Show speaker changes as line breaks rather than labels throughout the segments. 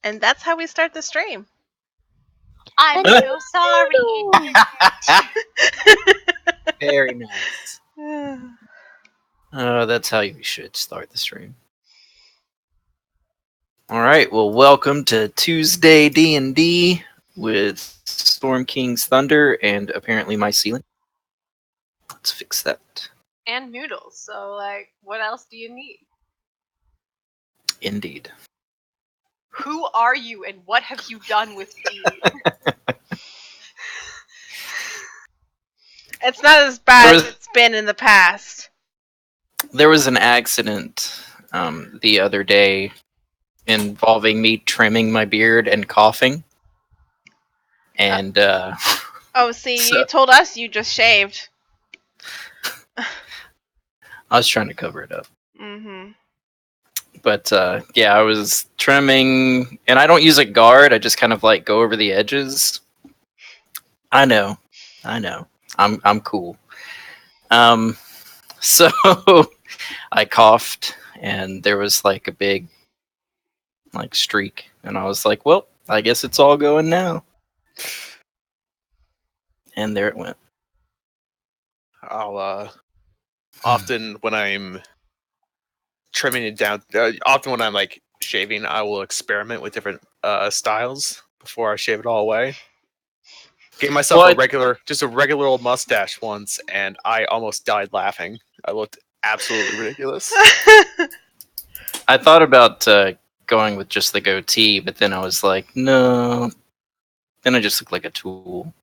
And that's how we start the stream.
I'm so sorry.
Very nice. That's how you should start the stream. All right. Well, welcome to Tuesday D&D with Storm King's Thunder and apparently my ceiling. Let's fix that.
And noodles. So, like, what else do you need?
Indeed.
Who are you and what have you done with me?
It's not as bad as it's been in the past.
There was an accident the other day involving me trimming my beard and coughing. And
oh, see,
so,
you told us you just shaved.
I was trying to cover it up.
Mm-hmm.
But yeah, I was trimming, and I don't use a guard. I just kind of like go over the edges. I know. I'm cool. So I coughed, and there was like a big like streak, and I was like, "Well, I guess it's all going now." And there it went.
I'll often when I'm trimming it down, often when I'm like shaving, I will experiment with different styles before I shave it all away. Gave myself a regular old mustache once, and I almost died laughing. I looked absolutely ridiculous.
I thought about going with just the goatee, but then I was like, no. Then I just look like a tool.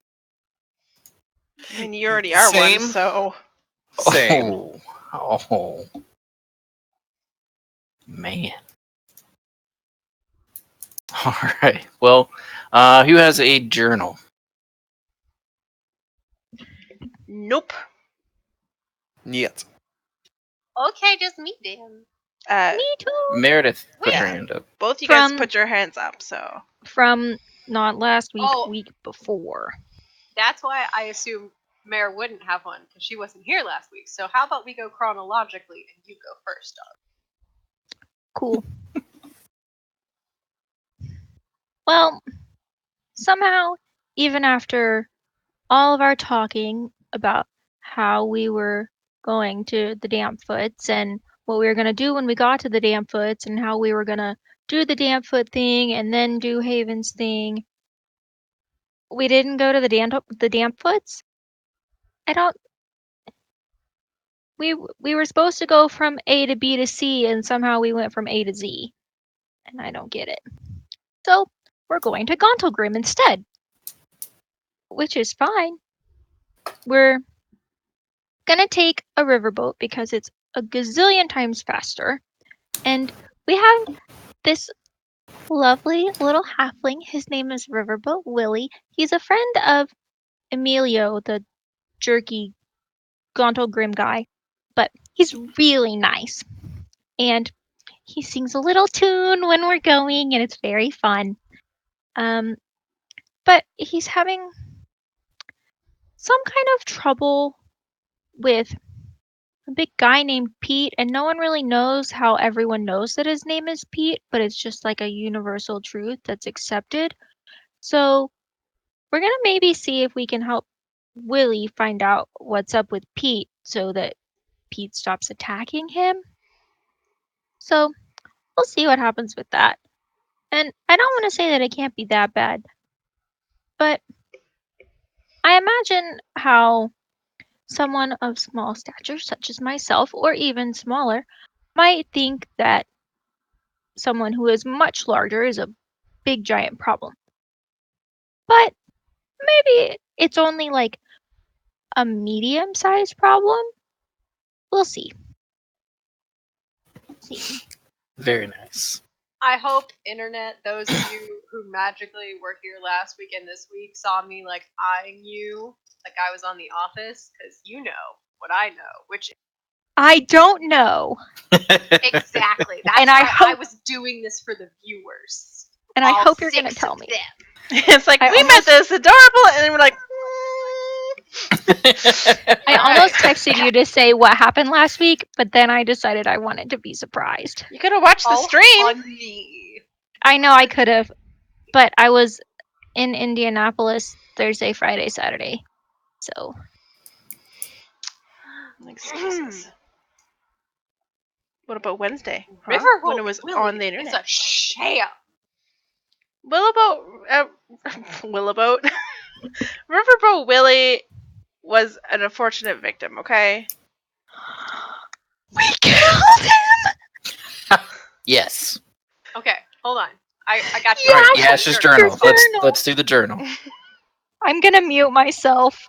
I mean, you already are one, so...
Same.
Oh. Man. Alright, well, who has a journal?
Nope.
Yet.
Okay, just me then.
Me too.
Meredith, put your hand up.
Both you guys put your hands up, so...
From not last week, week before.
That's why I assumed Mare wouldn't have one, because she wasn't here last week. So how about we go chronologically, and you go first, dog?
Cool. Well, somehow, even after all of our talking about how we were going to the Dampfoots and what we were going to do when we got to the Dampfoots and how we were going to do the Dampfoot thing and then do Haven's thing, we didn't go to the Dampfoots? We were supposed to go from A to B to C, and somehow we went from A to Z. And I don't get it. So, we're going to Gauntlgrim instead. Which is fine. We're gonna take a riverboat because it's a gazillion times faster. And we have this lovely little halfling. His name is Riverboat Willie. He's a friend of Emilio, the jerky Gauntlgrim guy. But he's really nice. And he sings a little tune when we're going, and it's very fun. But he's having some kind of trouble with a big guy named Pete, and no one really knows how everyone knows that his name is Pete, but it's just like a universal truth that's accepted. So we're gonna maybe see if we can help Willie find out what's up with Pete so that Pete stops attacking him. So we'll see what happens with that. And I don't want to say that it can't be that bad, but I imagine how someone of small stature, such as myself, or even smaller, might think that someone who is much larger is a big giant problem. But maybe it's only like a medium-sized problem. We'll see.
Very nice.
I hope, internet, those of you who magically were here last week and this week saw me like eyeing you like I was on The Office, because you know what I know, which
I don't know.
Exactly. That's
and
why I was doing this for the viewers.
And I hope you're going to tell me.
It's like, we met this adorable, and we're like...
I almost texted you to say what happened last week, but then I decided I wanted to be surprised.
You could have watched the stream.
Funny.
I know I could have, but I was in Indianapolis Thursday, Friday, Saturday. So
Excuses. What about Wednesday?
Riverboat
When it was
Willie
on the
is
internet.
a sham.
Willowboat. Riverboat Willie was an unfortunate victim, okay?
we killed him.
Yes.
Okay, hold on. I got you.
All right,
Yeah,
Yash's
your
journal.
journal.
Let's do the journal.
I'm gonna mute myself.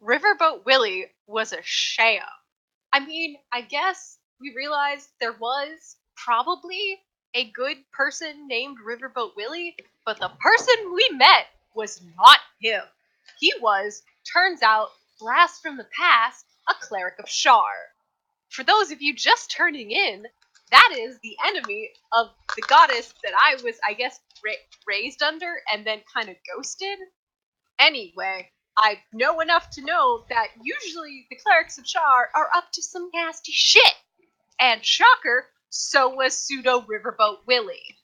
Riverboat Willie was a sham. I mean, I guess we realized there was probably a good person named Riverboat Willie, but the person we met was not him. He was, turns out, blast from the past, a cleric of Shar. For those of you just turning in, that is the enemy of the goddess that I was, I guess, raised under and then kind of ghosted. Anyway, I know enough to know that usually the clerics of Shar are up to some nasty shit. And shocker, so was pseudo Riverboat Willie.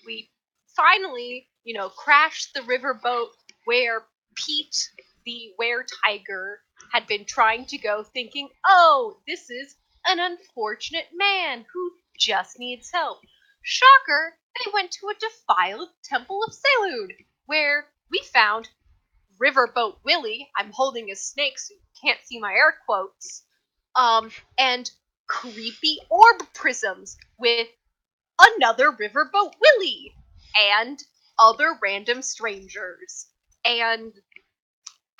We finally, crashed the riverboat where Pete, the were-tiger, had been trying to go, thinking, oh, this is an unfortunate man who just needs help. Shocker, they went to a defiled Temple of Selud, where we found Riverboat Willie. I'm holding a snake so you can't see my air quotes. And creepy orb prisms with another Riverboat Willie and other random strangers. And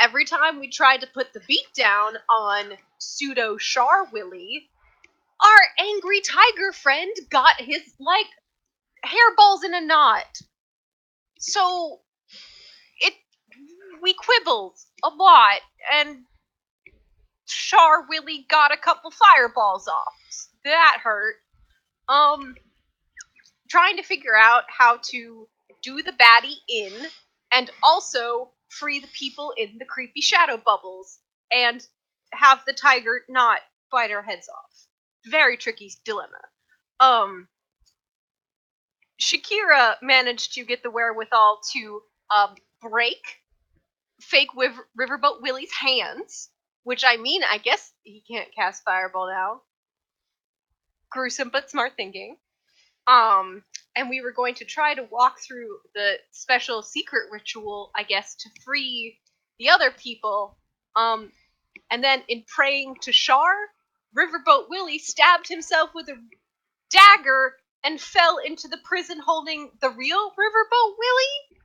every time we tried to put the beat down on pseudo Shar Willie, our angry tiger friend got his, hairballs in a knot. So we quibbled a lot, and Shar Willie got a couple fireballs off. That hurt. Trying to figure out how to do the baddie in, and also free the people in the creepy shadow bubbles, and have the tiger not bite our heads off. Very tricky dilemma. Shakira managed to get the wherewithal to break fake Riverboat Willie's hands, which I guess he can't cast Fireball now. Gruesome but smart thinking. And we were going to try to walk through the special secret ritual, I guess, to free the other people. And then in praying to Shar, Riverboat Willie stabbed himself with a dagger and fell into the prison holding the real Riverboat Willie.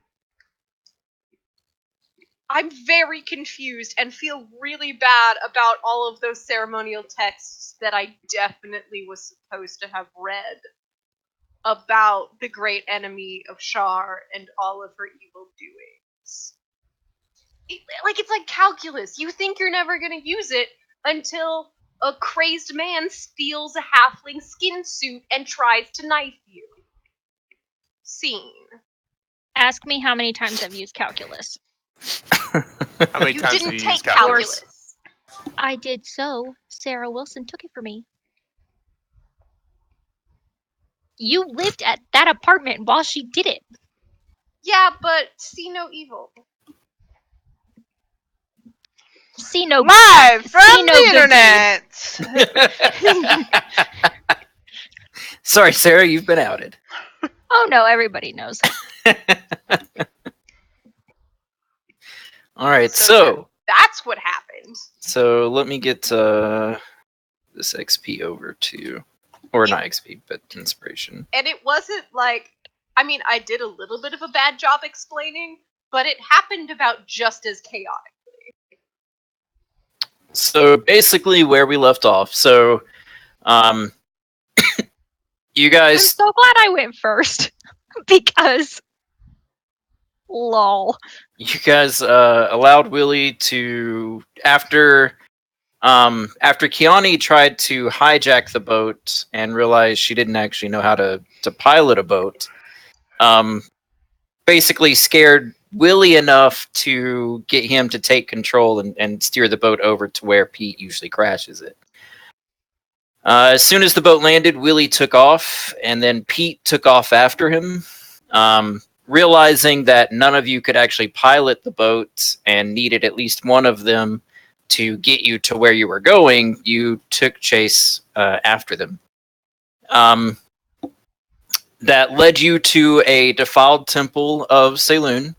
I'm very confused and feel really bad about all of those ceremonial texts that I definitely was supposed to have read about the great enemy of Shar and all of her evil doings. It's like calculus. You think you're never going to use it until a crazed man steals a halfling skin suit and tries to knife you. Scene.
Ask me how many times I've used calculus.
How many
You
times
didn't
have you
take
used calculus?
calculus.
I did so. Sarah Wilson took it for me. You lived at that apartment while she did it.
Yeah, but see no evil.
See no
Live from
see no
the
good
internet.
Sorry, Sarah, you've been outed.
Oh no, everybody knows.
All right,
So
so
That's what happened.
let me get this XP over to, or not XP, but inspiration.
And it wasn't I did a little bit of a bad job explaining, but it happened about just as chaotic.
So basically, where we left off. So, you
I'm
guys,
so glad I went first. Because lol.
you guys allowed Willie to after Kiani tried to hijack the boat and realized she didn't actually know how to pilot a boat. Basically scared Willie enough to get him to take control and steer the boat over to where Pete usually crashes it. As soon as the boat landed, Willie took off, and then Pete took off after him. Realizing that none of you could actually pilot the boat and needed at least one of them to get you to where you were going, you took chase after them. That led you to a defiled temple of Saloon.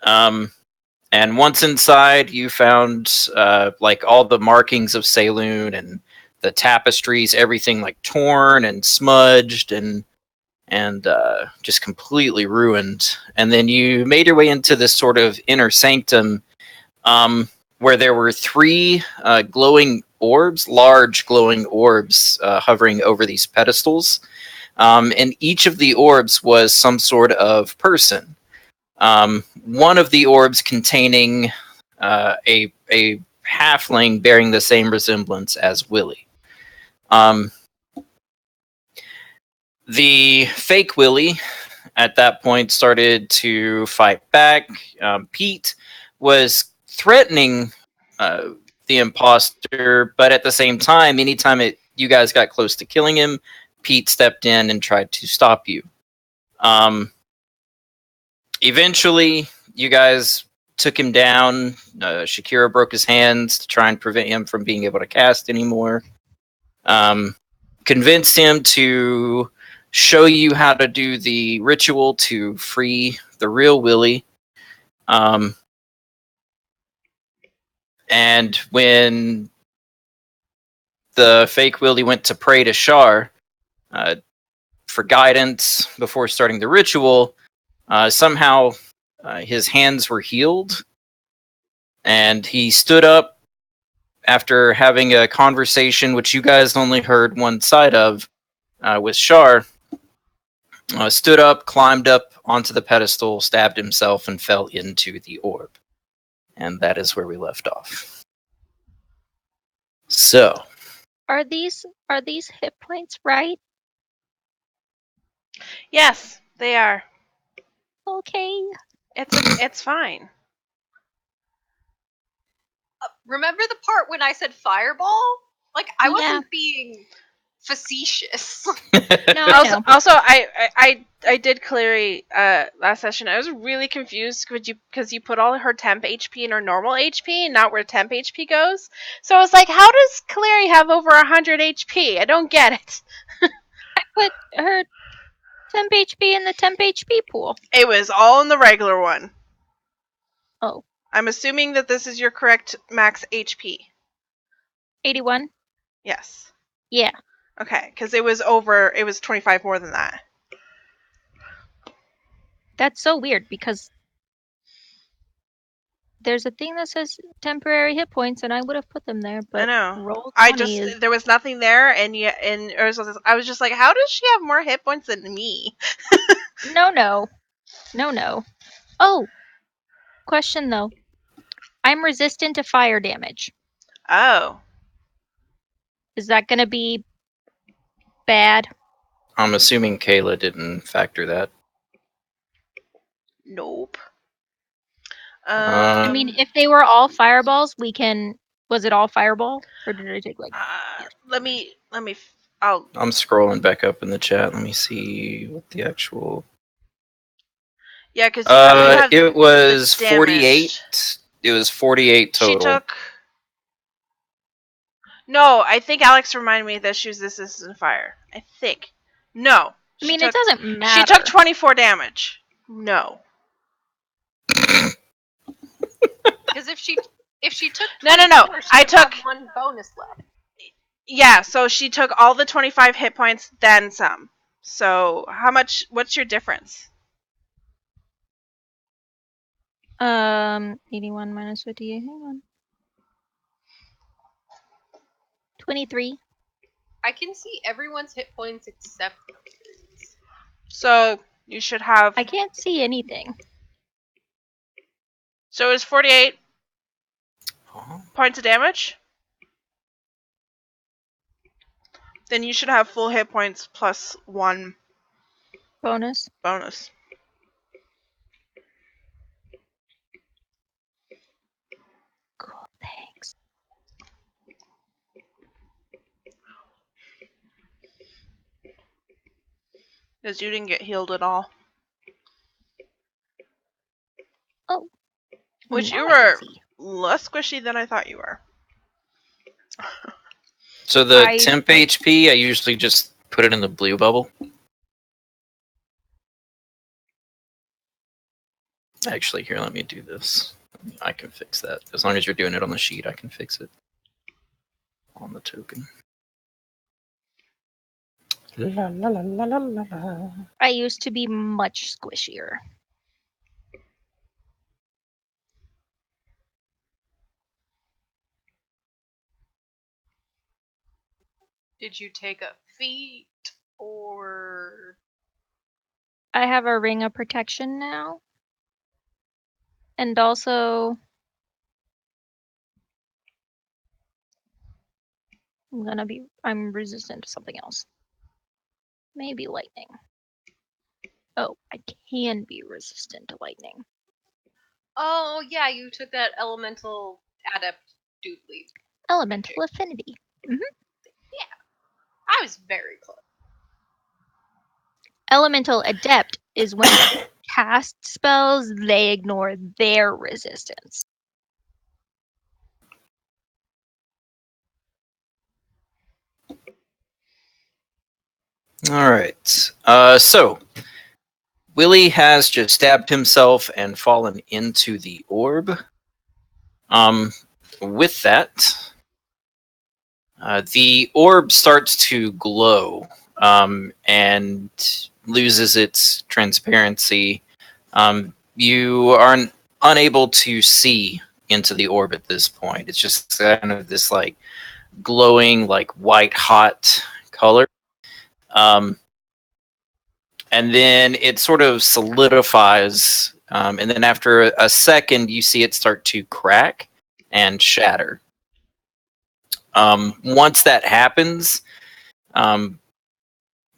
And once inside, you found like all the markings of Saloon and the tapestries, everything like torn and smudged and just completely ruined. And then you made your way into this sort of inner sanctum where there were three glowing orbs, large glowing orbs hovering over these pedestals. And each of the orbs was some sort of person. One of the orbs containing a halfling bearing the same resemblance as Willie. The fake Willie at that point started to fight back. Pete was threatening the imposter, but at the same time, anytime you guys got close to killing him, Pete stepped in and tried to stop you. Eventually, you guys took him down. Shakira broke his hands to try and prevent him from being able to cast anymore. Convinced him to show you how to do the ritual to free the real Willie. And when the fake Willie went to pray to Shar for guidance before starting the ritual, somehow his hands were healed, and he stood up after having a conversation, which you guys only heard one side of, with Shar. Stood up, climbed up onto the pedestal, stabbed himself, and fell into the orb. And that is where we left off. So,
Are these hit points right?
Yes, they are.
Okay.
It's fine.
Remember the part when I said fireball? Like, I
Yeah.
wasn't being facetious.
No, I know.
Also, I did Cleary last session. I was really confused because you put all her temp HP in her normal HP and not where temp HP goes. So I was like, how does Cleary have over 100 HP? I don't get it.
I put her temp HP in the temp HP pool.
It was all in the regular one.
Oh.
I'm assuming that this is your correct max HP.
81.
Yes.
Yeah.
Okay, because it was 25 more than that.
That's so weird because there's a thing that says temporary hit points, and I would have put them there, but
I know.
roll 20 is...
There was nothing there, and I was just like, how does she have more hit points than me?
No. Oh, question though. I'm resistant to fire damage.
Oh.
Is that going to be bad? I'm assuming Kayla didn't factor that.
Nope.
I mean, if they were all fireballs, we can. Was it all fireball, or did I take like?
Let me.
I'm scrolling back up in the chat. Let me see what the actual.
Yeah, because
it was 48. It was 48 total.
She took. No, I think Alex reminded me that she was resistant to fire. I think. No.
I mean, it doesn't matter.
She took 24 damage. No.
Because if she took
No.
I took one bonus left.
Yeah, so she took all the 25 hit points, then some. So how much? What's your difference?
81 minus 58. Hang on. 23.
I can see everyone's hit points except Karen's.
So you should have.
I can't see anything.
So it's 48 points of damage. Then you should have full hit points plus 1
bonus. Cool, thanks.
Because you didn't get healed at all.
Oh.
Which
Now
you
I can
were
see.
less squishy than I thought you were.
So the
I-
temp HP, I usually just put it in the blue bubble. Actually, here, let me do this. I can fix that. As long as you're doing it on the sheet, I can fix it on the token. La, la, la, la, la, la, la.
I used to be much squishier.
Did you take a feat or
I have a ring of protection now. And also I'm resistant to something else. Maybe lightning. Oh, I can be resistant to lightning.
Oh yeah, you took that elemental adept doodly.
Elemental affinity.
I was very close.
Elemental adept is when they cast spells, they ignore their resistance.
All right. So Willie has just stabbed himself and fallen into the orb. With that, the orb starts to glow and loses its transparency. You are unable to see into the orb at this point. It's just kind of this like glowing, like white hot color. And then it sort of solidifies. And then after a second, you see it start to crack and shatter. Once that happens,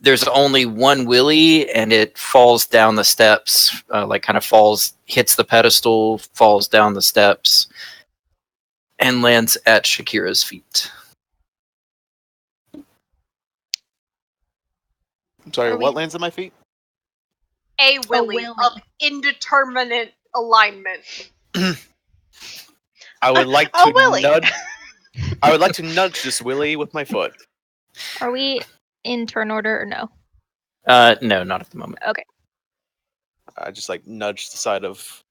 there's only one Willy, and it falls down the steps, like kind of falls, hits the pedestal, falls down the steps, and lands at Shakira's feet.
I'm sorry,
Are
what
we-
lands at my feet?
A Willy
Willy.
of indeterminate alignment.
I would like
Oh,
to
Willy.
nudge. I would like to nudge this Willy with my foot.
Are we in turn order or no?
No, not at the moment.
I just like nudge the side of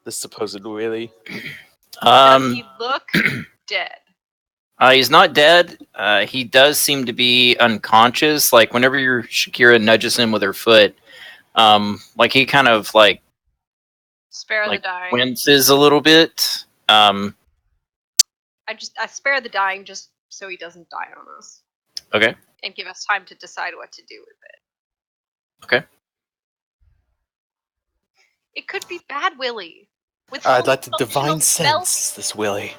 this supposed Willy.
Does he look dead?
He's not dead. He does seem to be unconscious. Like whenever your Shakira nudges him with her foot, like he kind of like
Spare
Like,
the dying.
winces a little bit.
I spare the dying just so he doesn't die on us.
Okay.
And give us time to decide what to do with it.
Okay.
It could be bad Willy. With
I'd
full
like to
functional
divine
spells.
sense this Willy.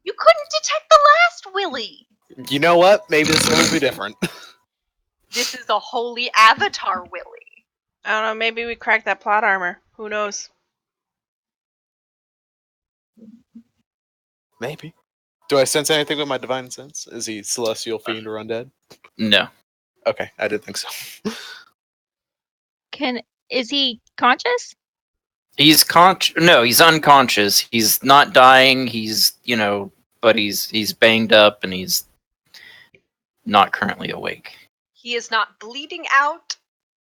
You couldn't detect the last Willy.
You know what? Maybe this one will be different.
This is a holy avatar Willy.
I don't know, maybe we cracked that plot armor. Who knows?
Maybe. Do I sense anything with my divine sense? Is he celestial, fiend, or undead?
No.
Okay, I did think so.
Is he conscious?
He's No, he's unconscious. He's not dying. He's, but he's banged up and he's not currently awake.
He is not bleeding out,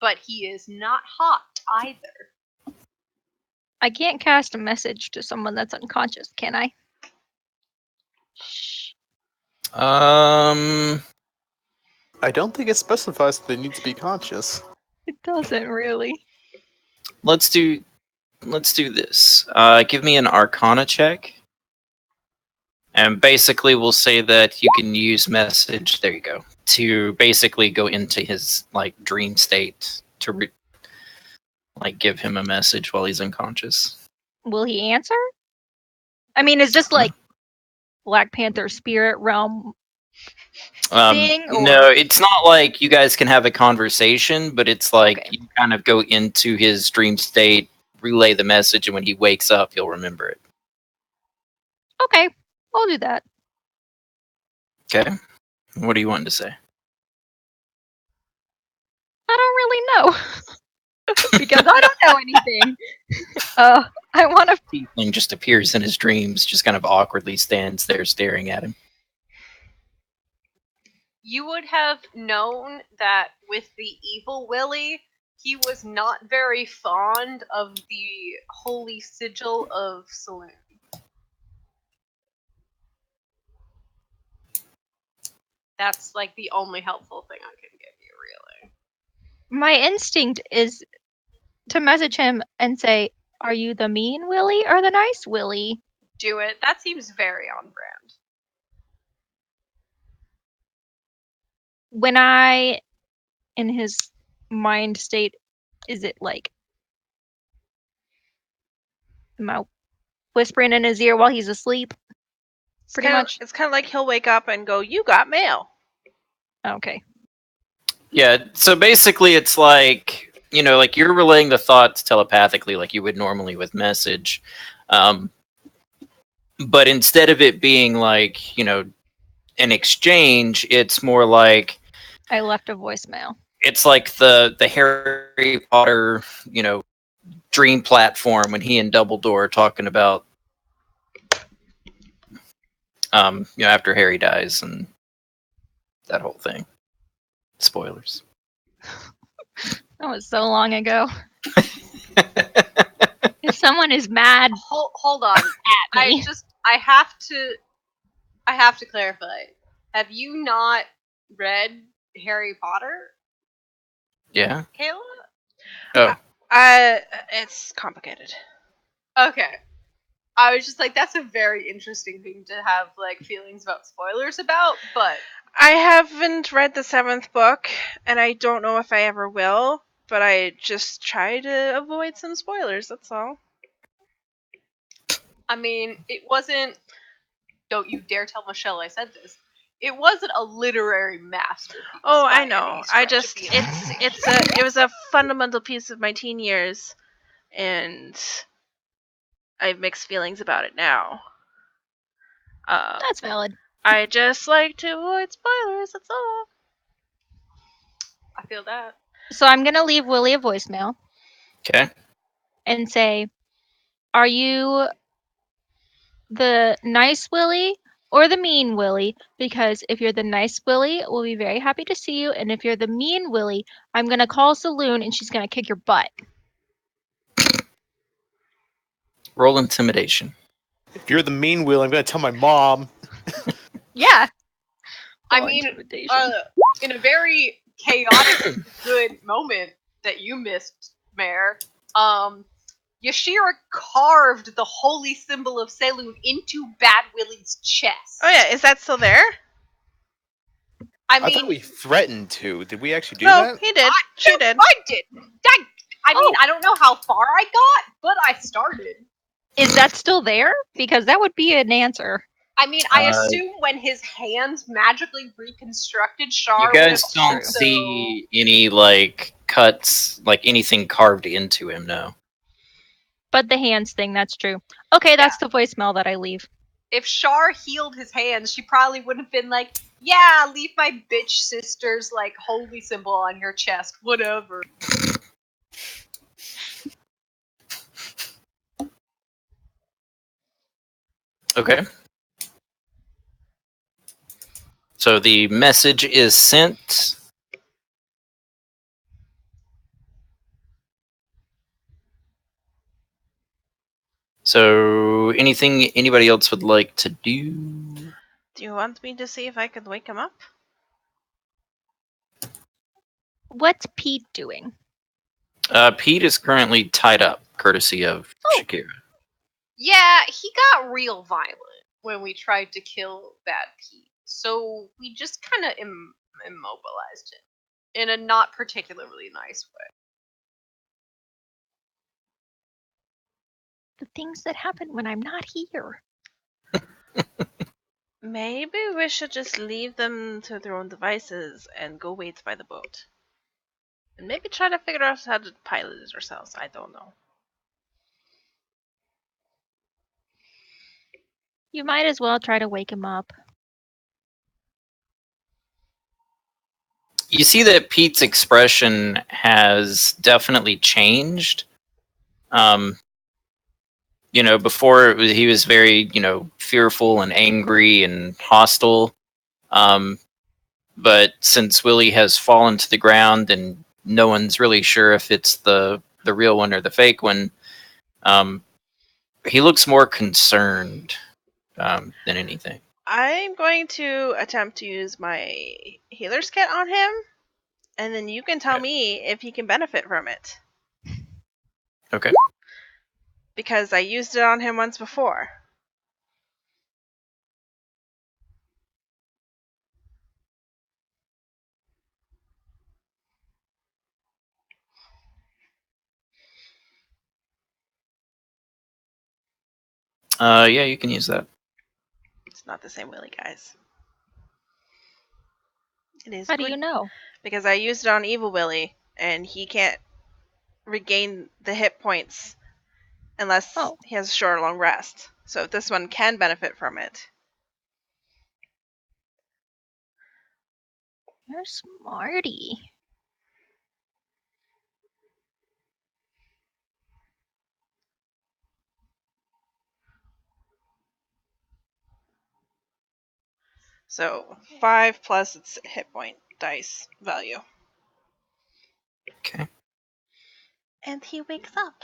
but he is not hot either.
I can't cast a message to someone that's unconscious, can I?
Um,
I don't think it specifies that they need to be conscious.
It doesn't really.
let's do this. Give me an Arcana check. And basically we'll say that you can use message, there you go, to basically go into his like dream state to give him a message while he's unconscious.
Will he answer? I mean, is this like Black Panther spirit realm thing? Or...
No, it's not like you guys can have a conversation, but it's like
Okay.
you kind of go into his dream state, relay the message, and when he wakes up, he'll remember it.
Okay, I'll do that.
Okay. What do you want to say?
I don't really know. Because I don't know anything. I want to.
Tiefling just appears in his dreams, just kind of awkwardly stands there staring at him.
You would have known that with the evil Willie, he was not very fond of the holy sigil of Saloon. That's like the only helpful thing I can give you, really.
My instinct is to message him and say, "Are you the mean Willie or the nice Willie?"
Do it. That seems very on brand.
When I, in his mind state, is it like, am I whispering in his ear while he's asleep? Pretty much.
It's kind of like he'll wake up and go, "You got mail."
Okay.
Yeah, so basically it's like, like you're relaying the thoughts telepathically like you would normally with message. But instead of it being like, an exchange, it's more like
I left a voicemail.
it's like the Harry Potter, dream platform when he and Dumbledore are talking about after Harry dies and that whole thing. Spoilers.
That was so long ago. If someone is mad
Hold on.
at me,
I have to clarify. Have you not read Harry Potter,
Yeah.
Kayla?
Oh.
It's complicated.
Okay. I was just like, that's a very interesting thing to have like feelings about spoilers about, but
I haven't read the 7th book, and I don't know if I ever will, but I just try to avoid some spoilers, that's all.
I mean, it wasn't. Don't you dare tell Michelle I said this. It wasn't a literary masterpiece.
Oh,
by
I know.
any
I
stretch of
just
the
it was a fundamental piece of my teen years, and I have mixed feelings about it now.
that's valid.
I just like to avoid spoilers, that's all.
I feel that.
So I'm gonna leave Willie a voicemail
Okay.
and say, "Are you the nice Willie or the mean Willie? Because if you're the nice Willie, we'll be very happy to see you. And if you're the mean Willie, I'm gonna call Saloon and she's gonna kick your butt."
Roll intimidation.
If you're the mean wheel, I'm gonna tell my mom.
Yeah.
I
Call
mean,
intimidation.
in a very chaotic good moment that you missed, Mayor, Yashira carved the holy symbol of Saloon into Bad Willie's chest.
Oh yeah, is that still there?
I
I thought
mean,
we threatened to. Did we actually do
No,
that?
he did. She did.
I did. I mean, I don't know how far I got, but I started.
Is that still there? Because that would be an answer.
I mean, I assume when his hands magically reconstructed, Shar
You guys
would
don't
also...
see any like cuts, like anything carved into him. No.
But the hands thing, that's true. Okay, that's the voicemail that I leave.
If Shar healed his hands, she probably would have been like, "Yeah, leave my bitch sister's like holy symbol on your chest, whatever."
Okay. So the message is sent. So anything anybody else would like to do?
Do you want me to see if I could wake him up?
What's Pete doing?
Pete is currently tied up, courtesy of Shakira.
Yeah, he got real violent when we tried to kill Bad Pete, so we just kind of immobilized him in a not particularly nice way.
The things that happen when I'm not here.
Maybe we should just leave them to their own devices and go wait by the boat. And maybe try to figure out how to pilot it ourselves. I don't know.
You might as well try to wake him up.
you see that Pete's expression has definitely changed. Before he was very, fearful and angry and hostile. But since Willie has fallen to the ground and no one's really sure if it's the real one or the fake one, he looks more concerned than anything.
I'm going to attempt to use my healer's kit on him, and then you can tell
Okay.
me if he can benefit from it.
Okay.
Because I used it on him once before.
Yeah, you can use that.
It's not the same Willy, guys. It is
How
good
do you know?
because I used it on Evil Willy, and he can't regain the hit points unless
Oh.
he has a short or long rest. So this one can benefit from it.
You're smarty.
So 5 plus its hit point dice value.
Okay.
And he wakes up.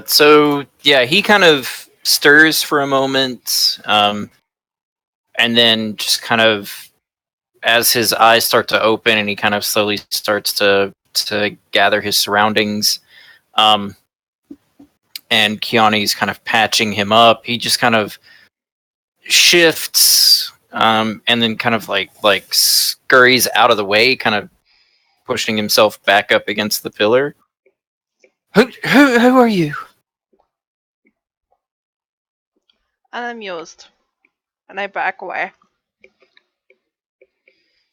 So yeah, he kind of stirs for a moment, and then just kind of, as his eyes start to open, and he kind of slowly starts to gather his surroundings, and Kiani's kind of patching him up. He just kind of shifts, and then kind of like scurries out of the way, kind of pushing himself back up against the pillar. Who are you?
I'm amused. And I back away.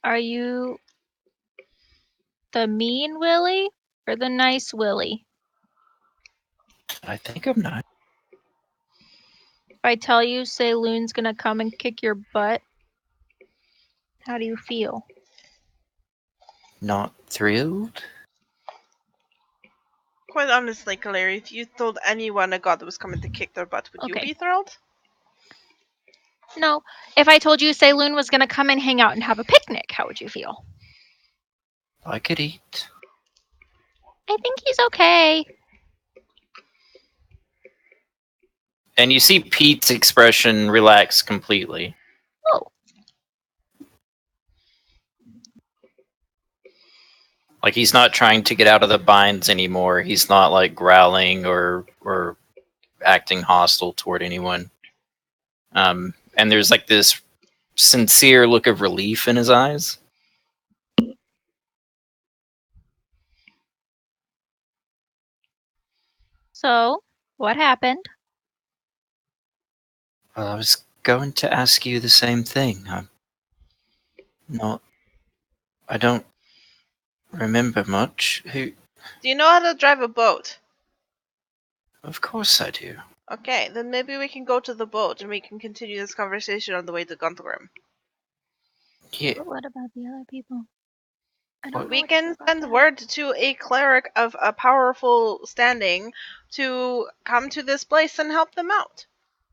Are you the mean Willy or the nice Willy?
I think I'm not.
If I tell you Saloon's gonna come and kick your butt, how do you feel?
Not thrilled.
Quite honestly, Kaleri, if you told anyone a god was coming to kick their butt, would you
Okay.
be thrilled?
No. If I told you Saloon was gonna come and hang out and have a picnic, how would you feel?
I could eat.
I think he's okay.
And you see Pete's expression relax completely.
Oh.
Like he's not trying to get out of the binds anymore. He's not like growling or acting hostile toward anyone. And there's like this sincere look of relief in his eyes.
So, what happened?
Well, I was going to ask you the same thing. I don't remember much.
Do you know how to drive a boat?
Of course I do.
Okay, then maybe we can go to the boat and we can continue this conversation on the way to Gunthergrim.
Yeah,
But what about the other people? I don't know
We
what to
can
do about
send
that.
word to a cleric of a powerful standing to come to this place and help them out.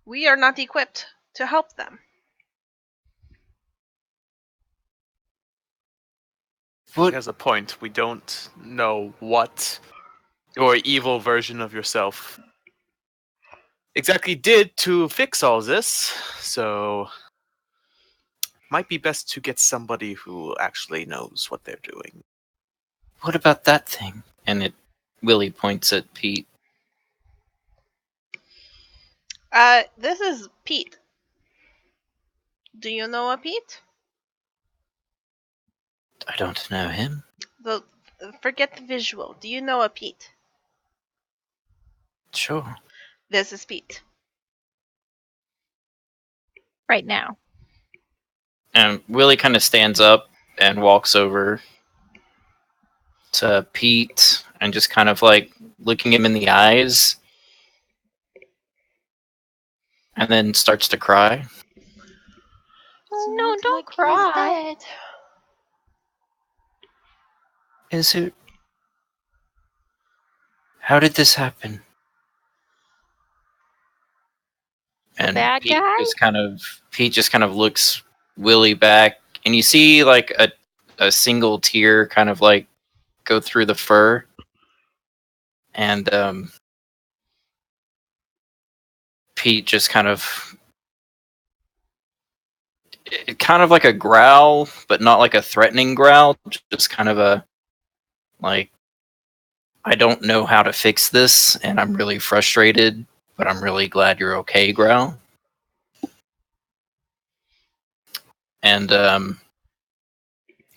We are not equipped to help them.
He has a point. We don't know what your evil version of yourself exactly did to fix all this, so might be best to get somebody who actually knows what they're doing.
What about that thing? And Willie points at Pete.
This is Pete. Do you know a Pete?
I don't know him.
Forget the visual. Do you know a Pete?
Sure.
This is Pete.
Right now.
And Willie kind of stands up and walks over to Pete and just kind of like looking him in the eyes. and then starts to cry.
Oh, no,
Sounds
don't
like he's
cry.
dead.
Is it? How did this happen? And
bad guy?
Pete just kind of looks Willie back, and you see like a single tear kind of like go through the fur, and Pete just kind of like a growl, but not like a threatening growl, just kind of a like, I don't know how to fix this, and I'm really frustrated, but I'm really glad you're okay growl. And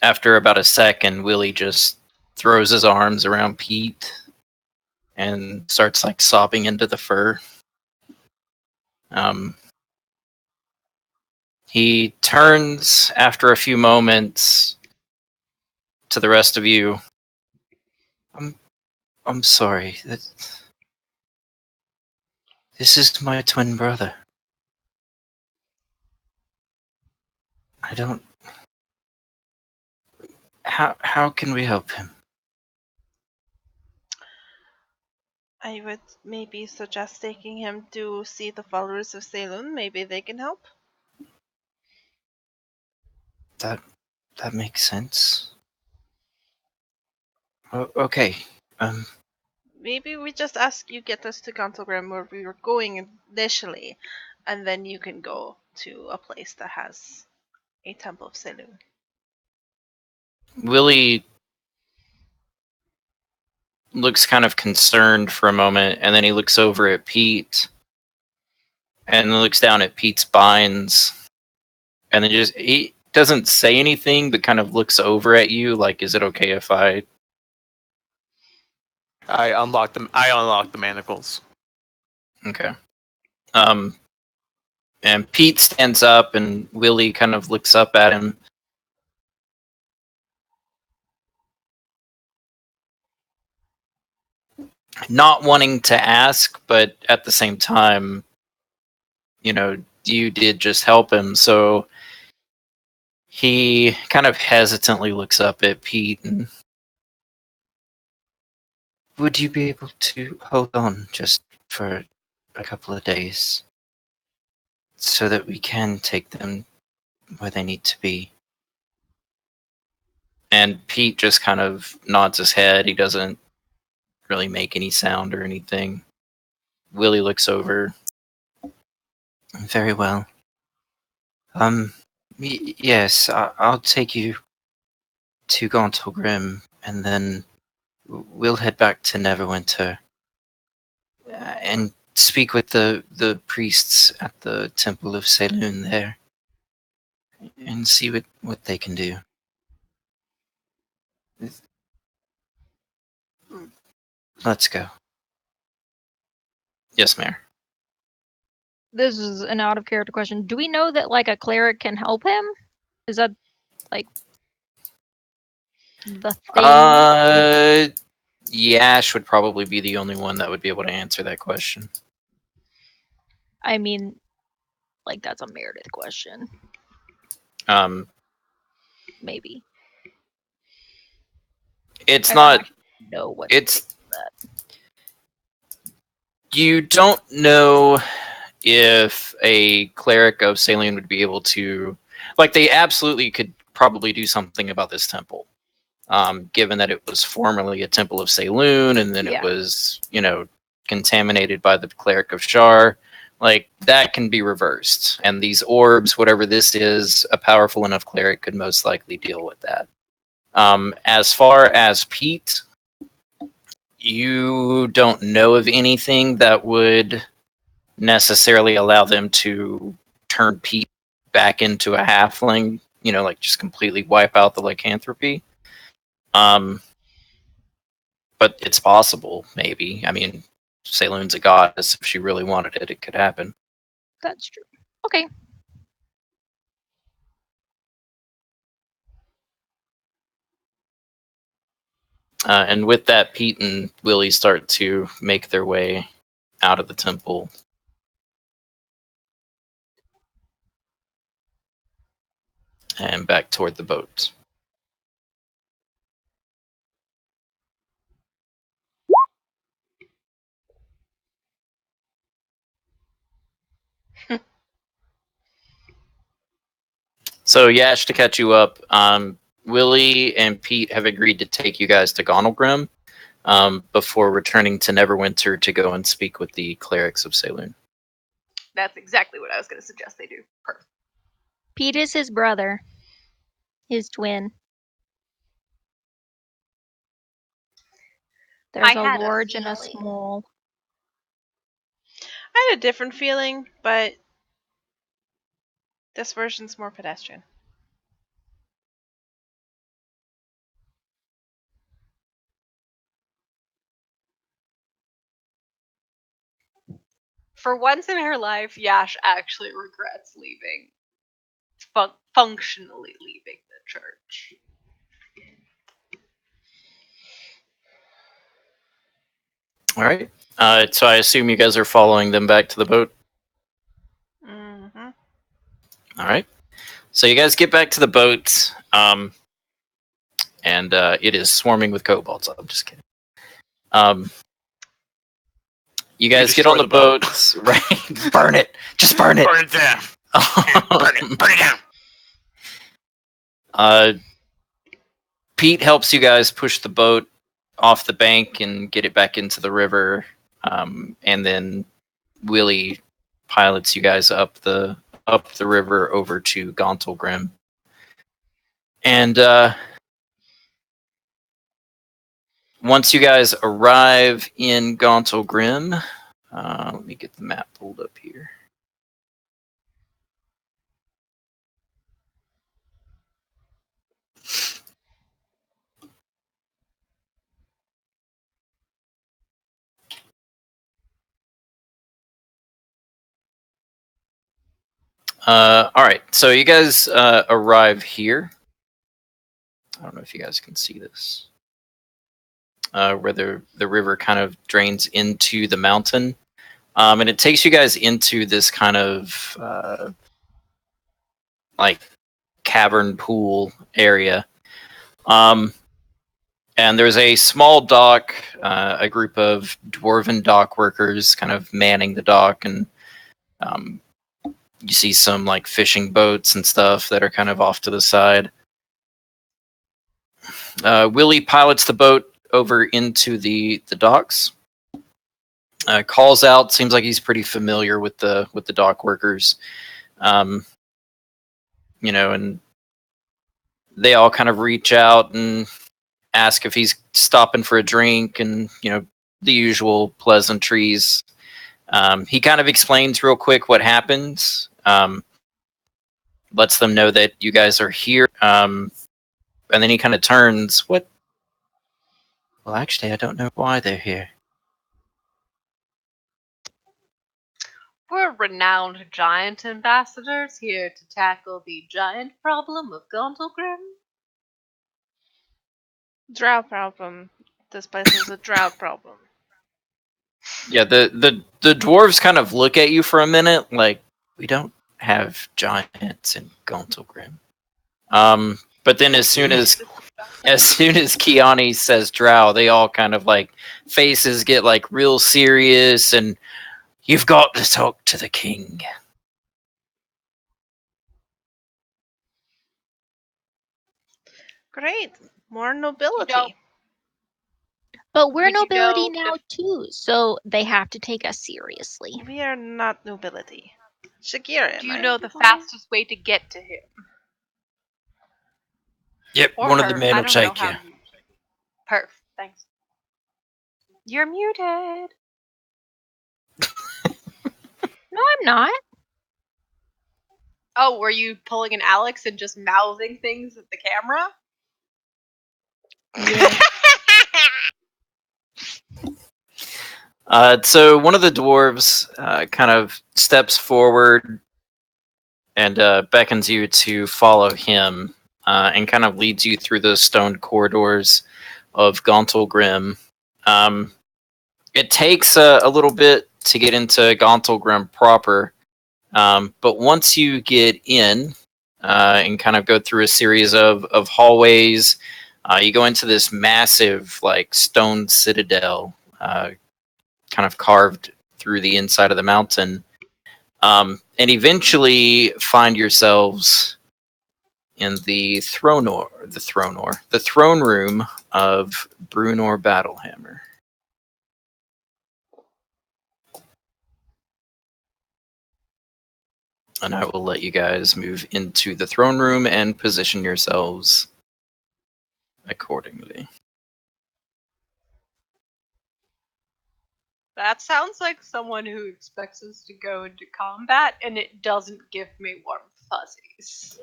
after about a second, Willie just throws his arms around Pete and starts like sobbing into the fur. He turns after a few moments to the rest of you. I'm sorry. This is my twin brother. I don't. How can we help him?
I would maybe suggest taking him to see the followers of Saloon. Maybe they can help.
That makes sense. Okay.
Maybe we just ask you get us to Gantelgrim where we were going initially, and then you can go to a place that has a Temple of Saloon.
Willie looks kind of concerned for a moment, and then he looks over at Pete, and looks down at Pete's binds, and then he doesn't say anything, but kind of looks over at you, like, is it okay if I...
I unlock the manacles.
Okay. And Pete stands up, and Willie kind of looks up at him. Not wanting to ask, but at the same time, you did just help him, so he kind of hesitantly looks up at Pete and... Would you be able to hold on just for a couple of days so that we can take them where they need to be? And Pete just kind of nods his head. He doesn't really make any sound or anything. Willie looks over. Very well. Yes, I'll take you to Gauntlgrim, and then we'll head back to Neverwinter and speak with the priests at the Temple of Saloon there and see what they can do. Let's go. Yes, Mayor.
This is an out of character question. Do we know that like a cleric can help him? Is that like the thing?
Yash would probably be the only one that would be able to answer that question.
I mean, like that's a Meredith question. Maybe.
It's
I
not.
don't actually know what.
It's. You don't know if a cleric of Salian would be able to, like, they absolutely could probably do something about this temple, given that it was formerly a temple of Saloon, and then it was, contaminated by the cleric of Shar. Like, that can be reversed, and these orbs, whatever this is, a powerful enough cleric could most likely deal with that. As far as Pete, you don't know of anything that would necessarily allow them to turn Pete back into a halfling, like just completely wipe out the lycanthropy. But it's possible, maybe. I mean, Saloon's a goddess. If she really wanted it, it could happen.
That's true. Okay.
And with that, Pete and Willie start to make their way out of the temple. and back toward the boat. So Yash, to catch you up, Willie and Pete have agreed to take you guys to Gonalgrim before returning to Neverwinter to go and speak with the clerics of Saloon.
That's exactly what I was going to suggest they do. Perfect.
Pete is his brother. His twin. There's a
had a
large and a
feeling.
small.
I had a different feeling, but this version's more pedestrian.
For once in her life, Yash actually regrets leaving. Functionally leaving the church.
All right. So I assume you guys are following them back to the boat.
Mm-hmm.
All right. So you guys get back to the boat, and it is swarming with kobolds. I'm just kidding. You guys get on the boat, right? Burn it. Just burn it.
Burn it down. Burn it. Burn it down.
Pete helps you guys push the boat off the bank and get it back into the river, and then Willie pilots you guys up the river over to Gauntlgrim. And once you guys arrive in Gauntlgrim, let me get the map pulled up here. All right, so you guys arrive here. I don't know if you guys can see this, where the river kind of drains into the mountain, and it takes you guys into this kind of like cavern pool area. And there's a small dock, a group of dwarven dock workers kind of manning the dock, and you see some like fishing boats and stuff that are kind of off to the side. Willie pilots the boat over into the docks. Calls out. Seems like he's pretty familiar with the dock workers. And they all kind of reach out and ask if he's stopping for a drink, and the usual pleasantries. He kind of explains real quick what happens. Lets them know that you guys are here. And then he kind of turns. What? Well, actually, I don't know why they're here.
We're renowned giant ambassadors here to tackle the giant problem of Gauntlgrim.
Drought problem. This place is a drought problem.
Yeah, the dwarves kind of look at you for a minute, like, we don't have giants in Gauntlgrim. But then as soon as Kiani says drow, they all kind of like faces get like real serious, and you've got to talk to the king.
Great. More nobility.
But we're
Would you
nobility
know
now too, so they have to take us seriously.
We are not nobility. Shakira.
Do you know the fastest way to get to him?
Yep,
Or
one of the
her?
men
I
will
don't know
take
how
you.
you- Perf. Thanks. You're muted.
No, I'm not.
Oh, were you pulling an Alex and just mouthing things at the camera?
So one of the dwarves kind of steps forward and beckons you to follow him, and kind of leads you through the stone corridors of Gauntlgrim. It takes a little bit to get into Gauntlgrim proper, but once you get in, and kind of go through a series of hallways. You go into this massive, like, stone citadel, kind of carved through the inside of the mountain, and eventually find yourselves in the throne room of Brunor Battlehammer. And I will let you guys move into the throne room and position yourselves accordingly.
That sounds like someone who expects us to go into combat, and it doesn't give me warm fuzzies.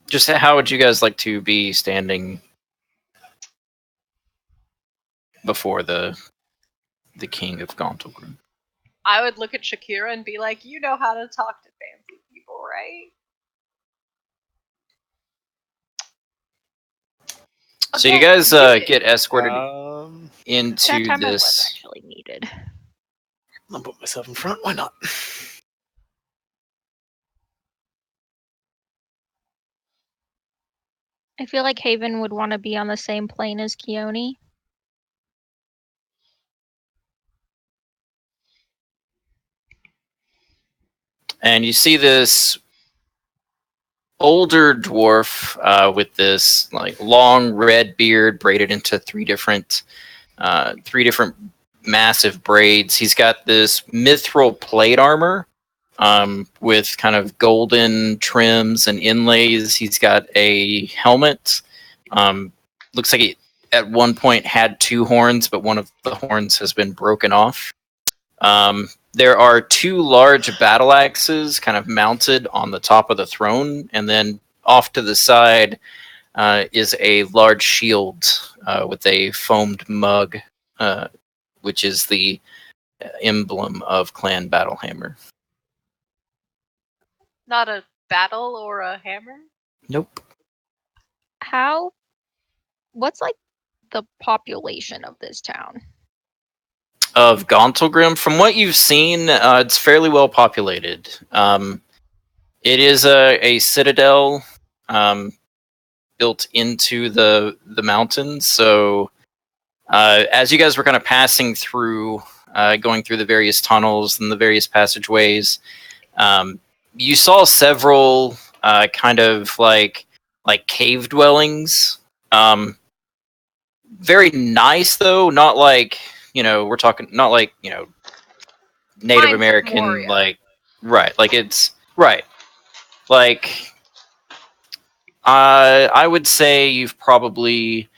Just how would you guys like to be standing before the king of Gauntlgrim?
I would look at Shakira and be like, you know how to talk to fancy people, right?
So you
Okay,
guys
give it-
get escorted
I'm
That
into
time it was
this.
actually needed.
gonna put myself in front. Why not?
I feel like Haven would want to be on the same plane as Keone.
And you see this older dwarf with this, like, long red beard braided into three different massive braids. He's got this mithril plate armor with kind of golden trims and inlays. He's got a helmet. Looks like he at one point had two horns, but one of the horns has been broken off. There are two large battle axes kind of mounted on the top of the throne, and then off to the side is a large shield with a foamed mug, which is the emblem of Clan Battlehammer.
Not a battle or a hammer?
Nope.
What's like the population of this town?
Of Gauntlgrim, from what you've seen, it's fairly well populated. It is a citadel built into the mountains. So as you guys were kind of passing through, going through the various tunnels and the various passageways, you saw several kind of like cave dwellings. Very nice, though, not like, we're talking, not like, Native
Mines of
American,
Moria.
like, right, like it's, right. Like, I would say you've probably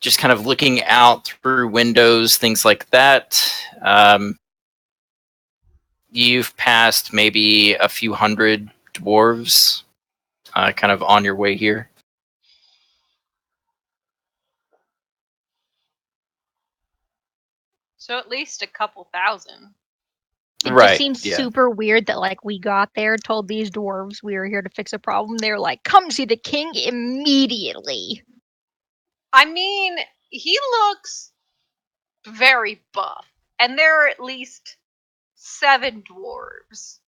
just kind of looking out through windows, things like that. You've passed maybe a few hundred dwarves kind of on your way here.
So at least a couple thousand.
It
Right,
just seems
yeah.
super weird that like we got there, told these dwarves we were here to fix a problem. They're like, "Come see the king immediately."
I mean, he looks very buff, and there are at least 7 dwarves,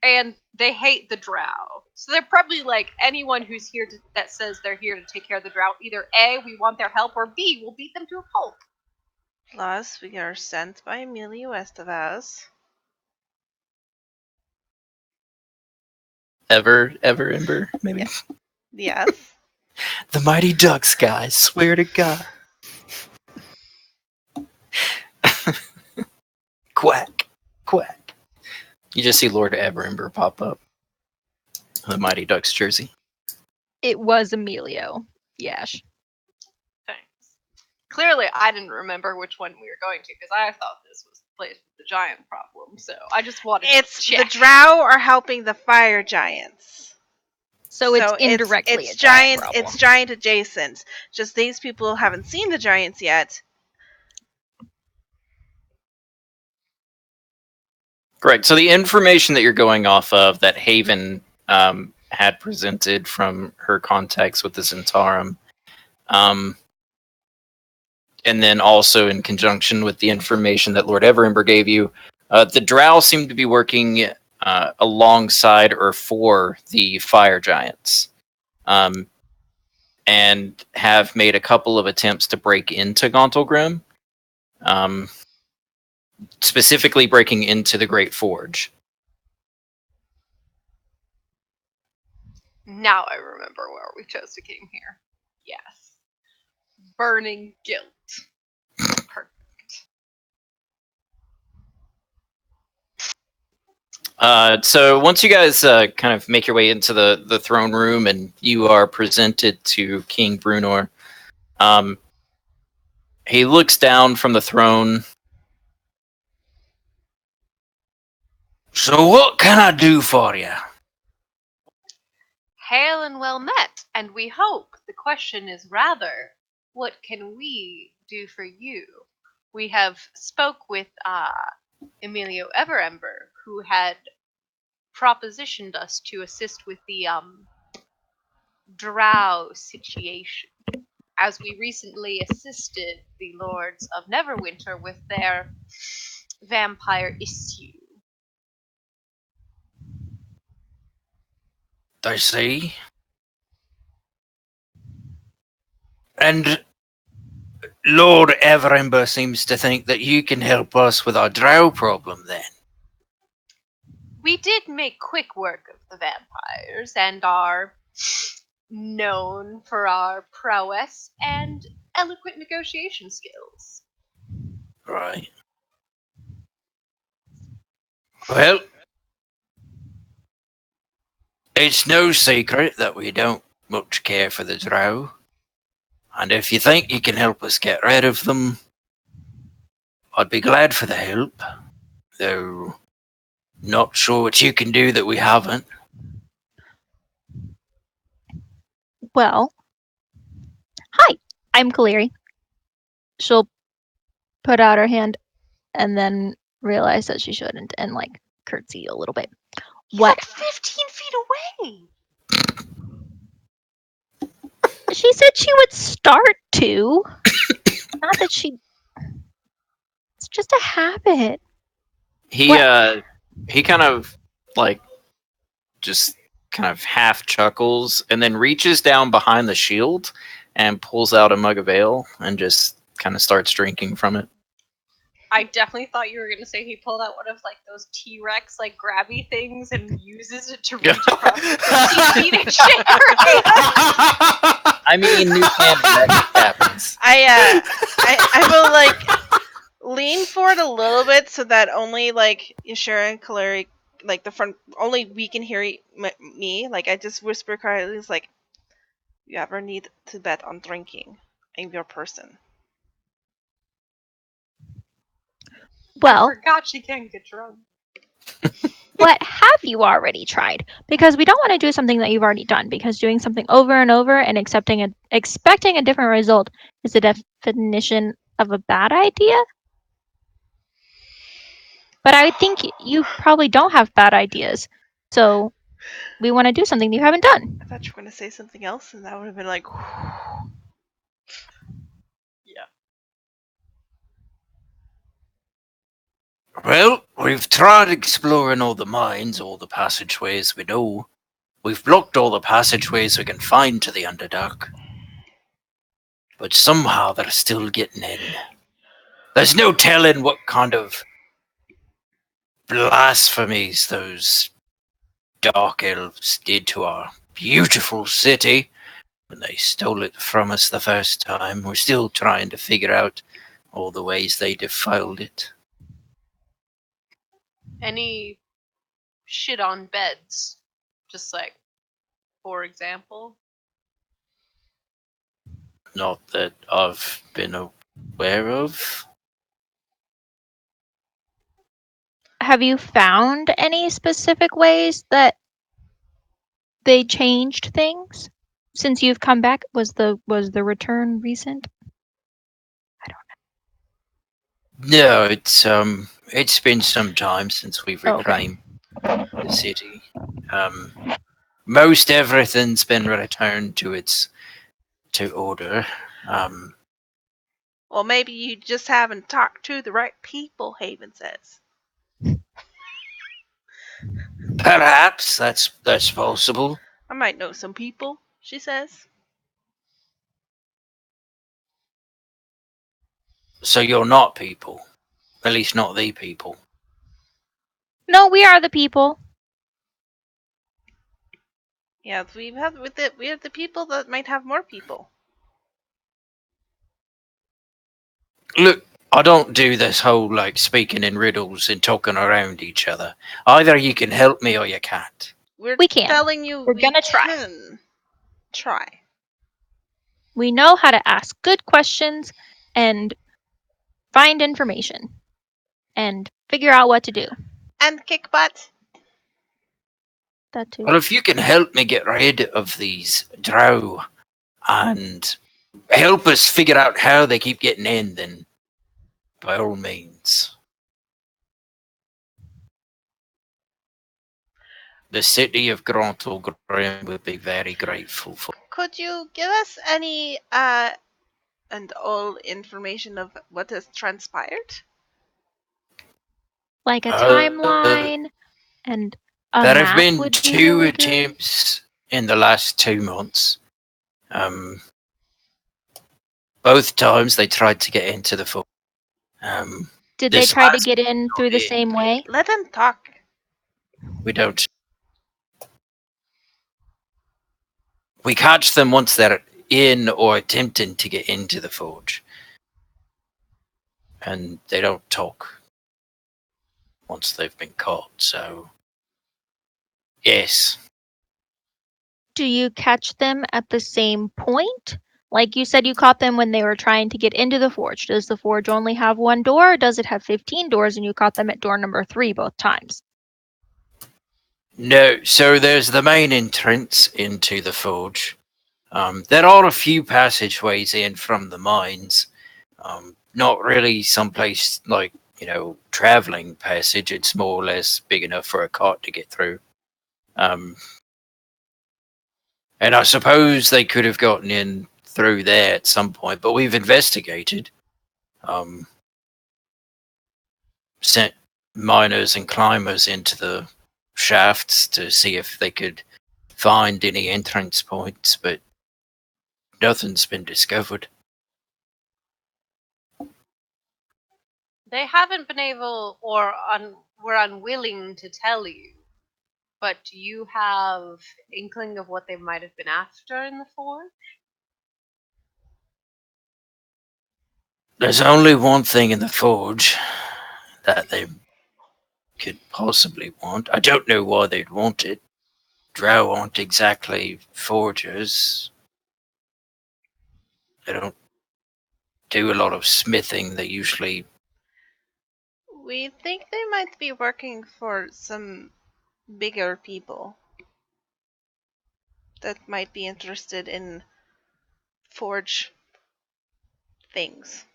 and they hate the drow. So they're probably like, anyone who's here that says they're here to take care of the drow, either A, we want their help, or B, we'll beat them to a pulp.
Plus, we are sent by Emilio Estevez.
Ember, maybe?
Yes.
The Mighty Ducks, guys, swear to God. Quack, quack. You just see Lord Everember pop up. The Mighty Ducks jersey.
It was Emilio. Yash.
Thanks. Clearly, I didn't remember which one we were going to, because I thought this was the place with the giant problem, so I just wanted
It's
to check.
the drow are helping the fire giants.
So it's indirectly
it's
a giant problem.
It's giant adjacent. Just these people haven't seen the giants yet.
Correct. So the information that you're going off of that Haven had presented from her contacts with the Zentarum, and then also in conjunction with the information that Lord Everember gave you, The drow seem to be working alongside or for the fire giants, and have made a couple of attempts to break into Gauntlgrim, specifically breaking into the Great Forge.
Now I remember where we chose to came here. Yes. Burning guilt. Perfect.
So once you guys kind of make your way into the throne room and you are presented to King Brunor, he looks down from the throne. So what can I do for you?
Hail and well met, and we hope the question is rather, what can we do for you? We have spoke with Emilio Everember, who had propositioned us to assist with the drow situation, as we recently assisted the lords of Neverwinter with their vampire issue.
I see. And Lord Everember seems to think that you can help us with our drow problem, then.
We did make quick work of the vampires and are known for our prowess and eloquent negotiation skills.
Right. Well, it's no secret that we don't much care for the drow. And if you think you can help us get rid of them, I'd be glad for the help. Though, not sure what you can do that we haven't.
Well, hi, I'm Kaleri. She'll put out her hand and then realize that she shouldn't and like curtsy a little bit. What?
Like 15 feet away!
She said she would start to. Not that she. It's just a habit.
He kind of like just kind of half chuckles and then reaches down behind the shield and pulls out a mug of ale and just kind of starts drinking from it.
I definitely thought you were gonna say he pulled out one of like those T-Rex like grabby things and uses it to reach across 15 feet and shake her hand.
I mean, new canon, that happens.
I will like lean forward a little bit so that only like Yashira and Kaleri, like the front, only we can hear me. Like I just whisper quietly, it's like, you ever need to bet on drinking, I'm your person.
Well,
I forgot she can't get drunk.
what have you already tried? Because we don't want to do something that you've already done, because doing something over and over and expecting a different result is the definition of a bad idea. But I think you probably don't have bad ideas. So we want to do something that you haven't done.
I thought you were gonna say something else, and that would have been like,
Yeah.
Well, we've tried exploring all the mines, all the passageways we know. We've blocked all the passageways we can find to the Underdark. But somehow they're still getting in. There's no telling what kind of blasphemies those dark elves did to our beautiful city when they stole it from us the first time. We're still trying to figure out all the ways they defiled it.
Any shit on beds? Just like, for example?
Not that I've been aware of.
Have you found any specific ways that they changed things since you've come back? Was the return recent?
No, it's been some time since we've
Okay.
reclaimed the city. Most everything's been returned to order.
well, maybe you just haven't talked to the right people, Haven says.
Perhaps that's possible.
I might know some people, she says.
So you're not people. At least not the people.
No, we are the people.
Yeah, we have the people that might have more people.
Look, I don't do this whole, like, speaking in riddles and talking around each other. Either you can help me or you can't.
We can.
telling you
We're
we
gonna try.
can try.
We know how to ask good questions and find information and figure out what to do.
And kick butt.
That too.
Well, if you can help me get rid of these drow and help us figure out how they keep getting in, then by all means. The city of Grand Grim would be very grateful for.
Could you give us any and all information of what has transpired?
Like a
Uh,
timeline and a
There
map
have been
would be
2
really good.
attempts in the last 2 months. Both times they tried to get into the fort.
Did they
this
try to
last
get in through the
bit.
same way?
Let them talk.
We don't. We catch them once they're in or attempting to get into the forge. And they don't talk once they've been caught, so. Yes.
Do you catch them at the same point? Like you said, you caught them when they were trying to get into the forge. Does the forge only have one door, or does it have 15 doors and you caught them at door number 3 both times?
No, so there's the main entrance into the forge. There are a few passageways in from the mines. Not really someplace like, traveling passage. It's more or less big enough for a cart to get through. And I suppose they could have gotten in through there at some point, but we've investigated. Sent miners and climbers into the shafts to see if they could find any entrance points, but nothing's been discovered.
They haven't been able or were unwilling to tell you, but do you have inkling of what they might have been after in the forge?
There's only one thing in the forge that they could possibly want. I don't know why they'd want it. Drow aren't exactly forgers. They don't do a lot of smithing. They usually.
We think they might be working for some bigger people that might be interested in forge things.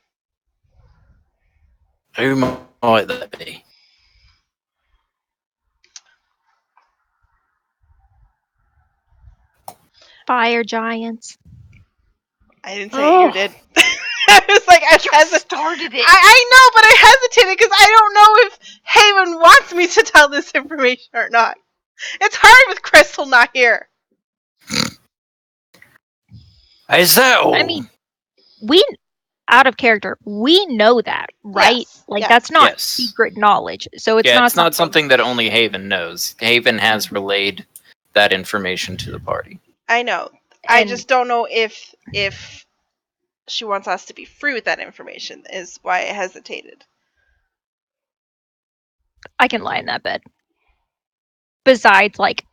Who might that be?
Fire giants.
I didn't say it, you
Oh.
did. I was like, I hesitated.
Started it.
I know, but I hesitated because I don't know if Haven wants me to tell this information or not. It's hard with Crystal not here.
Is that all?
I mean, we, out of character, we know that, right?
Yes,
Like,
yes.
that's not
Yes.
secret knowledge. So it's
Yeah,
not
it's not something that only Haven knows. Haven has relayed that information to the party.
I know. I
And-
just don't know if she wants us to be free with that information is why I hesitated.
I can lie in that bed. Besides, like,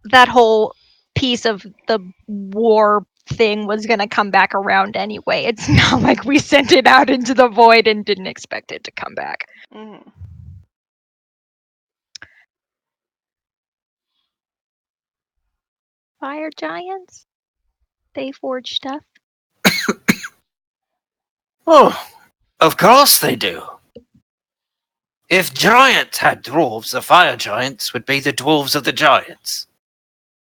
that whole piece of the war thing was going to come back around anyway. It's not like we sent it out into the void and didn't expect it to come back.
Mm-hmm.
Fire giants? They forge stuff?
Oh, of course they do. If giants had dwarves, the fire giants would be the dwarves of the giants.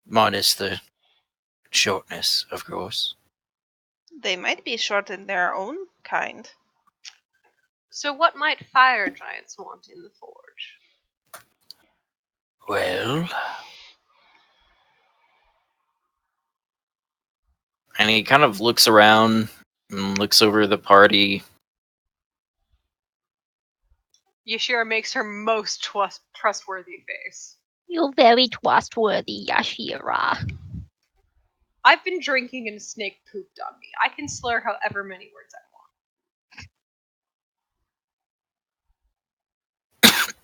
Minus the shortness, of course.
They might be short in their own kind.
So what might fire giants want in the forge?
Well. And he kind of looks around and looks over the party.
Yashira makes her most trustworthy face.
You're very trustworthy, Yashira.
I've been drinking and a snake pooped on me. I can slur however many words I want.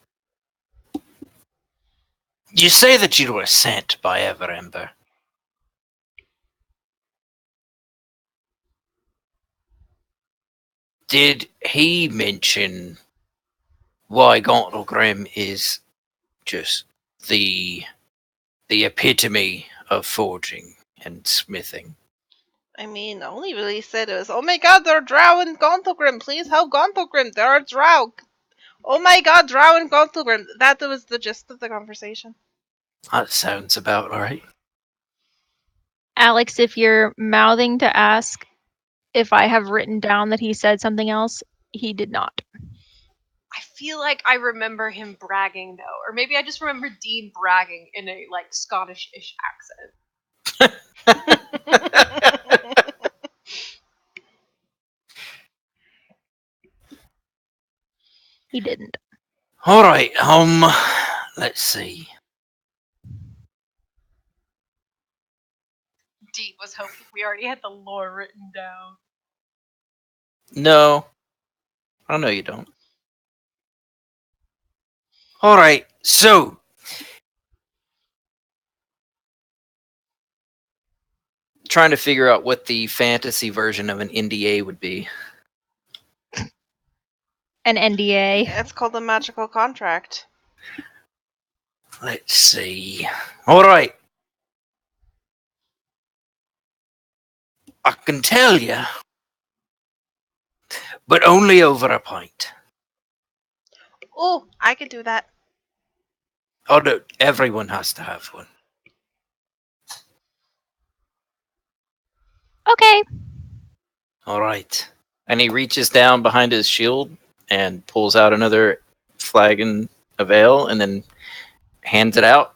You say that you were sent by Everember. Did he mention why Gauntlegrim is just the epitome of forging and smithing?
I mean, only really said it was, oh my god, there are drow in Gauntlegrim. Please help Gauntlegrim. There are drow. Oh my god, drow in Gauntlegrim. That was the gist of the conversation.
That sounds about right.
Alex, if you're mouthing to ask if I have written down that he said something else, he did not.
I feel like I remember him bragging though, or maybe I just remember Dean bragging in a like Scottish-ish accent.
He didn't.
All right. Let's see.
Dean was hoping we already had the lore written down.
No, I know you don't. All right. So, trying to figure out what the fantasy version of an NDA would be.
An NDA.
It's called a magical contract.
Let's see. All right. I can tell you, but only over a pint.
Oh, I could do that.
Oh no, everyone has to have one.
Okay.
All right. And he reaches down behind his shield and pulls out another flagon of ale and then hands it out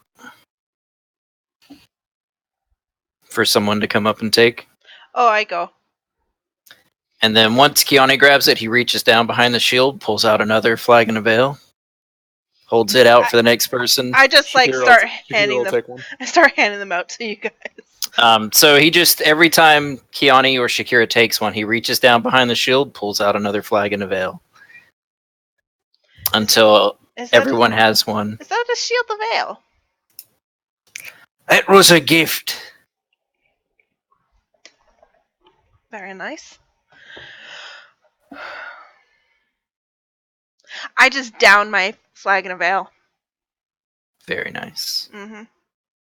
for someone to come up and take.
Oh, I go.
And then once Kiani grabs it, he reaches down behind the shield, pulls out another flagon of ale, holds it out for the next person.
I just like
Shakira
start
will- Shakira
handing
will
them.
take one.
I start handing them out to you guys.
So he just, every time Kiani or Shakira takes one, he reaches down behind the shield, pulls out another flagon of ale. Until
Is that
everyone has one.
Is that a shield of ale?
It was a gift.
Very nice. I just down my flagon of ale.
Very nice.
Mm-hmm.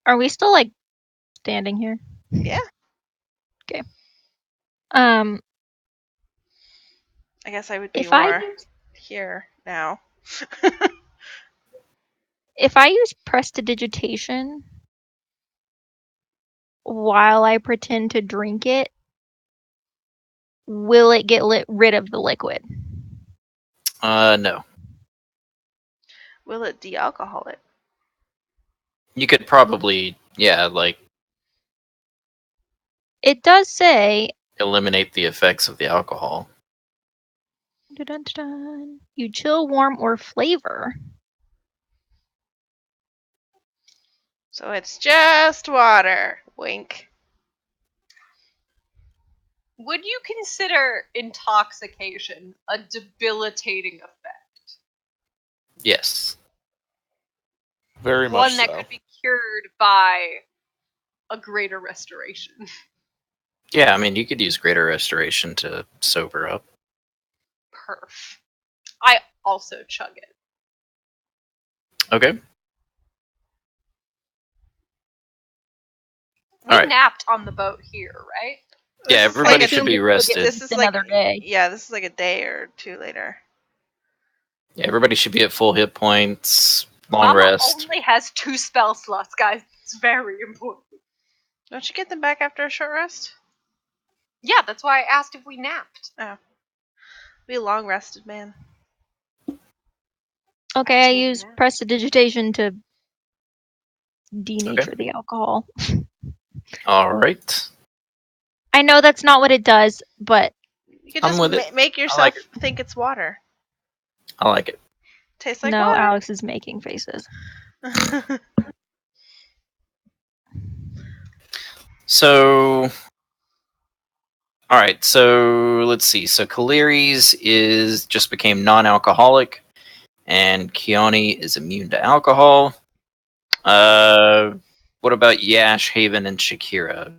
Are we still like standing here?
Yeah.
Okay.
I guess I would be
If
more
I
here now.
if I use prestidigitation while I pretend to drink it, will it get rid of the liquid?
No.
Will it de-alcohol it?
You could probably, like,
It does say
eliminate the effects of the alcohol.
dun-dun-dun, you chill, warm, or flavor.
So it's just water. Wink.
Would you consider intoxication a debilitating effect?
Yes.
Very much
One that
so.
could be cured by a greater restoration.
Yeah, I mean, you could use greater restoration to sober up.
Perf. I also chug it.
Okay.
We
Alright.
napped on the boat here, right?
Yeah,
This is
everybody
like a-
should be rested.
This is
Another
like
day.
Yeah, this is like a day or two later.
Yeah, everybody should be at full hit points, long
Mama
rest.
only has 2 spell slots, guys. It's very important.
Don't you get them back after a short rest?
Yeah, that's why I asked if we napped.
Be long rested, man.
Okay, I
Taking
use
that.
prestidigitation to denature the alcohol.
All right.
I know that's not what it does, but
You could
I'm
just
with it.
make
I
yourself
like
think it's water.
I like it.
Tastes like
no,
water.
Alex is making faces.
So, all right. So let's see. So Kaliri's is just became non-alcoholic, and Kiani is immune to alcohol. What about Yash, Haven, and Shakira?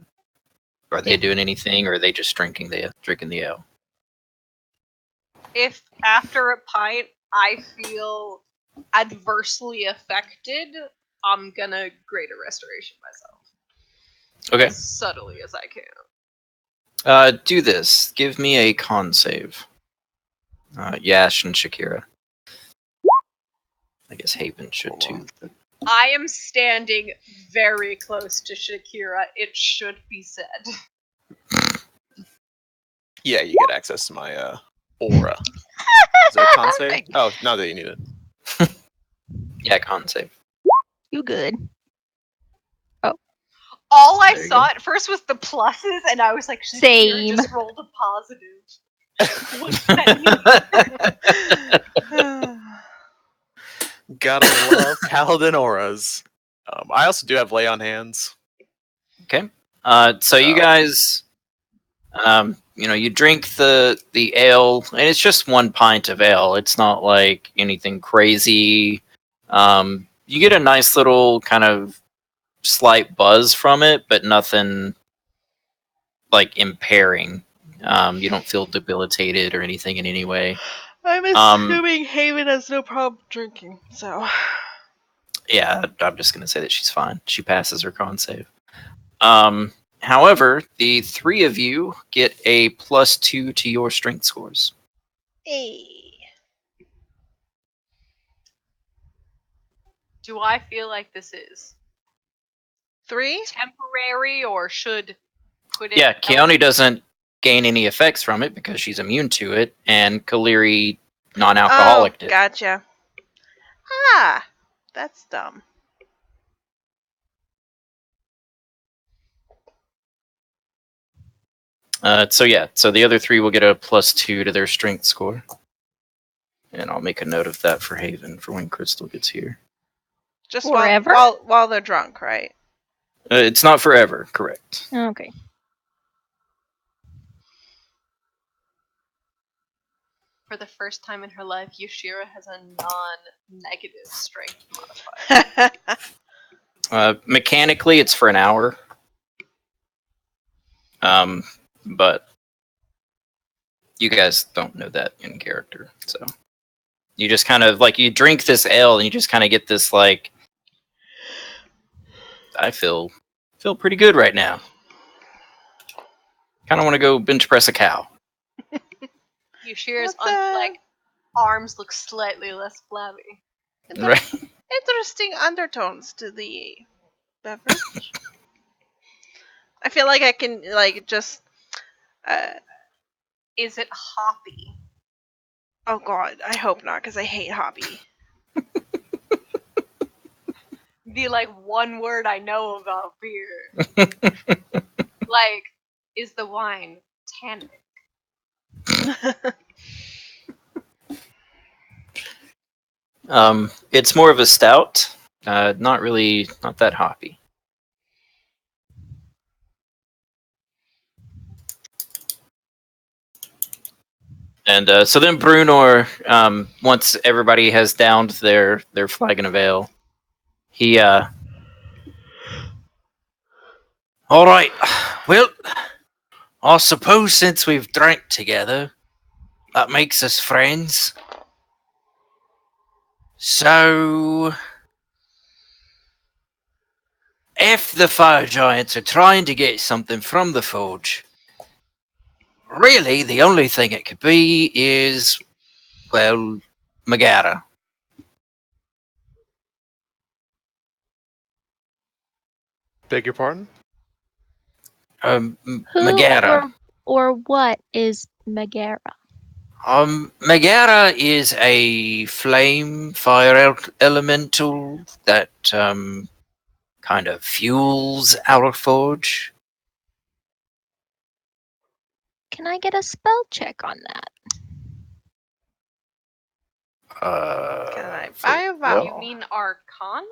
Are they doing anything, or are they just drinking the ale?
If after a pint I feel adversely affected, I'm gonna greater restoration myself.
Okay.
As subtly as I can.
Do this. Give me a con save. Yash and Shakira. I guess Haven should too.
I am standing very close to Shakira, it should be said.
Yeah, you get access to my aura. Is it a con save? Oh, now that you need it.
Yeah, con save.
You good?
All I
There you
saw
go.
at first was the pluses, and I was like, Shakira
Same.
just rolled a positive. What's that mean?
Gotta love paladin auras. I also do have lay on hands.
Okay. So you guys, you drink the ale, and it's just 1 pint of ale. It's not like anything crazy. You get a nice little kind of slight buzz from it, but nothing like impairing. You don't feel debilitated or anything in any way.
I'm assuming Haven has no problem drinking, so.
Yeah, I'm just gonna say that she's fine. She passes her con save. However, the 3 of you get a +2 to your strength scores.
Hey.
Do I feel like this is
3?
temporary or should put it?
Yeah, Keone doesn't gain any effects from it because she's immune to it, and Kaliri non-alcoholic did.
Gotcha. Ah, that's dumb.
So the other 3 will get a +2 to their strength score. And I'll make a note of that for Haven for when Crystal gets here.
Just
Forever?
while they're drunk, right?
It's not forever, correct.
Okay.
For the first time in her life, Yushira has a non-negative strength modifier.
Mechanically, it's for an hour. But you guys don't know that in character, so you just kind of like you drink this ale and you just kind of get this like, I feel pretty good right now. Kind of want to go bench press a cow.
Yushira's
What the-
arms look slightly less flabby.
Right?
Interesting undertones to the beverage. I feel like I can just.
Is it hoppy?
Oh God, I hope not, because I hate hoppy.
The one word I know about beer. Is the wine tannic?
It's more of a stout. Not that hoppy. And so then Brunor, once everybody has downed their flagon of ale, he all right, well, I suppose since we've drank together, that makes us friends. So, if the fire giants are trying to get something from the forge, really the only thing it could be is, well, Megara.
Beg your pardon?
Who
Megara.
or what is Megara?
Megara is a flame fire elemental that kind of fuels our forge.
Can I get a spell check on that?
Can I buy a
You
vowel?
mean Arcana?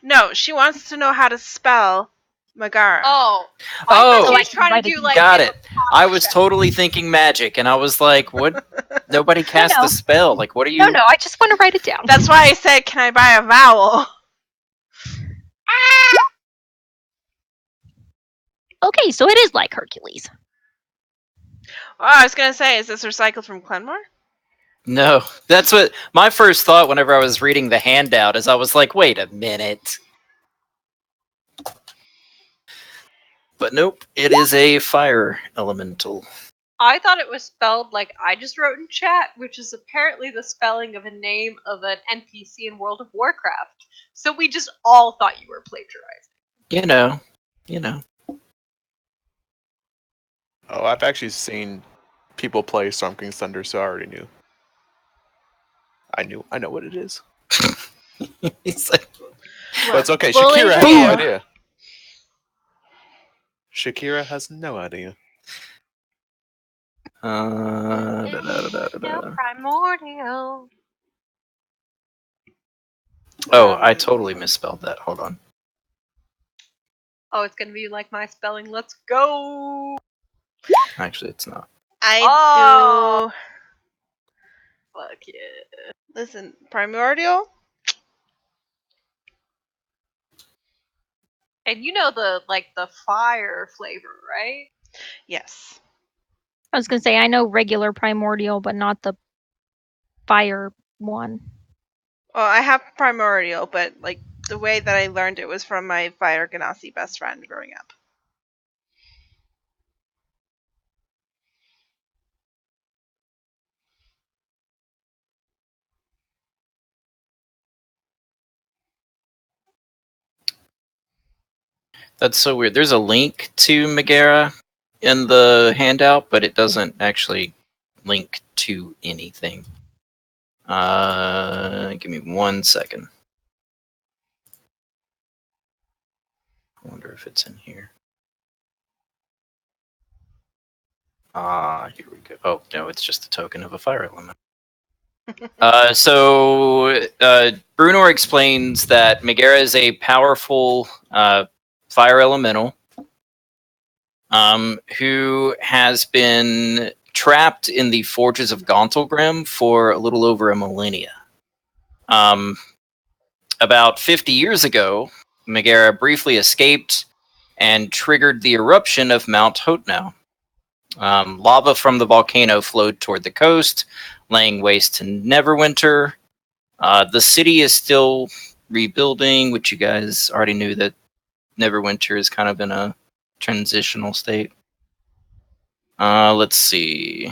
No, she wants to know how to spell Megara.
Oh. I
Oh.
thought
So
she
I
was
can
trying
write
to
it
do
down.
like
Got
an
it. I was
check.
totally thinking magic, and I was like, what? Nobody cast
no.
the spell. Like, what are you?
No, I just want to write it down.
That's why I said, can I buy a vowel?
Okay, so it is like Hercules.
Oh, I was gonna say, is this recycled from Clenmore?
No, that's what my first thought whenever I was reading the handout is. I was like, wait a minute. But nope, it is a fire elemental.
I thought it was spelled like I just wrote in chat, which is apparently the spelling of a name of an NPC in World of Warcraft. So we just all thought you were plagiarizing.
You know.
Oh, I've actually seen people play Storm King's Thunder, so I already knew. I know what it is.
It's like,
But it's okay.
Bullying
Shakira has
you.
no idea. Shakira has no idea.
Primordial.
Oh, I totally misspelled that. Hold on.
Oh, it's gonna be like my spelling. Let's go.
Actually, it's not.
I do.
Fuck yeah.
Listen, primordial.
And you know the fire flavor, right?
Yes.
I was gonna say I know regular primordial, but not the fire one.
Well, I have primordial, but like the way that I learned it was from my Fire Ganassi best friend growing up.
That's so weird. There's a link to Megara in the handout, but it doesn't actually link to anything. Give me 1 second. I wonder if it's in here. Here we go. Oh, no, it's just a token of a fire element. Brunor explains that Megara is a powerful fire elemental who has been trapped in the forges of Gauntlgrim for a little over a millennia. About 50 years ago, Megara briefly escaped and triggered the eruption of Mount Hotnau. Lava from the volcano flowed toward the coast, laying waste to Neverwinter. The city is still rebuilding, which you guys already knew that Neverwinter is kind of in a transitional state. Let's see.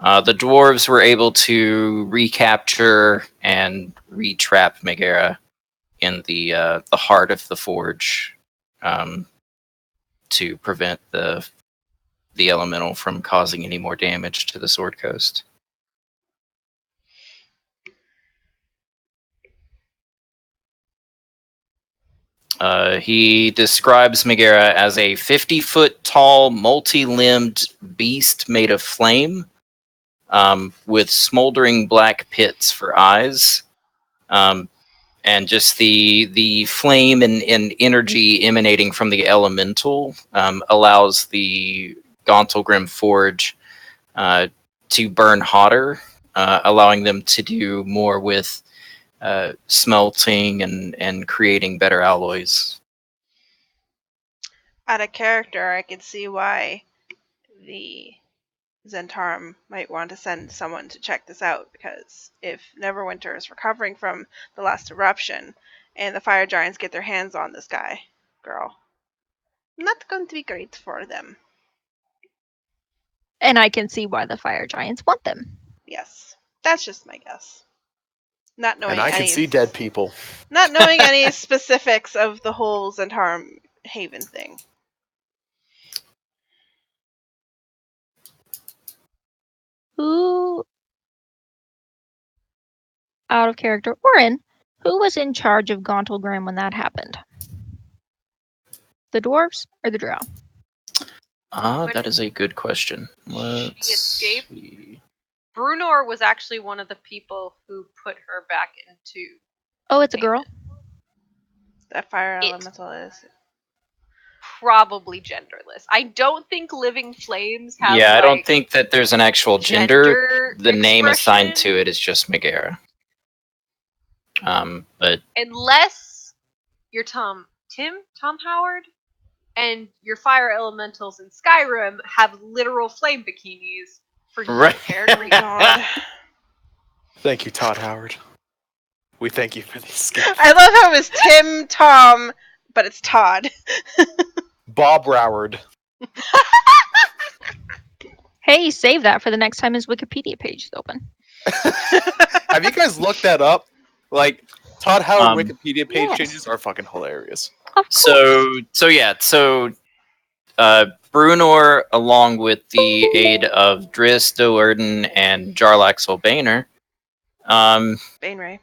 The dwarves were able to recapture and retrap Megara in the heart of the forge to prevent the elemental from causing any more damage to the Sword Coast. He describes Megara as a 50-foot tall, multi-limbed beast made of flame, with smoldering black pits for eyes, and just the flame and energy emanating from the elemental allows the Gauntlgrim Forge to burn hotter, allowing them to do more with smelting and creating better alloys.
Out of character, I could see why the Zentarum might want to send someone to check this out, because if Neverwinter is recovering from the last eruption and the fire giants get their hands on this girl, not going to be great for them.
And I can see why the fire giants want them.
Yes, that's just my guess. Not knowing
And I can see dead people.
Not knowing any specifics of the whole Zentarum Haven thing.
Who, out of character or in, Who was in charge of Gauntlgrim when that happened? The dwarves or the drow?
That is a good question. Let's
escaped?
see.
Brunor was actually one of the people who put her back into.
Oh, it's a girl?
That fire
It.
elemental is.
Probably genderless. I don't think living flames have.
Yeah, I don't
like,
think that there's an actual gender. The name assigned
expression.
to it is just Megara. But
Unless you're Tom Howard, and your fire elementals in Skyrim have literal flame bikinis for you
Right.
paired reasons.
God.
Thank you, Todd Howard. We thank you for this gift.
I love how it was Tim, Tom, but it's Todd.
Bob Howard.
Hey, save that for the next time his Wikipedia page is open.
Have you guys looked that up? Like, Todd Howard Wikipedia page
yes.
changes are fucking hilarious.
Of course.
So Brunor, along with the aid of Driss, Do'Urden, and Jarlaxle Boehner,
Bainray.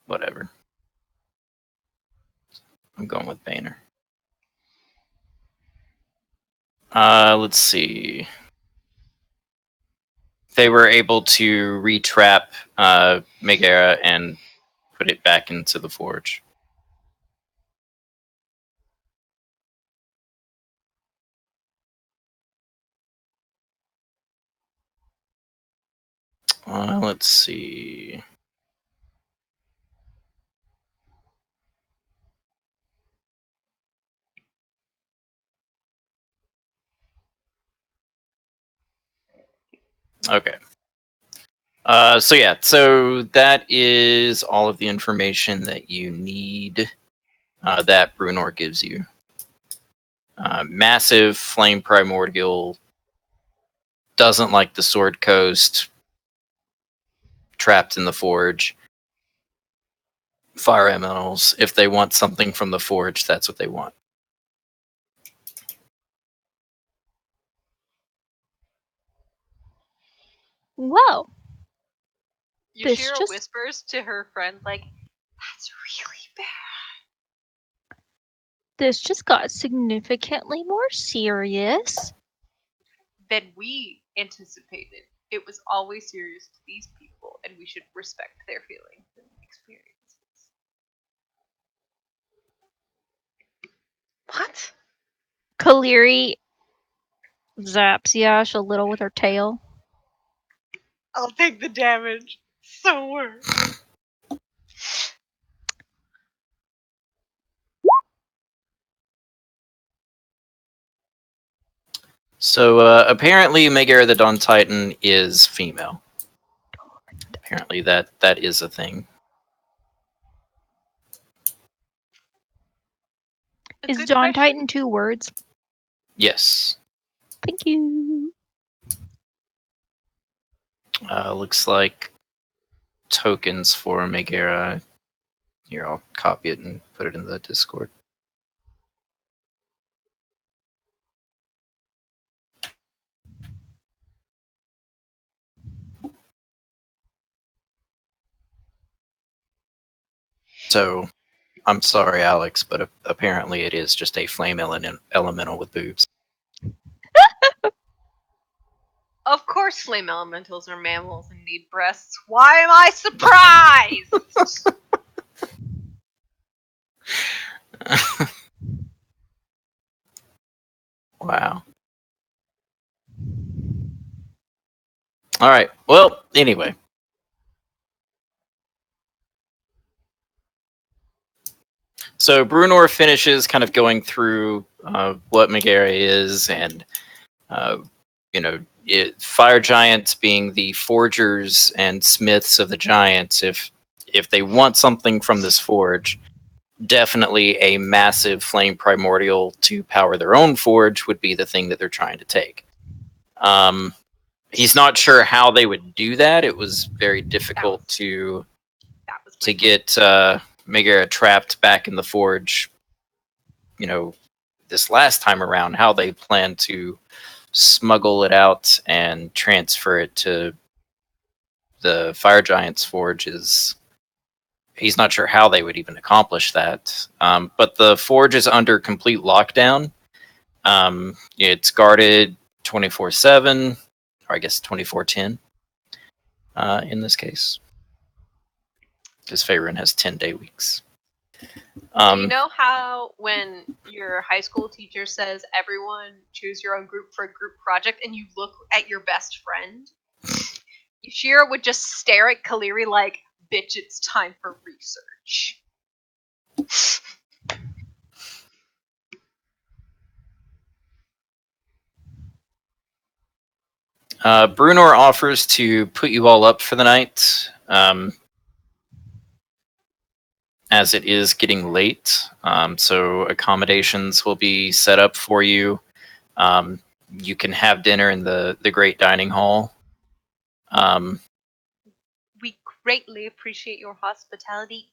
whatever. I'm going with Boehner. Let's see. They were able to retrap Megara and put it back into the forge. Let's see. Okay. So that is all of the information that you need that Brunor gives you. Massive flame primordial, doesn't like the Sword Coast, trapped in the forge. Fire elementals, if they want something from the forge, that's what they want.
Whoa. This
Yushiro
just-
whispers to her friend, like, that's really bad.
This just got significantly more serious.
Than we anticipated. It was always serious to these people, and we should respect their feelings and experiences.
What?
Kaleri zaps Yash a little with her tail.
I'll take the damage. So worse.
So apparently Megara the Dawn Titan is female. Apparently that is a thing.
Is
Good
Dawn
question.
Titan 2 words?
Yes.
Thank you.
Looks like tokens for Megara. Here, I'll copy it and put it in the Discord. So, I'm sorry, Alex, but apparently it is just a flame elemental with boobs.
Of course, flame elementals are mammals and need breasts. Why am I surprised?
Wow. All right. Well, anyway. So Brunor finishes kind of going through what Megara is, and fire giants being the forgers and smiths of the giants. If they want something from this forge, definitely a massive flame primordial to power their own forge would be the thing that they're trying to take. He's not sure how they would do that. It was very difficult to get Megara trapped back in the forge, this last time around. How they plan to smuggle it out and transfer it to the Fire Giant's forge is he's not sure how they would even accomplish that. But the forge is under complete lockdown. It's guarded 24/7, or I guess 24/10 in this case, because Faerun has 10-day weeks.
Do you know how when your high school teacher says everyone choose your own group for a group project and you look at your best friend? Shira would just stare at Kaleri like, bitch, it's time for research.
Brunor offers to put you all up for the night, as it is getting late. So accommodations will be set up for you. You can have dinner in the great dining hall.
We greatly appreciate your hospitality.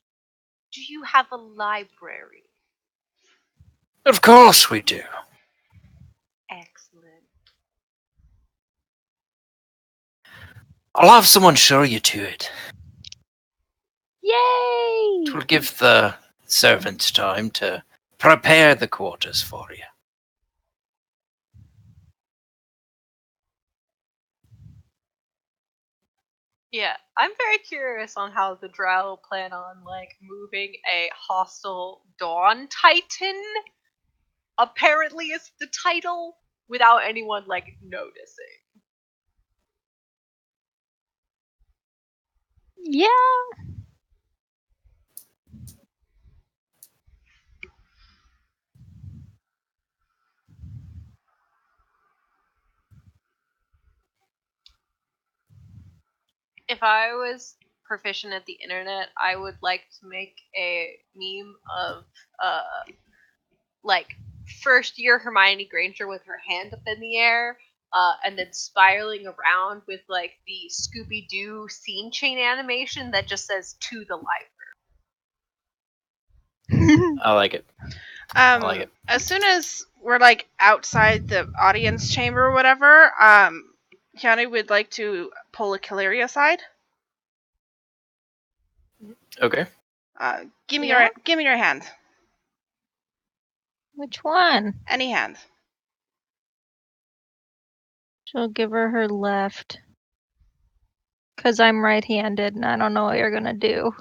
Do you have a library?
Of course we do.
Excellent.
I'll have someone show you to it.
Yay!
It will give the servants time to prepare the quarters for you.
Yeah, I'm very curious on how the Drow plan on like moving a hostile Dawn Titan. Apparently, is the title without anyone like noticing.
Yeah.
If I was proficient at the internet, I would like to make a meme of like first year Hermione Granger with her hand up in the air, and then spiraling around with like the Scooby Doo scene chain animation that just says to the library.
I like it. I like it.
As soon as we're like outside the audience chamber or whatever, Keanu would like to pull a Kaleri aside.
Okay.
Give me
Yeah?
your hand.
Which one?
Any hand.
She'll give her her left. Because I'm right-handed and I don't know what you're gonna do.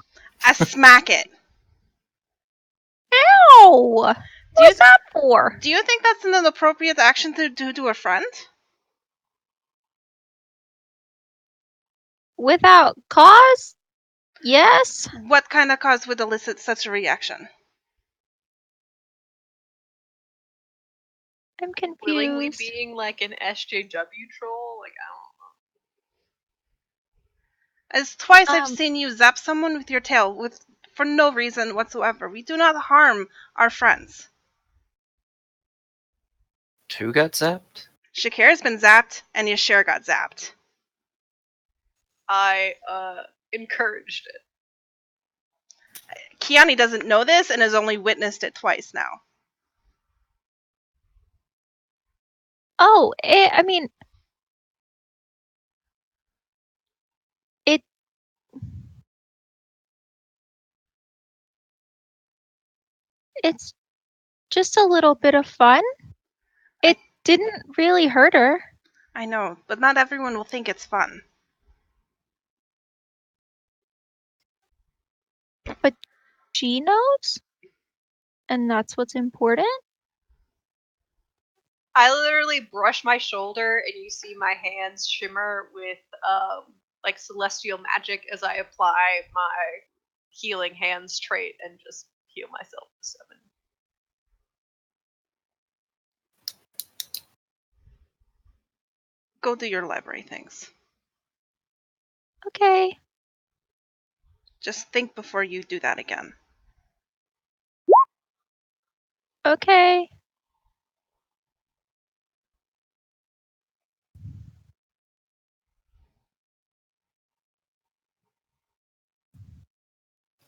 I smack it.
Ow! What's that for?
Do you think that's an appropriate action to do to a friend?
Without cause? Yes?
What kind of cause would elicit such a reaction?
I'm
Willingly
confused.
being like an SJW troll, like I don't know.
As twice I've
Um,
seen you zap someone with your tail for no reason whatsoever. We do not harm our friends.
Who got zapped?
Shakira's been zapped, and Yashir got zapped.
I encouraged it.
Kiani doesn't know this and has only witnessed it twice now.
Oh, I mean... It's just a little bit of fun. It didn't really hurt her.
I know, but not everyone will think it's fun.
But she knows? And that's what's important?
I literally brush my shoulder and you see my hands shimmer with like celestial magic as I apply my healing hands trait and just heal myself to 7.
Go do your library things.
Okay.
Just think before you do that again.
Okay.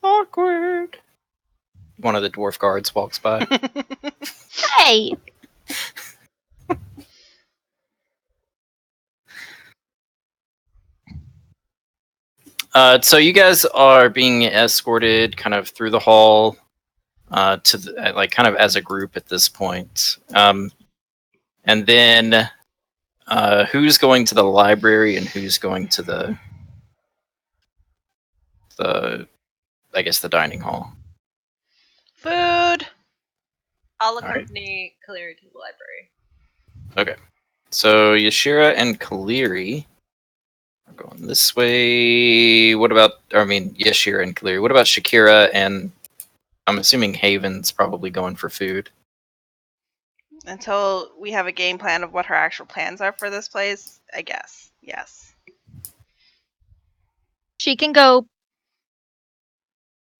Awkward. One of the dwarf guards walks by.
Hey!
So you guys are being escorted kind of through the hall to the, like kind of as a group at this point. And then who's going to the library and who's going to the I guess the dining hall?
Food.
I'll
right.
accompany Kaleri to the library.
Okay. So Yashira and Kaleri are going this way. What about, Yashira and Kaleri. What about Shakira and I'm assuming Haven's probably going for food.
Until we have a game plan of what her actual plans are for this place, I guess. Yes.
She can go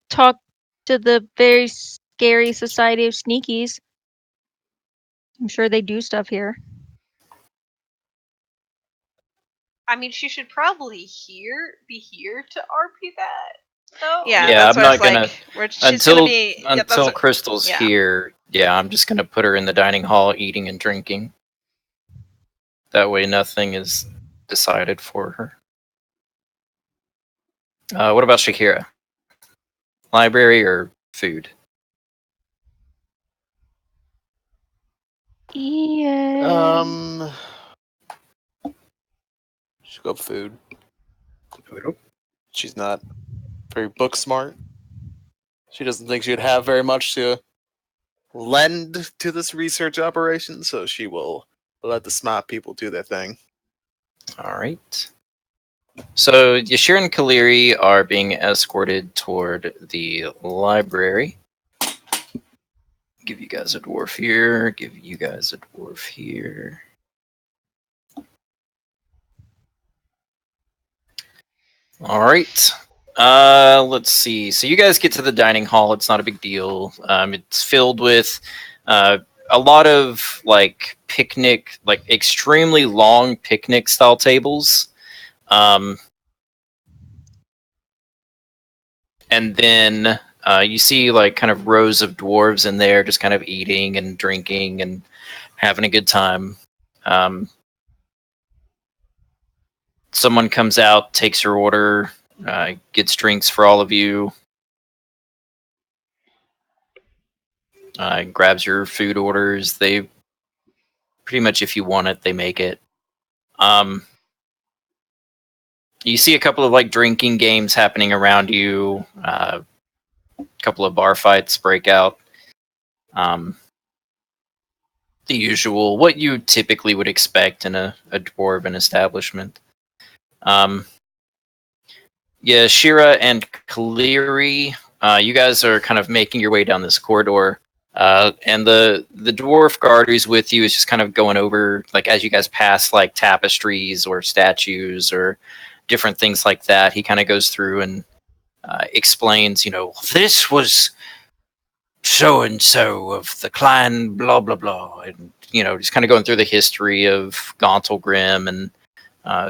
talk to the very scary Society of Sneakies. I'm sure they do stuff here.
I mean, she should probably be here to RP that, though.
Yeah,
Yeah,
that's
I'm
what
not
it's
gonna-
like. She's gonna be yeah, that's
Until
what-
Crystal's
yeah.
here. Yeah, I'm just gonna put her in the dining hall eating and drinking. That way nothing is decided for her. What about Shakira? Library or food?
Yeah.
Should go food. She's not very book smart. She doesn't think she'd have very much to lend to this research operation, so she will let the smart people do their thing.
All right. So Yashir and Kaleri are being escorted toward the library. Give you guys a dwarf here. Give you guys a dwarf here. All right. Let's see. So you guys get to the dining hall. It's not a big deal. It's filled with a lot of like picnic, like extremely long picnic style tables. And then you see like kind of rows of dwarves in there just kind of eating and drinking and having a good time. Someone comes out, takes your order, gets drinks for all of you, grabs your food orders. They pretty much, if you want it, they make it. You see a couple of like drinking games happening around you. A couple of bar fights break out. The usual, what you typically would expect in a dwarven establishment. Yeah, Shira and Kaleri, you guys are kind of making your way down this corridor. And the dwarf guard who's with you is just kind of going over, like, as you guys pass, like, tapestries or statues or different things like that. He kind of goes through and explains, this was so-and-so of the clan, blah, blah, blah. And, just kind of going through the history of Gauntlgrim and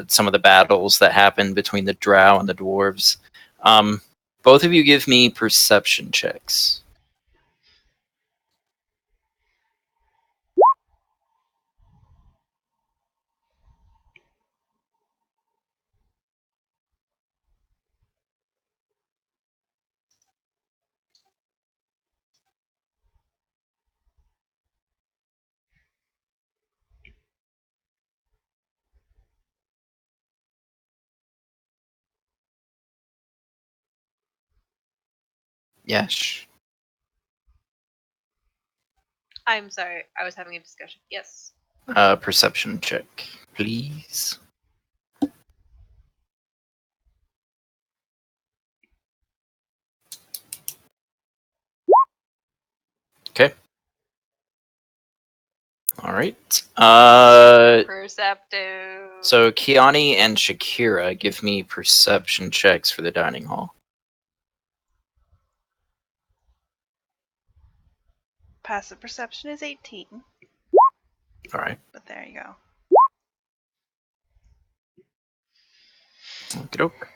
some of the battles that happened between the drow and the dwarves. Both of you give me perception checks. Yes.
I'm sorry, I was having a discussion. Yes.
Perception check, please. Okay. All right.
Perceptive.
So Kiani and Shakira, give me perception checks for the dining hall.
Passive perception is 18.
All right.
But there you go.
Okey-doke.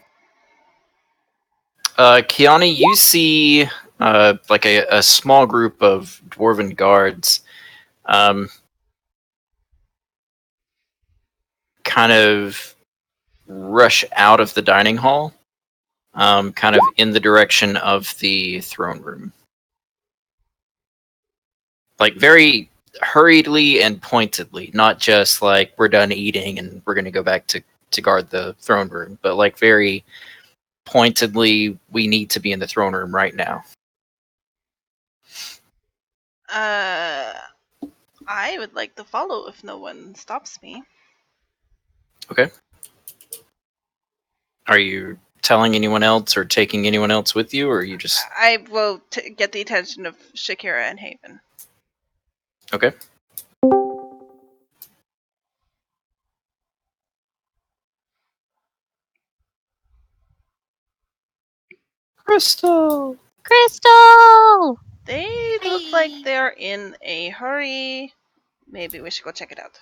Kiani, you see like a small group of dwarven guards kind of rush out of the dining hall. kind of in the direction of the throne room. Like, very hurriedly and pointedly, not just like, we're done eating and we're going to go back to guard the throne room, but like very pointedly, we need to be in the throne room right now.
I would like to follow if no one stops me.
Okay. Are you telling anyone else or taking anyone else with you, or are you just...
I will get the attention of Shakira and Haven.
Okay. Crystal!
Crystal!
They look like they're in a hurry. Maybe we should go check it out.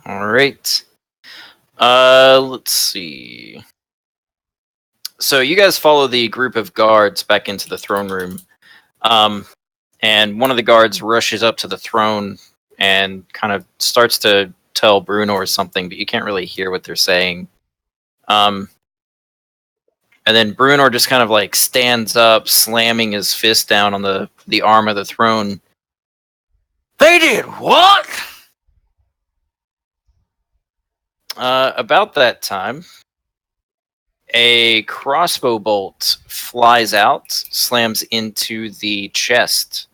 All right. Let's see. So you guys follow the group of guards back into the throne room. And one of the guards rushes up to the throne and kind of starts to tell Bruno something, but you can't really hear what they're saying. And then Bruno just kind of like stands up, slamming his fist down on the arm of the throne. They did what? About that time, a crossbow bolt flies out, slams into the chest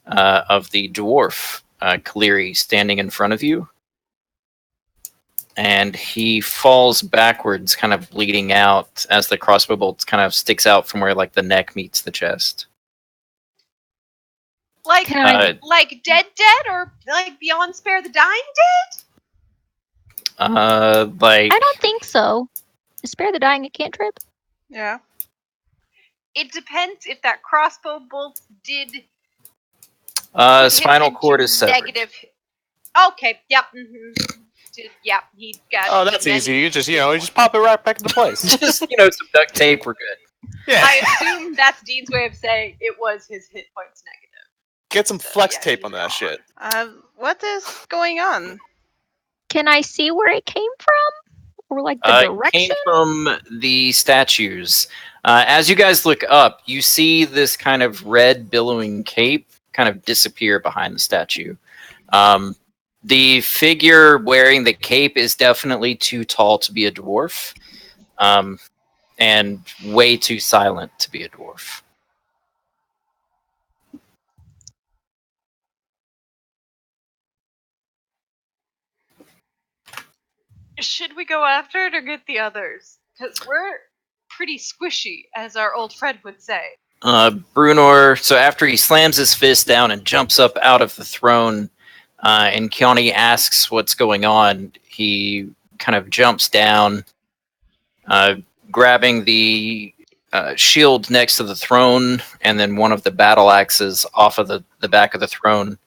of the dwarf, Kaleri, standing in front of you. And he falls backwards, kind of bleeding out, as the crossbow bolt kind of sticks out from where like the neck meets the chest.
Like,
Can I-
like dead, or like beyond spare the dying dead?
Like
I don't think so. Is Spare the Dying a cantrip?
Yeah.
It depends if that crossbow bolt did. put him
spinal cord
into
is severed.
negative. Okay. Yep. Yep. He got.
Oh, that's easy. You just pop it right back into place.
Just some duct tape. We're good.
Yeah.
I assume that's Dean's way of saying it was his hit points negative.
Get some flex
Yeah,
tape on
he's
that
gone.
shit.
What is going on?
Can I see where it came from? Or like the
It
direction?
came from the statues. As you guys look up, you see this kind of red billowing cape kind of disappear behind the statue. The figure wearing the cape is definitely too tall to be a dwarf, and way too silent to be a dwarf.
Should we go after it or get the others? Because we're pretty squishy, as our old friend would say.
Brunor, so after he slams his fist down and jumps up out of the throne, and Keone asks what's going on, he kind of jumps down, grabbing the shield next to the throne, and then one of the battle axes off of the back of the throne.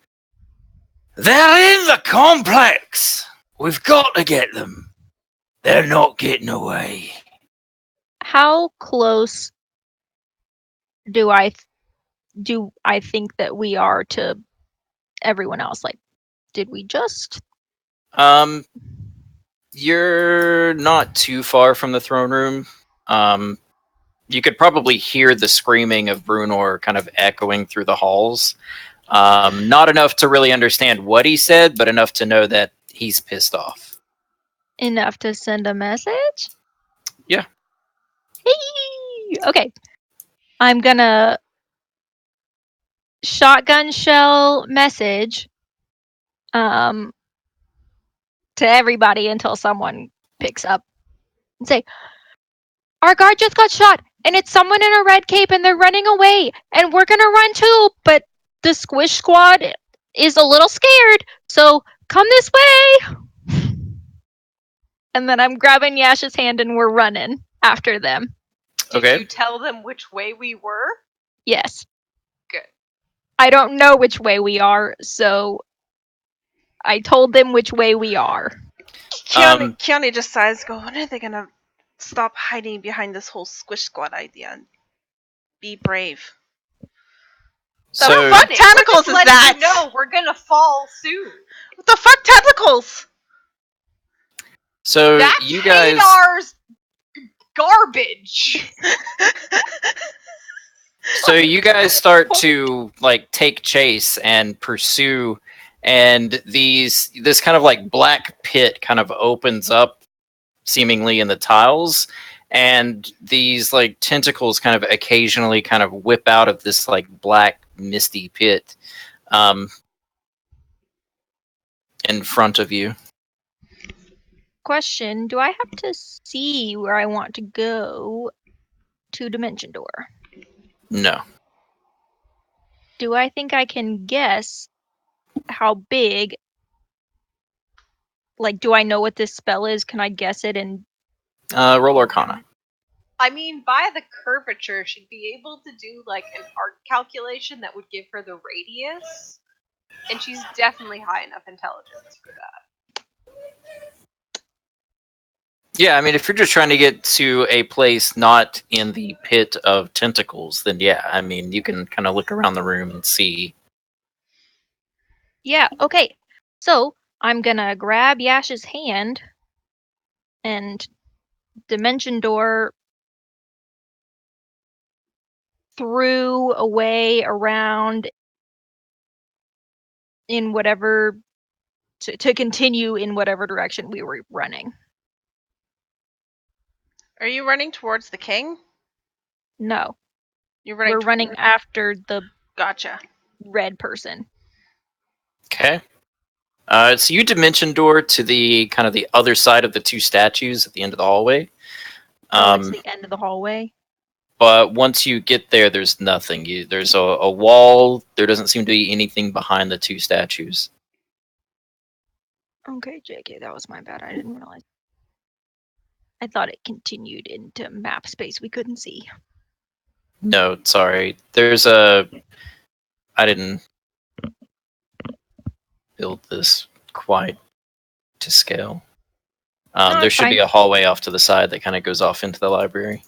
They're in the complex! We've got to get them. They're not getting away.
How close do I think that we are to everyone else? Like, did we just?
You're not too far from the throne room. You could probably hear the screaming of Brunor kind of echoing through the halls. Not enough to really understand what he said, but enough to know that he's pissed off.
Enough to send a message?
Yeah.
Hey! Okay. I'm gonna shotgun shell message to everybody until someone picks up and say, our guard just got shot and it's someone in a red cape and they're running away and we're gonna run too, but the squish squad is a little scared, so come this way. And then I'm grabbing Yash's hand and we're running after them.
Did
Okay.
you tell them which way we were?
Yes.
Good.
I don't know which way we are, so I told them which way we are.
Keone just sighs, go, when are they gonna stop hiding behind this whole squish squad idea and be brave?
So
fuck
We're
tentacles
just
is
letting
that?
you know we're gonna fall soon.
What the fuck, tentacles?
so
That's
you guys
Hadar's garbage.
So you guys start to like take chase and pursue, and this kind of like black pit kind of opens up seemingly in the tiles, and these like tentacles kind of occasionally kind of whip out of this like black misty pit in front of you.
Question, do I have to see where I want to go to Dimension Door?
No.
Do I think I can guess how big? Like, do I know what this spell is? Can I guess it? And
Roll Arcana.
I mean, by the curvature, she'd be able to do like an art calculation that would give her the radius, and she's definitely high enough intelligence for that.
Yeah, I mean, if you're just trying to get to a place not in the pit of tentacles, then yeah, I mean, you can kind of look around the room and see.
yeah, okay. So I'm gonna grab Yash's hand and Dimension Door through, away, around, in whatever to continue in whatever direction we were running.
Are you running towards the king?
No,
You're running.
we're running after the
Gotcha.
red person.
Okay. So you dimension door to the kind of the other side of the two statues at the end of the hallway.
It's the end of the hallway.
But once you get there, there's nothing. There's a wall. There doesn't seem to be anything behind the two statues.
Okay, JK, that was my bad. I didn't realize. I thought it continued into map space we couldn't see.
No, sorry. There's a. I didn't build this quite to scale.
No,
there
it's
should be
fine.
a hallway off to the side that kind of goes off into the library.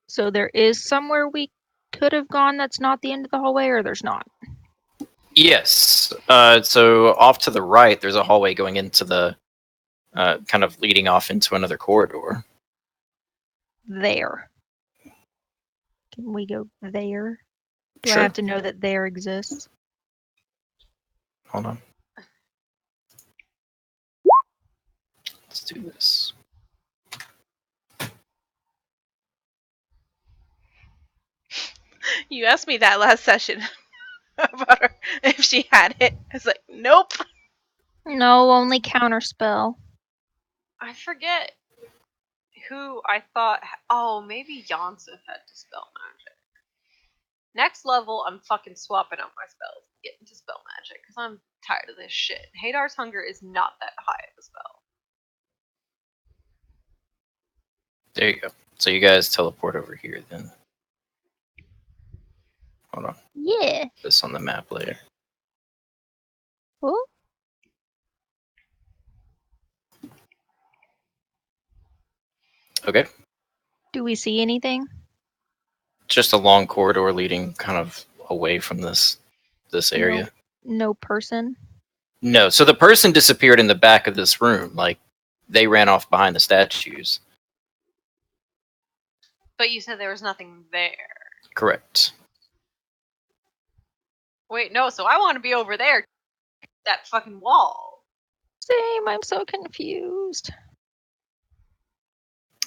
So there is somewhere we could have gone that's not the end of the hallway, or there's not?
Yes. So off to the right, there's a hallway going into the kind of leading off into another corridor.
There. Can we go there? Do
Sure.
I have to know that there exists?
Hold on. Let's do this.
You asked me that last session about her if she had it. I was like, nope.
No, only counterspell.
I forget who I thought. Oh, maybe Yonsef had Dispel Magic. Next level, I'm fucking swapping out my spells, getting Dispel Magic, because I'm tired of this shit. Hadar's Hunger is not that high of a spell.
There you go. So you guys teleport over here then. Hold on.
Yeah.
This on the map later.
Oh.
Okay.
Do we see anything?
Just a long corridor leading kind of away from this area.
No person?
No. So the person disappeared in the back of this room. Like they ran off behind the statues.
But you said there was nothing there.
Correct.
Wait, no, so I want to be over there. That fucking wall.
Same, I'm so confused.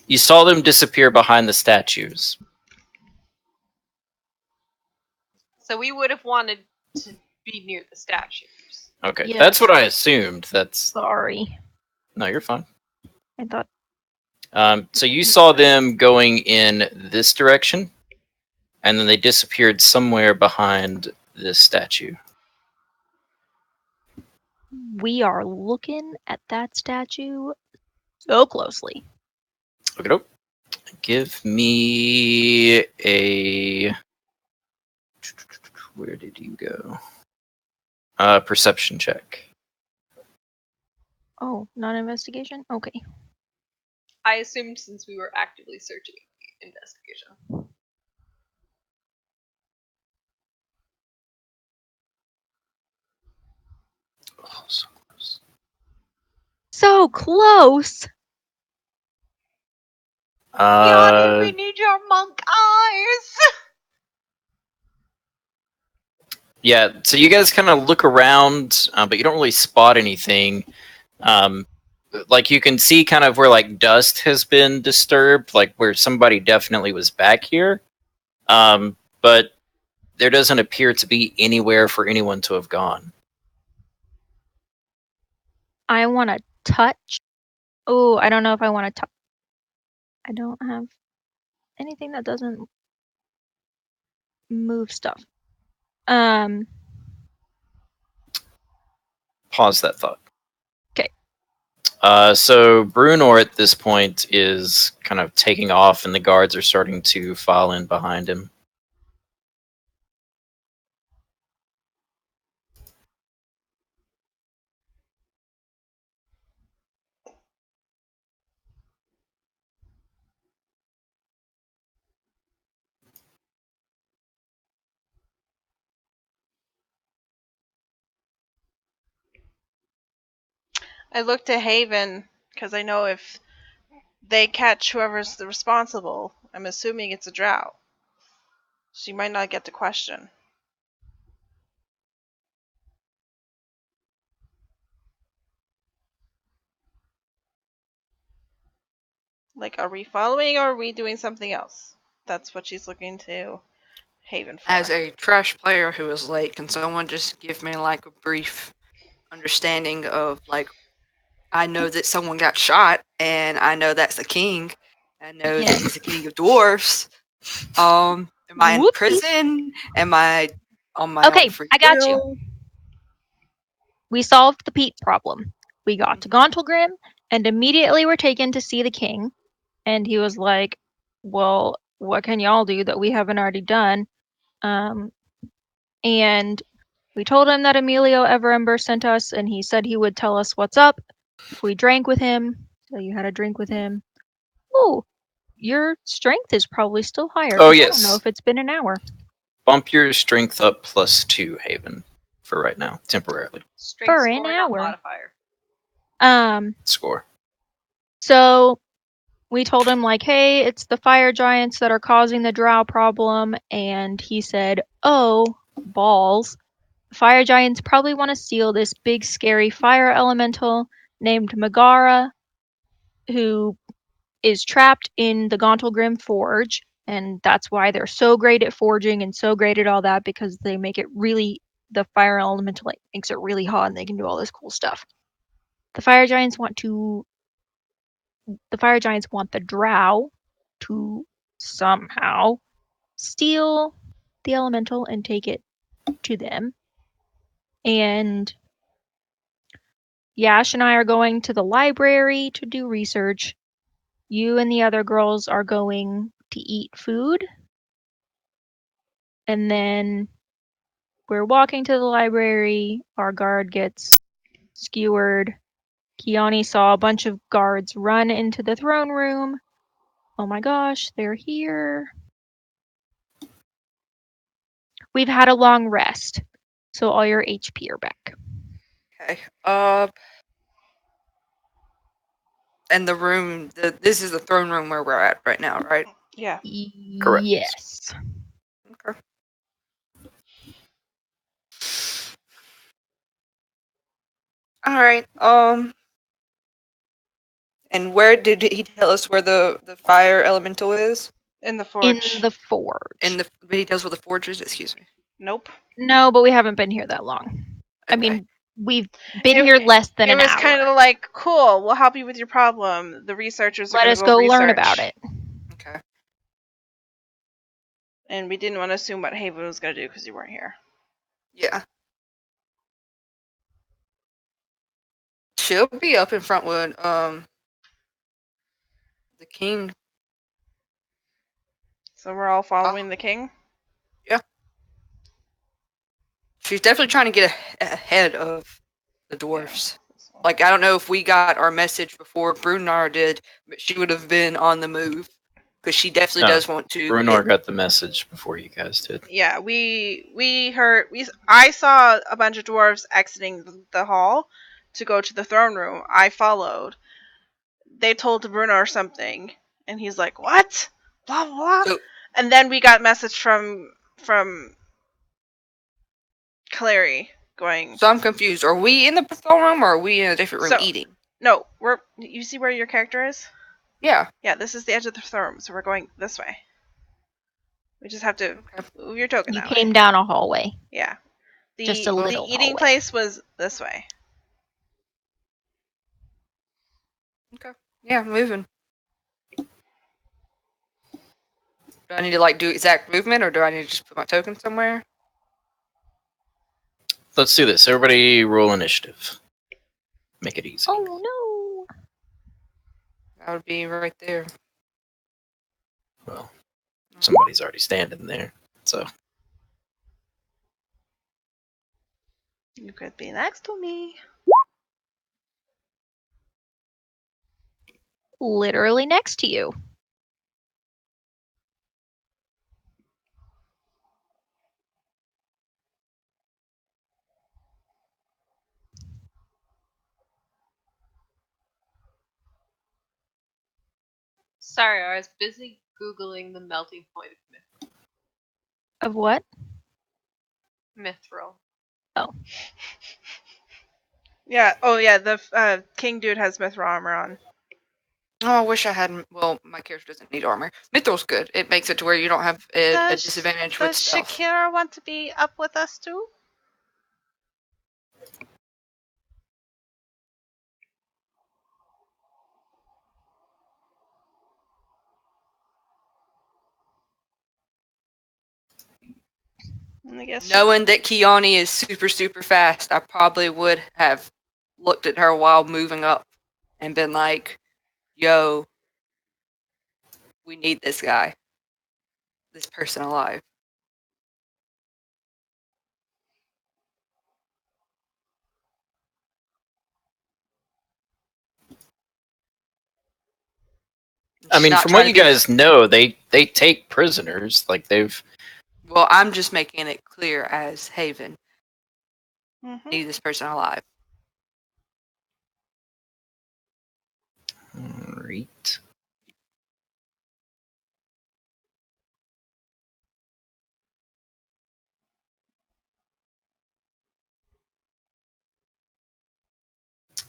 You saw them disappear behind the statues.
So we would have wanted to be near the statues.
Okay.
Yes.
That's what I assumed.
Sorry.
No, you're fine.
I thought
So you saw them going in this direction, and then they disappeared somewhere behind this statue.
we are looking at that statue so closely.
Look it up. Give me a. Where did you go? Perception check.
Oh, not investigation? Okay.
I assumed since we were actively searching the investigation.
Oh, so close.
So close.
We need your monk eyes.
Yeah, so you guys kind of look around, but you don't really spot anything. Like you can see kind of where like dust has been disturbed, like where somebody definitely was back here. But there doesn't appear to be anywhere for anyone to have gone.
I want to touch. Oh, I don't know if I want to touch. I don't have anything that doesn't move stuff.
Pause that thought.
'Kay.
So Brunor at this point is kind of taking off, and the guards are starting to file in behind him.
I looked at Haven because I know if they catch whoever's the responsible, I'm assuming it's a drow. She might not get the question. Like, are we following or are we doing something else? That's what she's looking to Haven for.
As a trash player who is late, can someone just give me like a brief understanding of like I know that someone got shot and I know that's the king. I know that he's the king of dwarfs. Am I in
Whoopsie.
prison? Am I on my
Okay,
own free
I got you.
will?
We solved the Pete problem. We got to Gauntlgrim and immediately were taken to see the king. And he was like, well, what can y'all do that we haven't already done? And we told him that Emilio Everember sent us, and he said he would tell us what's up if we drank with him. So you had a drink with him. Oh, your strength is probably still higher.
Oh,
'cause I
yes.
don't know if it's been an hour.
Bump your strength up +2, Haven, for right now, temporarily.
Strength
For an
score, not
hour.
modifier.
Score.
So we told him like, hey, it's the fire giants that are causing the drow problem, and he said, oh, balls. The fire giants probably want to steal this big scary fire elemental named Megara, who is trapped in the Gauntlgrim Forge, and that's why they're so great at forging and so great at all that, because they make it really, the fire elemental like, makes it really hot and they can do all this cool stuff. The fire giants want the drow to somehow steal the elemental and take it to them. And Yash and I are going to the library to do research. You and the other girls are going to eat food. And then we're walking to the library. Our guard gets skewered. Kiani saw a bunch of guards run into the throne room. Oh my gosh, they're here. We've had a long rest, so all your HP are back.
Okay. And the room, this is the throne room where we're at right now, right?
Yeah.
Correct.
Yes.
Okay. All right. And where did he tell us where the fire elemental is?
In the forge.
In the forge.
But he tells where the forge is. Excuse me.
Nope.
No, but we haven't been here that long. I
Okay.
mean, we've been
It-
here less than
It
an
was
hour.
kind of like, cool, we'll help you with your problem. The researchers are
Let
gonna
us go learn about
research.
it.
Okay.
And we didn't want to assume what Haven was gonna do because you weren't here.
Yeah. She'll be up in front with the king.
So we're all following the king?
She's definitely trying to get ahead of the dwarfs.
This one.
Like, I don't know if we got our message before Brunar did, but she would have been on the move because she definitely
No,
does want to.
Brunar got the message before you guys did.
Yeah, I saw a bunch of dwarves exiting the hall to go to the throne room. I followed. They told Bruno or something, and he's like, "What? Blah blah blah."
So-
And then we got a message from Clary going,
So I'm confused. Are we in the throne room or are we in a different room
So-
eating?
"No, we're. You see where your character is?
Yeah.
Yeah, this is the edge of the throne room, so we're going this way. We just have to
Okay.
move your token
You
that
came
way.
down a hallway.
Yeah.
Just a
The
little
eating
hallway.
place was this way.
Yeah, moving. Do I need to like do exact movement or do I need to just put my token somewhere?
Let's do this. Everybody roll initiative. Make it easy.
Oh no!
That would be right there.
Well, somebody's already standing there. So
You could be next to me.
Literally next to you.
Sorry, I was busy Googling the melting point of
Of what?
Mithril.
Yeah. Oh yeah. The king dude has mithril armor on.
Oh, I wish I hadn't. Well, my character doesn't need armor. Mithril's good. It makes it to where you don't have a disadvantage with
Does
stealth.
Shakira want to be up with us too? I guess.
Knowing that Kiani is super, super fast, I probably would have looked at her while moving up and been like, yo, we need this guy, this person alive.
I
She's
mean,
not
from
trying
what
to
you
be-
guys know, they take prisoners. Like they've.
Well, I'm just making it clear as Haven,
Mhm.
need this person alive.
Right.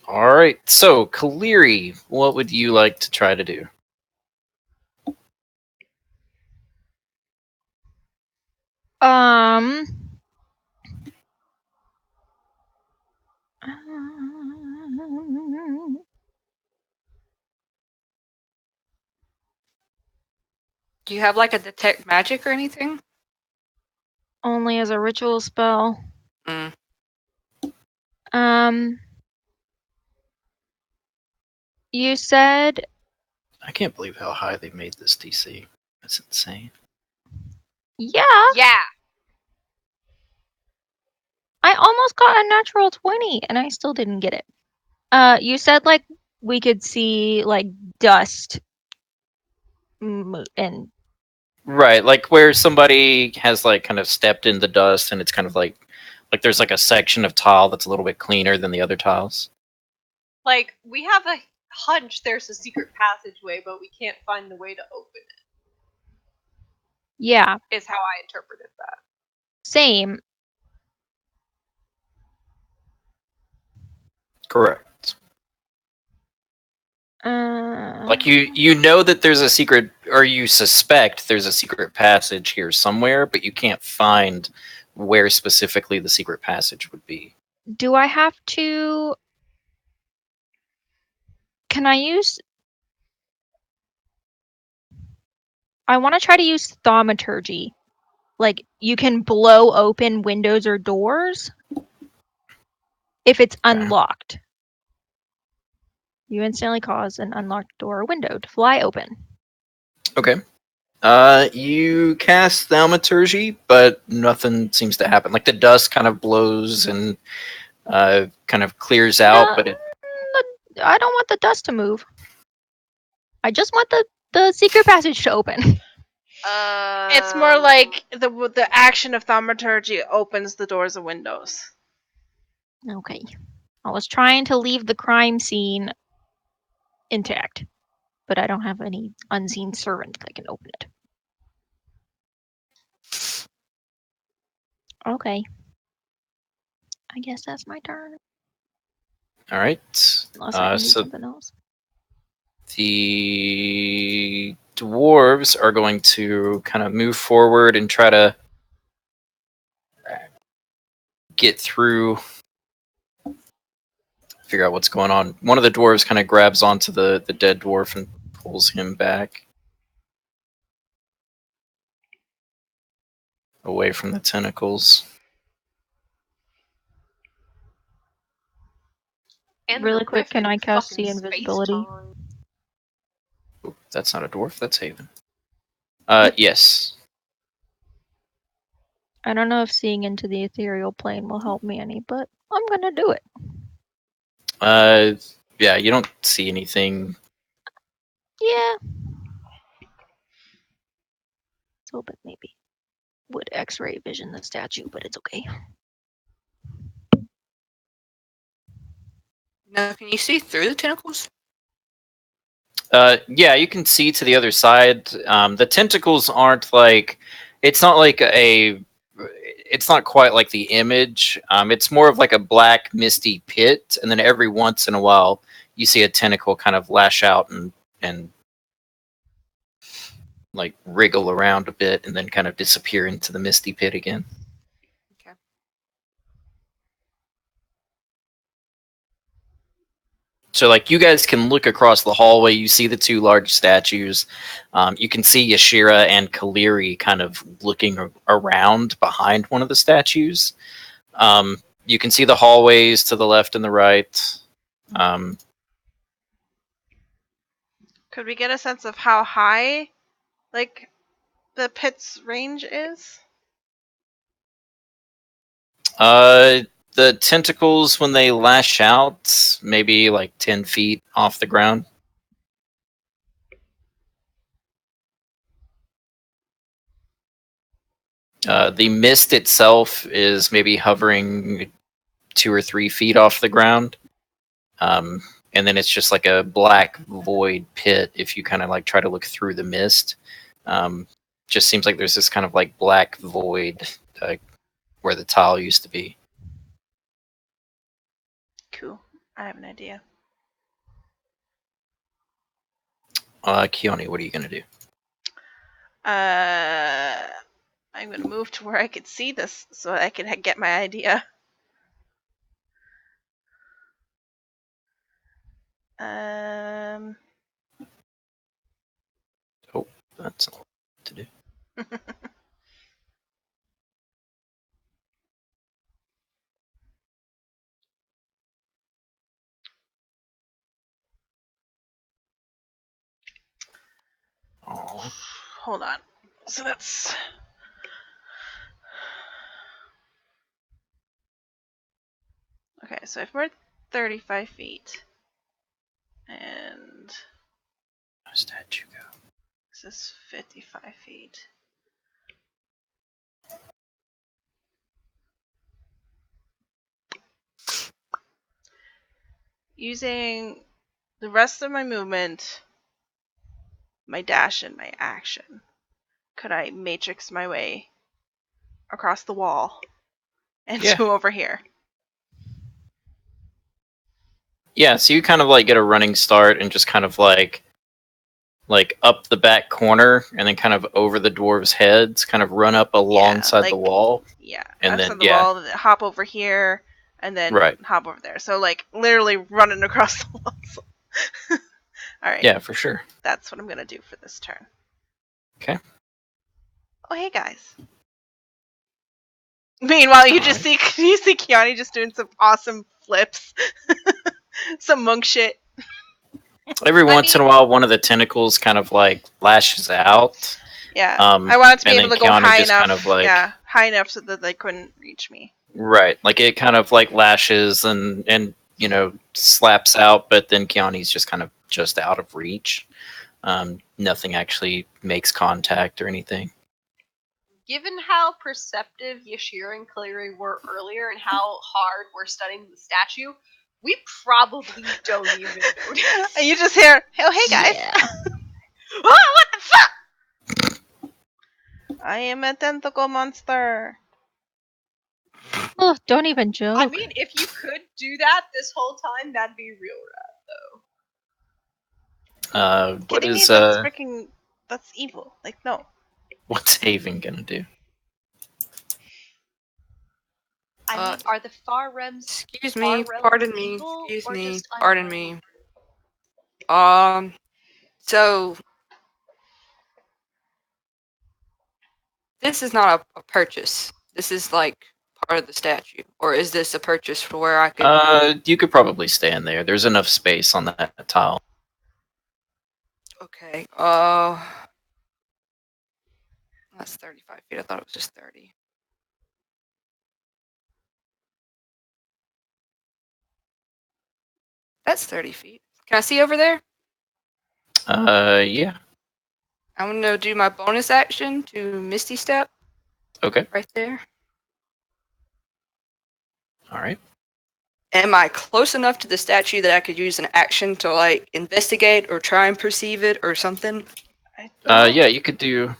All right. So, Kaliri, what would you like to try to do?
Um.
Do you have like a detect magic or anything?
Only as a ritual spell.
Mm.
You said
I can't believe how high they made this DC. That's insane.
yeah.
Yeah.
I almost got a natural 20 and I still didn't get it. You said like we could see like dust and
Right, like where somebody has like kind of stepped in the dust, and it's kind of like there's like a section of tile that's a little bit cleaner than the other tiles.
Like, we have a hunch there's a secret passageway, but we can't find the way to open
yeah,
it, is how I interpreted that.
same.
Correct.
Uh,
Like you know that there's a secret, or you suspect there's a secret passage here somewhere, but you can't find where specifically the secret passage would be.
do I have to? Can I use? I want to try to use thaumaturgy. Like you can blow open windows or doors if it's unlocked. You instantly cause an unlocked door or window to fly open.
Okay. You cast thaumaturgy, but nothing seems to happen. Like the dust kind of blows and kind of clears out, but it
I don't want the dust to move. I just want the secret passage to open.
It's more like the action of thaumaturgy opens the doors and windows.
Okay. I was trying to leave the crime scene intact, but I don't have any unseen servant that can open it. Okay. I guess that's my turn.
All right.
Unless I can do
So
something else.
the dwarves are going to kind of move forward and try to get through, figure out what's going on. One of the dwarves kind of grabs onto the dead dwarf and pulls him back away from the tentacles.
And
Really
the
quick, can
rift
I cast
fucking
see invisibility?
space-time.
Oop, that's not a dwarf, that's Haven. Yes.
I don't know if seeing into the ethereal plane will help me any, but I'm gonna do it.
Yeah, you don't see anything.
Yeah. Let's hope it maybe would X-ray vision the statue, but it's okay.
Now, can you see through the tentacles?
Yeah, you can see to the other side. The tentacles aren't like, it's not like it's not quite like the image. It's more of like a black misty pit, and then every once in a while you see a tentacle kind of lash out and like wriggle around a bit, and then kind of disappear into the misty pit again.
Okay.
So, like, you guys can look across the hallway. You see the two large statues. You can see Yashira and Kaleri kind of looking around behind one of the statues. You can see the hallways to the left and the right.
Could we get a sense of how high, like, the pit's range is?
The tentacles, when they lash out, maybe like 10 feet off the ground. The mist itself is maybe hovering 2 or 3 feet off the ground. And then it's just like a black void pit if you kind of like try to look through the mist. Just seems like there's this kind of like black void where the tile used to be.
Cool. I have an idea.
Keone, what are you going to do?
I'm going to move to where I could see this so I can get my idea.
Oh, that's a lot to do. Oh,
Hold on. So that's... Okay, so if we're 35 feet, and
how's that you go?
this is 55 feet. Using the rest of my movement, my dash and my action, could I matrix my way across the wall and
Yeah.
to over here?
Yeah, so you kind of like get a running start and just kind of like up the back corner and then kind of over the dwarves' heads, kind of run up alongside the
like-
all.
Yeah,
And
outside
then-
the
yeah.
wall, hop over here, and then
Right.
hop over there. So like literally running across the walls. All right.
Yeah, for sure.
That's what I'm gonna do for this turn.
Okay.
Oh hey guys. Meanwhile, you see Keone just doing some awesome flips, some monk shit.
Every once in a while, one of the tentacles kind of like lashes out.
Yeah,
Um,
I wanted to be
and
able
then
to go
Keanu
high
just
enough.
kind of, like-
high enough so that they couldn't reach me.
Right, like it kind of like lashes and slaps out, but then Kiani's just kind of just out of reach. Nothing actually makes contact or anything.
Given how perceptive Yashir and Cleary were earlier and how hard we're studying the statue, we probably don't even notice.
And you just hear, oh, hey guys.
Yeah.
Oh, what the fuck?
I am a tentacle monster.
Oh, don't even joke.
I mean, if you could do that this whole time, that'd be real rad, though.
What
Kidding me?
is
That's freaking. That's evil. Like, no.
what's Haven gonna do?
I mean, are the far rems
Excuse me,
Far
pardon
realms
me,
evil
excuse
or
me,
just
pardon
unknown?
me. So this is not a purchase. This is like part of the statue, or is this a purchase for where I could?
You could probably stand there. There's enough space on that tile.
Okay. That's 35 feet. I thought it was just 30. That's 30 feet. Can I see over there?
Yeah.
I'm gonna do my bonus action to Misty Step
Okay.
right there.
All right.
Am I close enough to the statue that I could use an action to like investigate or try and perceive it or something?
Yeah, you could do.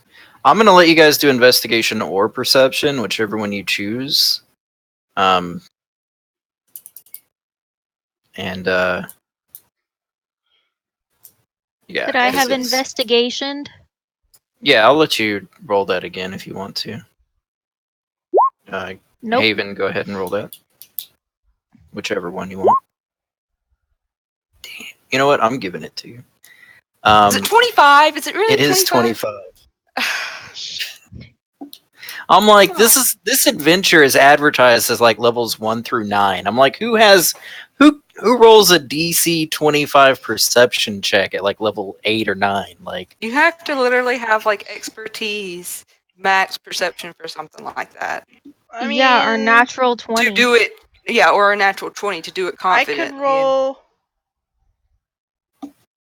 I'm gonna let you guys do investigation or perception, whichever one you choose. And yeah.
Could I have
it's-
investigation?
Yeah, I'll let you roll that again if you want to.
Nope.
Haven, go ahead and roll that. Whichever one you want. Damn. You know what? I'm giving it to you.
Is it 25? Is it really?
It is
25?
25. I'm like, this adventure is advertised as like levels 1 through 9. I'm like, who rolls a DC 25 perception check at like level 8 or 9? Like,
You have to literally have like expertise, max perception for something like that
I mean,
Yeah, our natural 20.
to do it. Yeah, or a natural 20 to do it
I
confidently.
could roll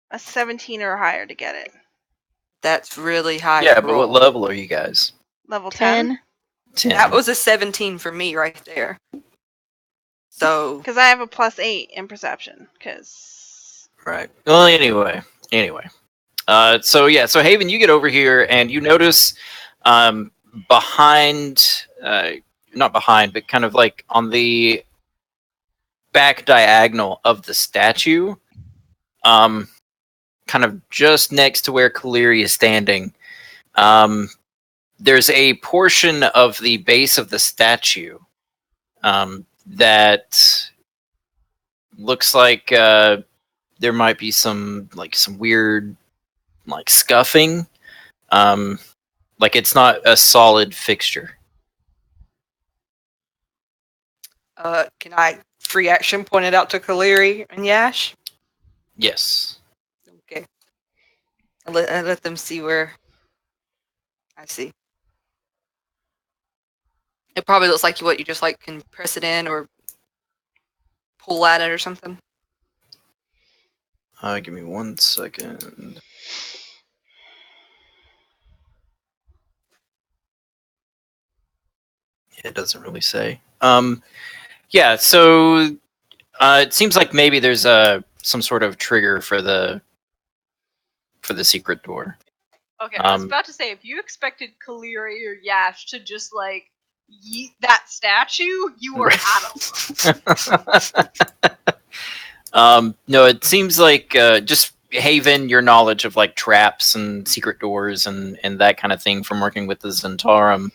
a 17 or higher to get it.
That's really high.
yeah,
to
but what
roll.
level are you guys?
Level 10.
10.
10.
That was a 17 for me right there. So
Because I have a +8 in perception. Because.
Right. Well, anyway. So Haven, you get over here and you notice behind, not behind, but kind of like on the back diagonal of the statue, kind of just next to where Kaleri is standing, there's a portion of the base of the statue that looks like there might be some weird like scuffing. Like it's not a solid fixture.
can I free action point it out to Kaleri and Yash?
Yes.
Okay. I let them see where. I see. It probably looks like what you just like can press it in or pull at it or something.
Give me 1 second. It doesn't really say. Yeah, so it seems like maybe there's some sort of trigger for the secret door.
Okay, I was about to say, if you expected Kaleri or Yash to just like yeet that statue, you were out of luck.
No, it seems like just Haven, your knowledge of like traps and secret doors and that kind of thing from working with the Zentarum.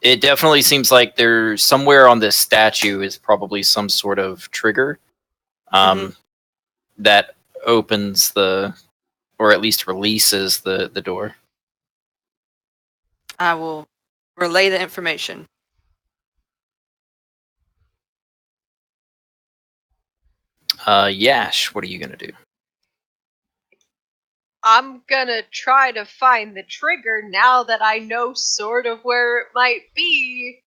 It definitely seems like there's somewhere on this statue is probably some sort of trigger that opens or at least releases the door.
I will relay the information.
Yash, what are you gonna do?
I'm gonna try to find the trigger now that I know sort of where it might be.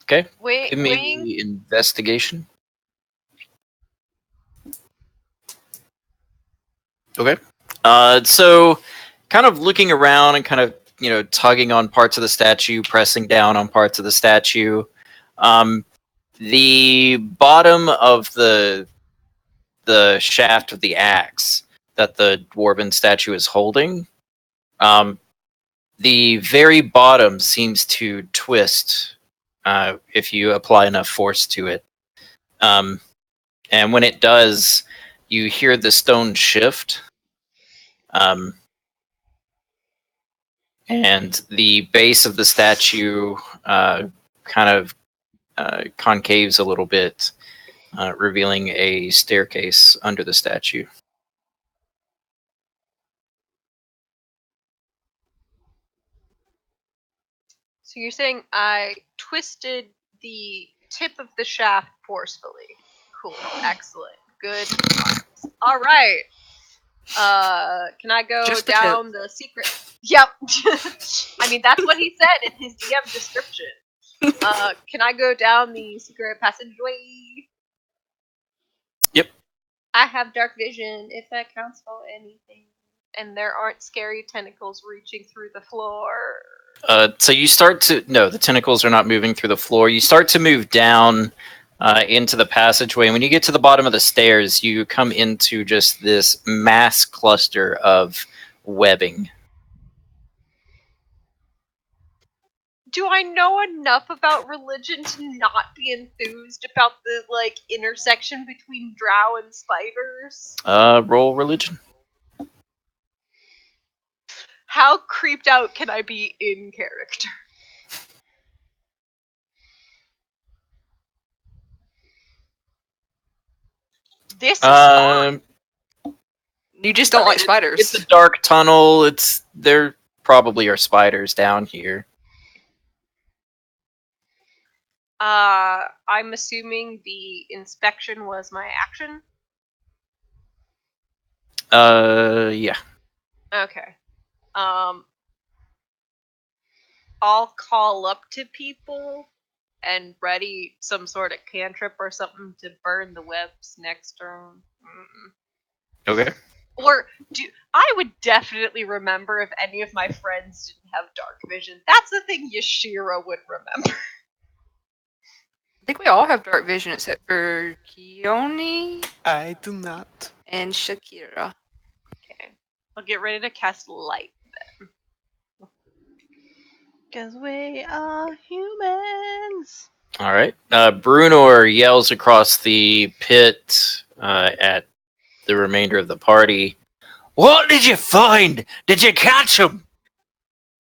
Okay.
Wing.
Give me investigation. Okay. So kind of looking around and kind of, tugging on parts of the statue, pressing down on parts of the statue. The bottom of the shaft of the axe that the dwarven statue is holding, the very bottom seems to twist if you apply enough force to it. And when it does, you hear the stone shift. And the base of the statue kind of concaves a little bit, revealing a staircase under the statue.
So you're saying I twisted the tip of the shaft forcefully. Cool. Excellent. Good times. All right. Can I go
Just the
down the secret? Yep. I mean, that's what he said in his DM description. Can I go down the secret passageway?
Yep.
I have dark vision, if that counts for anything. And there aren't scary tentacles reaching through the floor.
So you start to... No, the tentacles are not moving through the floor. You start to move down into the passageway. And when you get to the bottom of the stairs, you come into just this mass cluster of webbing.
Do I know enough about religion to not be enthused about the, intersection between drow and spiders?
Roll religion.
How creeped out can I be in character? This is fun.
You just don't like spiders.
It's a dark tunnel. There probably are spiders down here.
I'm assuming the inspection was my action.
Yeah.
Okay. I'll call up to people and ready some sort of cantrip or something to burn the webs next turn.
Okay.
Or I would definitely remember if any of my friends didn't have dark vision. That's the thing Yashira would remember.
I think we all have dark vision except for Keone
I do not.
and Shakira.
Okay. I'll get ready to cast light.
Because we are humans.
All right. Brunor yells across the pit at the remainder of the party. What did you find? Did you catch him?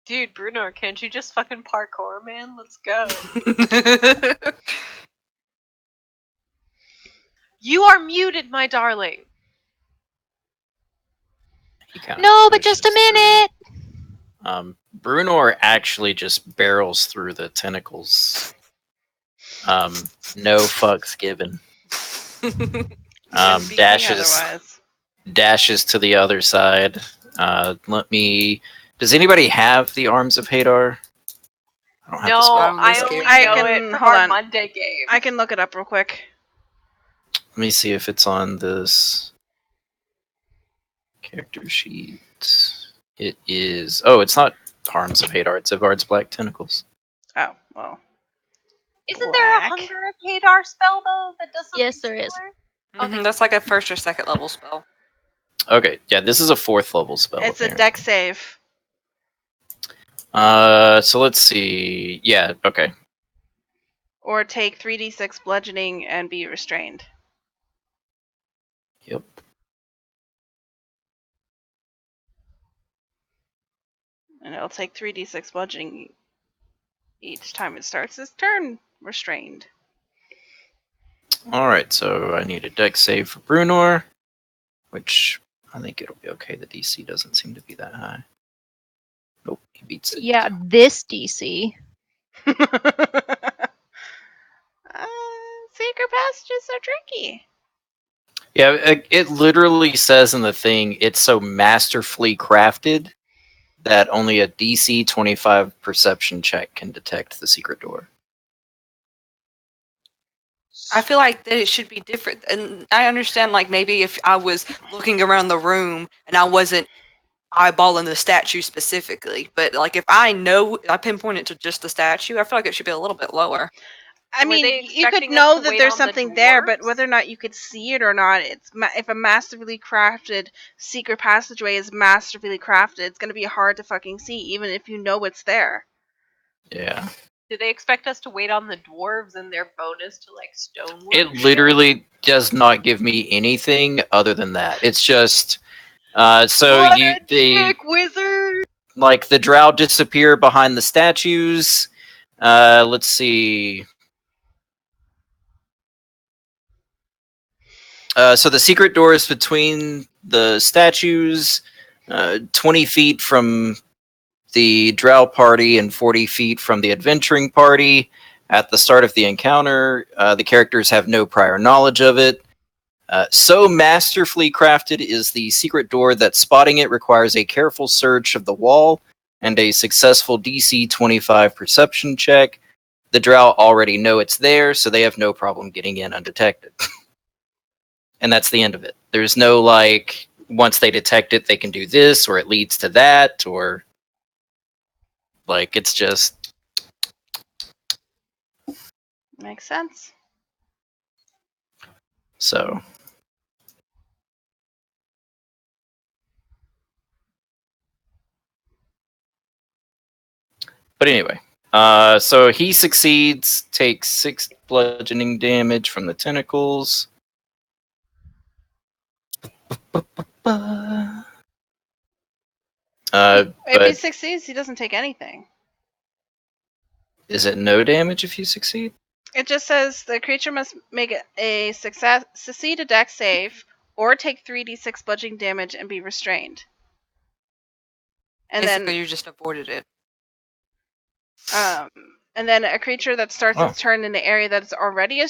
Dude, Bruno, can't you just fucking parkour, man? Let's go. You are muted, my darling.
He kinda
No, but just a
pushes
minute.
through. Brunor actually just barrels through the tentacles. No fucks given.
Wouldn't be me
Dashes to the other side. Does anybody have the Arms of Hadar? I don't have the
No,
spell.
I
this
only
game.
I
know
can-
it from
hold
our
on.
Monday game.
I can look it up real quick.
Let me see if it's on this character sheet. It is. Oh, it's not Arms of Hadar. It's Evard's Black Tentacles.
Oh, well.
Isn't there a
Black.
Hunger of Hadar spell, though, that does something
Yes, there is.
similar?
Mhm, that's like a first or second level spell.
Okay, yeah, this is a 4th level spell.
It's a
apparently.
deck save.
So let's see. Yeah, okay.
Or take 3d6 bludgeoning and be restrained.
Yep.
And it'll take 3d6 bludgeoning each time it starts its turn restrained.
Alright, so I need a deck save for Brunor, which I think it'll be okay. The DC doesn't seem to be that high. Nope, he beats it.
Yeah, this DC.
Secret passages are tricky.
Yeah, it literally says in the thing, it's so masterfully crafted that only a DC 25 perception check can detect the secret door.
I feel like that it should be different. And I understand, like, maybe if I was looking around the room and I wasn't eyeballing the statue specifically, but, like, if I pinpoint it to just the statue, I feel like it should be a little bit lower.
I
Were
mean,
they
you could
expecting us
know
to
that
wait
there's
on the
something there, but
dwarves?
whether or not you could see it or not, if a masterfully crafted secret passageway is masterfully crafted, it's going to be hard to fucking see, even if you know it's there.
Yeah.
Do they expect us to wait on the dwarves and their bonus to like stonework?
It literally does not give me anything other than that. It's just they
wizard.
like the drow disappear behind the statues. Let's see. So the secret door is between the statues, 20 feet from the drow party and 40 feet from the adventuring party. At the start of the encounter, the characters have no prior knowledge of it. So masterfully crafted is the secret door that spotting it requires a careful search of the wall and a successful DC 25 perception check. The drow already know it's there, so they have no problem getting in undetected. And that's the end of it. There's no, like, once they detect it, they can do this, or it leads to that, or... Like, it's just...
Makes sense.
So... But anyway, so he succeeds, takes 6 bludgeoning damage from the tentacles.
If he
But
succeeds, he doesn't take anything.
is it no damage if you succeed?
It just says the creature must make a succeed a dex save or take 3d6 bludgeoning damage and be restrained. And
Basically, you just avoided it.
then a creature that starts
Oh.
its turn in the area that's already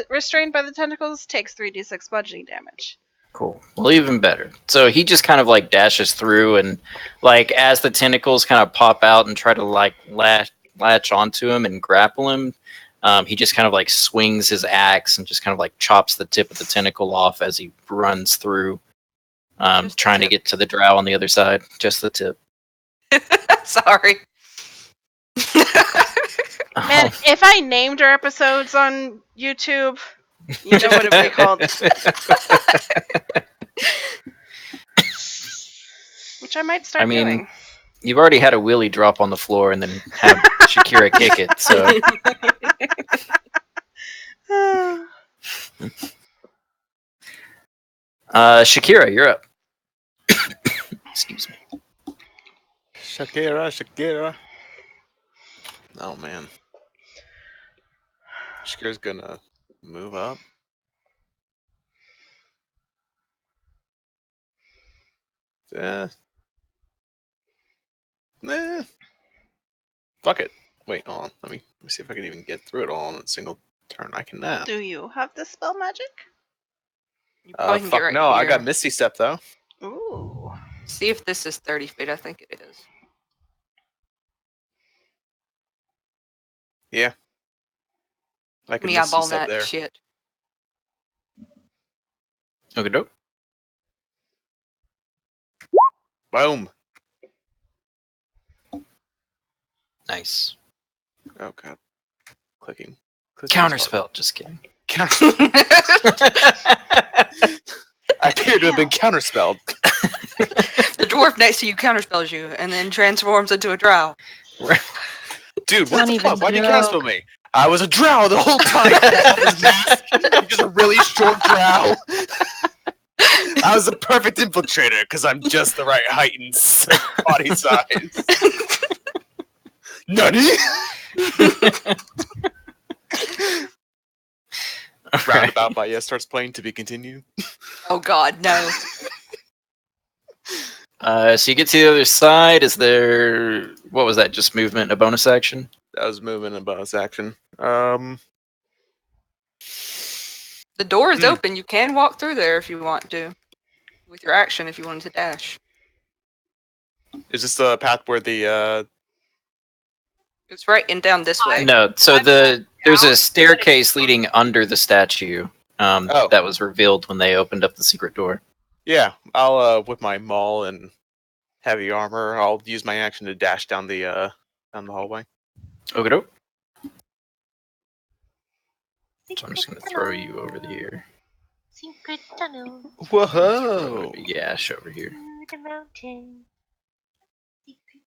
restrained by the tentacles takes 3d6 bludgeoning damage.
Cool. Well, even better. So he just kind of like dashes through, and like as the tentacles kind of pop out and try to like latch onto him and grapple him, he just kind of like swings his axe and just kind of like chops the tip of the tentacle off as he runs through,
Just the
trying to
tip.
get to the drow on the other side. Just the tip.
Sorry.
Man, if I named our episodes on YouTube, you know what it would be called. Which I might start
I mean,
doing.
You've already had a Willy drop on the floor and then have Shakira kick it. So Shakira, you're up. Excuse me.
Shakira. Oh man. Shakira's gonna move up. Fuck it. Wait, hold on. Let me see if I can even get through it all in a single turn. I can now.
Do you have the spell magic?
You probably can get
Fuck
right
no, I
here.
got Misty Step though.
Ooh.
See if this is 30 feet. I think it is.
Yeah. I can
Me
Misty
eyeball
Step
that
there.
shit.
Okay, dope.
Boom.
Nice.
Oh god. Clicking.
Counterspell. Just kidding.
I appear to have been counterspelled.
The dwarf next to you counterspells you and then transforms into a drow.
Dude, what
Not
the
even
fuck? Why'd you
joke.
counterspell me? I was a drow the whole time. I'm just a really short drow. I was a perfect infiltrator because I'm just the right height and body size. Nutty. Roundabout by yes starts playing to be continued.
Oh god, no.
So you get to the other side. Is there... What was that? Just movement and a bonus action?
That was movement and bonus action.
The door is open. You can walk through there if you want to. With your action if you wanted to dash.
Is this the path where the
It's right and down this way.
No. So the There's a
out,
staircase leading under the statue.
Oh.
That was revealed when they opened up the secret door.
Yeah, I'll with my maul and heavy armor, I'll use my action to dash down the hallway.
Okay, doke. So I'm just gonna throw you over here.
Secret tunnel.
Whoa!
Yash over here.
Through the mountain.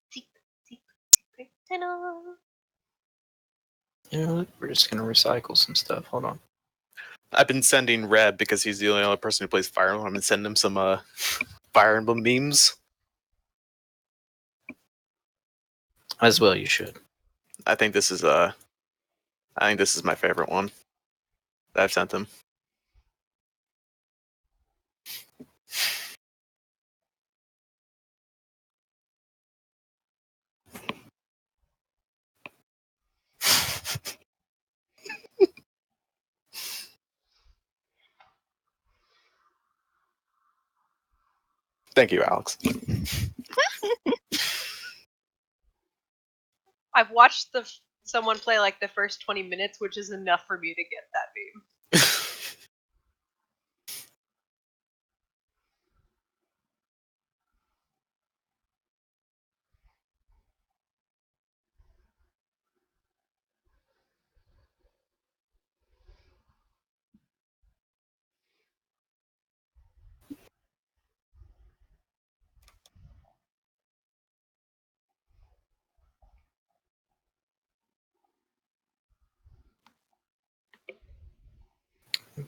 Secret tunnel.
Yeah, look, we're just gonna recycle some stuff. Hold on.
I've been sending Reb because he's the only other person who plays Fire Emblem. I've been sending him some Fire Emblem memes.
As well, you should.
I think this is my favorite one that I've sent him. Thank you, Alex.
I've watched someone play like the first 20 minutes, which is enough for me to get that meme.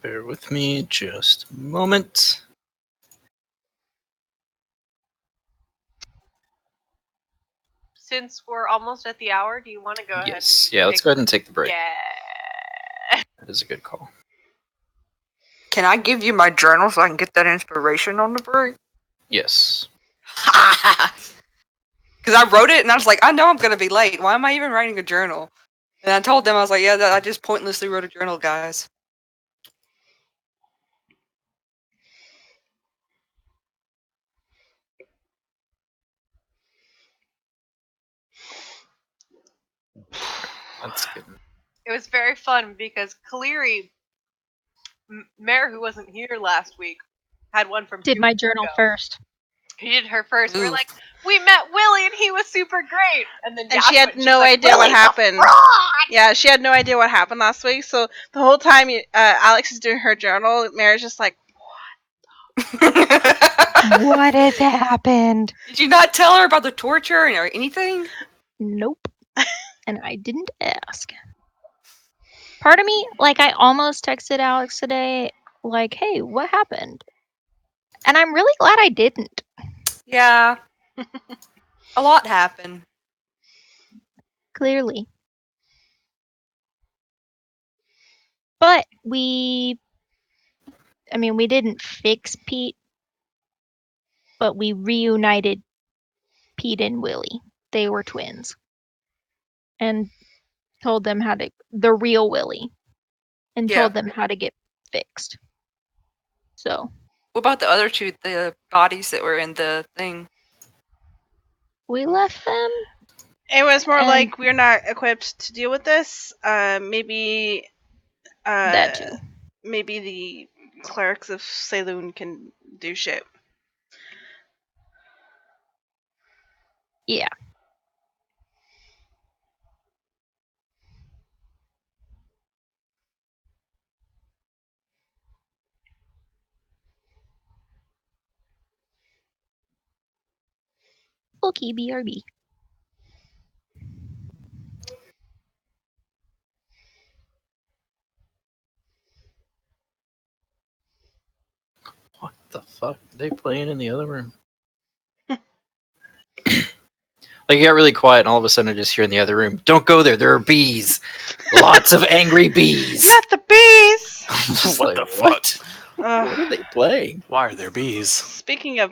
Bear with me just a moment.
Since we're almost at the hour, do you want to go ahead?
Yes.
And
Yeah, let's
take-
go ahead and take the break.
Yeah.
That is a good call.
Can I give you my journal so I can get that inspiration on the break?
Yes.
Because I wrote it and I was like, I know I'm gonna be late. Why am I even writing a journal? And I told them, I was like, yeah, I just pointlessly wrote a journal, guys.
That's good.
It was very fun because Kaleri, Mare, who wasn't here last week, had one from
Did
2
my
weeks
journal
ago.
first.
He did her first. We were
Oof.
like, we met Willie and he was super great. And then
And
Yas
she had
went, she's
no
like,
idea what
"Willie's a
happened."
fraud!"
Yeah, she had no idea what happened last week. So the whole time Alex is doing her journal, Mary's just like,
What has happened?
Did you not tell her about the torture or anything?
Nope. And I didn't ask. Part of me, like, I almost texted Alex today, like, hey, what happened? And I'm really glad I didn't.
Yeah. A lot happened.
Clearly. But we didn't fix Pete, but we reunited Pete and Willie. They were twins. And told them the real Willie, and
Yeah.
told them how to get fixed. So
What about the other two, the bodies that were in the thing?
we left them.
it was more
And-
like we're not equipped to deal with this. Maybe
That too.
maybe the clerics of Saloon can do shit.
Yeah. Okay, BRB.
What the fuck? Are they playing in the other room? Like, you got really quiet, and all of a sudden I just hear in the other room, "Don't go there, there are bees. Lots of angry bees."
Not the bees!
I'm just
What
like,
the
what?
fuck?
What are they playing?
Why are there bees?
Speaking of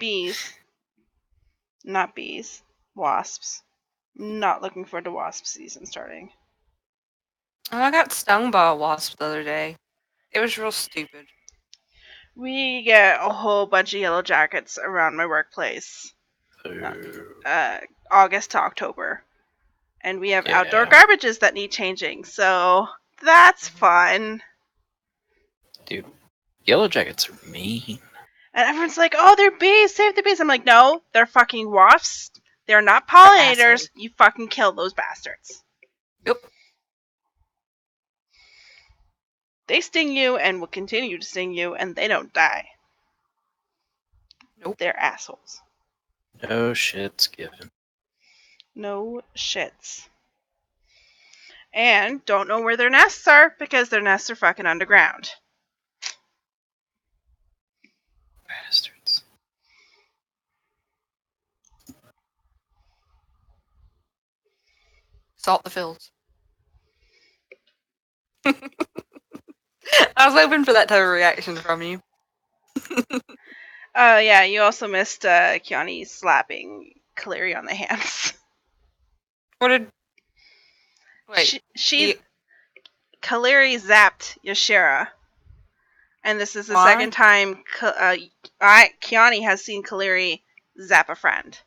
bees, not bees, wasps. Not looking forward to wasp season starting.
Oh, I got stung by a wasp the other day. It was real stupid.
We get a whole bunch of yellow jackets around my workplace,
Ooh.
August to October, And we have
Yeah.
outdoor garbages that need changing, so that's fun.
Dude, yellow jackets are mean.
And everyone's like, oh, they're bees, save the bees. I'm like, no, they're fucking wasps. They're not pollinators.
assholes.
You fucking kill those bastards.
Yep.
They sting you and will continue to sting you, and they don't die.
Nope.
They're assholes.
No shit's given.
No shits. And don't know where their nests are because their nests are fucking underground.
Bastards.
Salt the fields. I was hoping for that type of reaction from you.
Yeah, you also missed Kiani slapping Kaleri on the hands.
What did? Wait.
She Kaleri zapped Yashira. And this is the
Why?
second time Kiani has seen Kaleri zap a friend.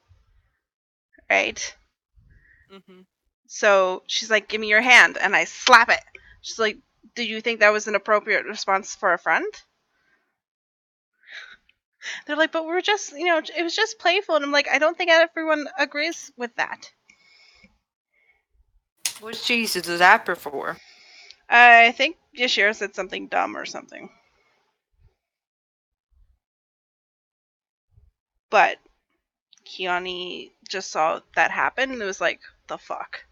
Right?
Mm-hmm.
So she's like, give me your hand. And I slap it. She's like, do you think that was an appropriate response for a friend? They're like, but we're just, it was just playful. And I'm like, I don't think everyone agrees with that.
What's she use the zapper for?
I think Yashira said something dumb or something. But Kiani just saw that happen and it was like, the fuck?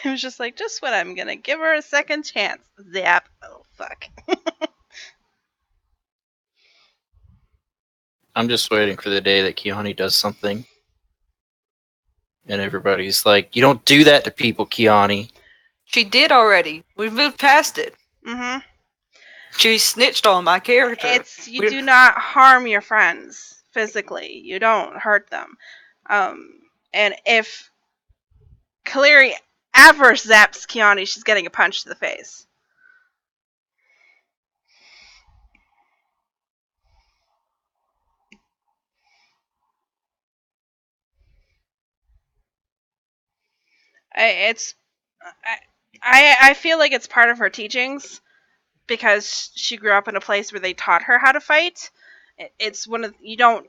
It was just like, just when I'm gonna give her a second chance. Zap. Oh, fuck.
I'm just waiting for the day that Kiani does something. And everybody's like, you don't do that to people, Kiani.
She did already. We've moved past it.
Mm-hmm.
She snitched on my character.
You do not harm your friends physically. You don't hurt them. And if Kaleri ever zaps Kiani, she's getting a punch to the face. I feel like it's part of her teachings because she grew up in a place where they taught her how to fight. It's one of you don't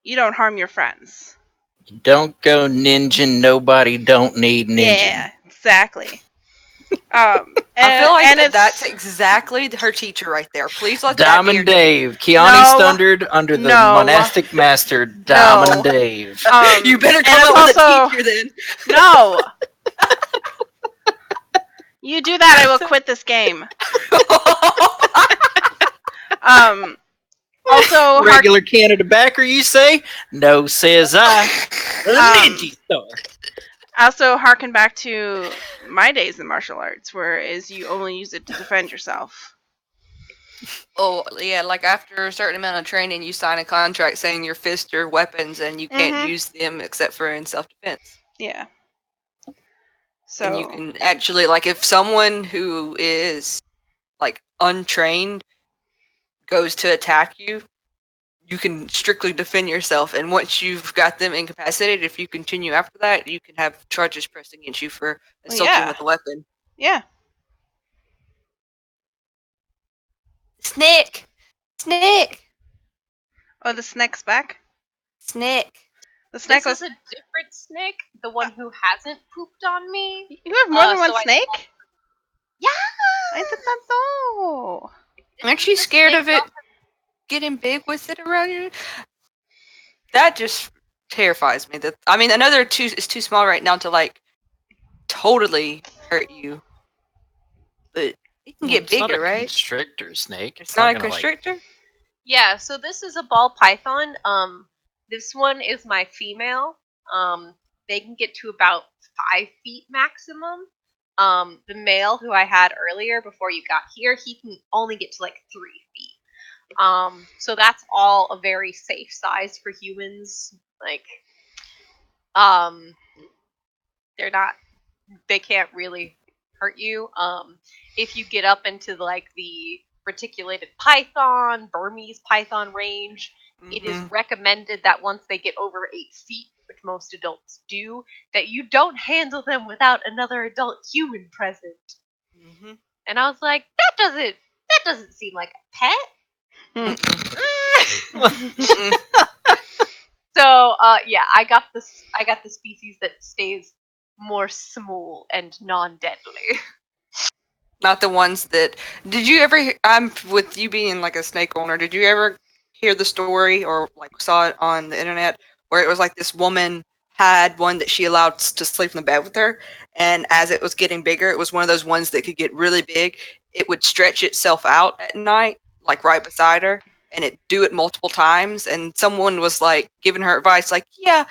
harm your friends.
Don't go ninja. Nobody don't need ninja.
Yeah, exactly.
I feel like
and
that's exactly her teacher right there. Please let
Diamond
that
Dave. Kiani's
No.
thundered under the
No.
monastic master, Diamond
No.
Dave.
You better
and
come
it's
up with
also-
a teacher then.
No. You do that, I will quit this game. Also,
Regular Canada backer, you say? No, says I. Ninja star.
also harken back to my days in martial arts, whereas you only use it to defend yourself.
Oh, yeah, like after a certain amount of training, you sign a contract saying your fists are weapons and you can't
Mhm.
use them except for in self-defense.
Yeah. So
And you can actually, like, if someone who is, like, untrained goes to attack you, you can strictly defend yourself. And once you've got them incapacitated, if you continue after that, you can have charges pressed against you for assaulting
yeah.
with a weapon.
yeah.
Snick! Snick!
Oh, the snake's back.
Snick!
The snake
This
was.
is a different snake, the one who hasn't pooped on me.
You have more than one
so I-
snake.
Yeah!
I did not know.
Aren't you
The
scared of
snake
it getting big with it around you? That just terrifies me. That I mean, another two is too small right now to like totally hurt you, but it can get
It's not
bigger,
a
right?
constrictor snake.
It's not a
gonna, like-
constrictor.
Yeah, so this is a ball python. This one is my female. They can get to about 5 feet maximum. The male who I had earlier before you got here, he can only get to like 3 feet. So that's all a very safe size for humans. Like, they can't really hurt you. If you get up into like the reticulated python, Burmese python range, it is recommended that once they get over 8 feet, which most adults do, that you don't handle them without another adult human present.
Mm-hmm.
And I was like, that doesn't seem like a pet. So yeah, I got the species that stays more small and non-deadly.
Not the ones that. Did you ever? I'm with you being like a snake owner. Did you ever hear the story or like saw it on the internet where it was like this woman had one that she allowed to sleep in the bed with her, and as it was getting bigger, it was one of those ones that could get really big. It would stretch itself out at night, like right beside her, and it do it multiple times. And someone was like giving her advice, like, yeah,